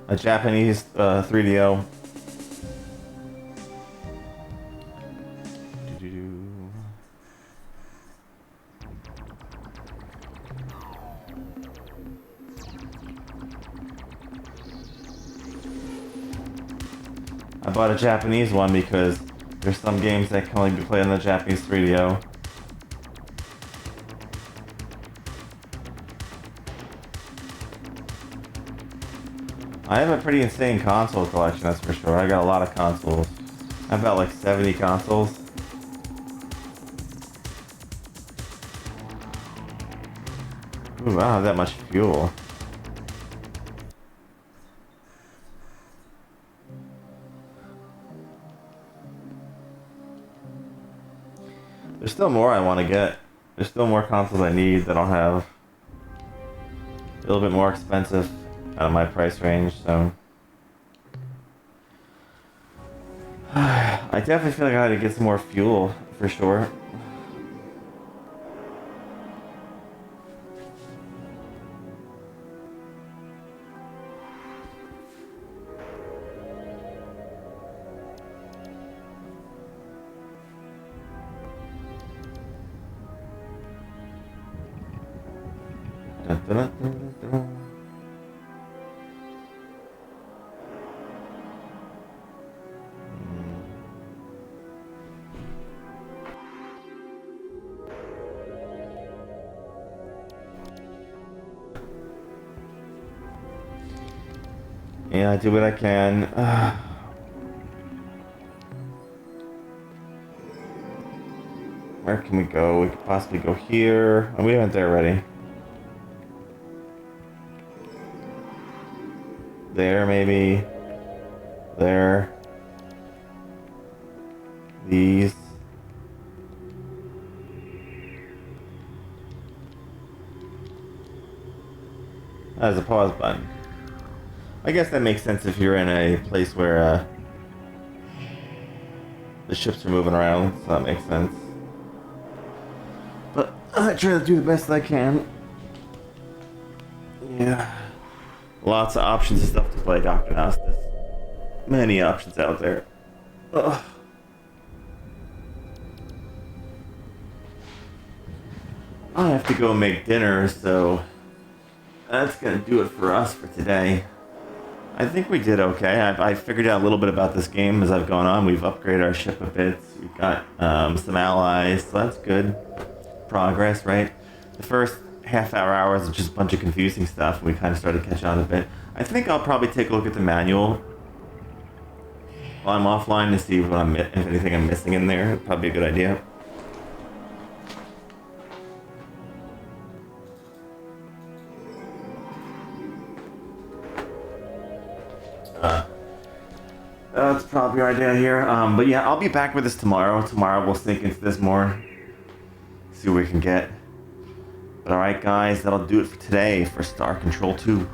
a Japanese 3DO. I bought a Japanese one because there's some games that can only be played on the Japanese 3DO. I have a pretty insane console collection, that's for sure. I got a lot of consoles. I've got like 70 consoles. Ooh, I don't have that much fuel. There's still more I want to get. There's still more consoles I need that I don't have. A little bit more expensive out of my price range, so I definitely feel like I had to get some more fuel for sure. Dun, dun, dun, dun, dun. Yeah, I do what I can. Where can we go? We could possibly go here. Oh, we went there already. There, maybe. There. These. There's a pause button. I guess that makes sense if you're in a place where the ships are moving around, so that makes sense. But I try to do the best I can. Yeah. Lots of options and stuff to play Dr. Nastis. Many options out there. Ugh. I have to go make dinner, so that's gonna do it for us for today. I think we did okay. I figured out a little bit about this game as I've gone on. We've upgraded our ship a bit. We've got some allies, so that's good. Progress, right? The first hour was just a bunch of confusing stuff. We kind of started to catch on a bit. I think I'll probably take a look at the manual while I'm offline to see if anything I'm missing in there. It'd probably be a good idea. That's probably our idea here. But yeah, I'll be back with this tomorrow. Tomorrow we'll sink into this more. See what we can get. But alright guys, that'll do it for today for Star Control 2.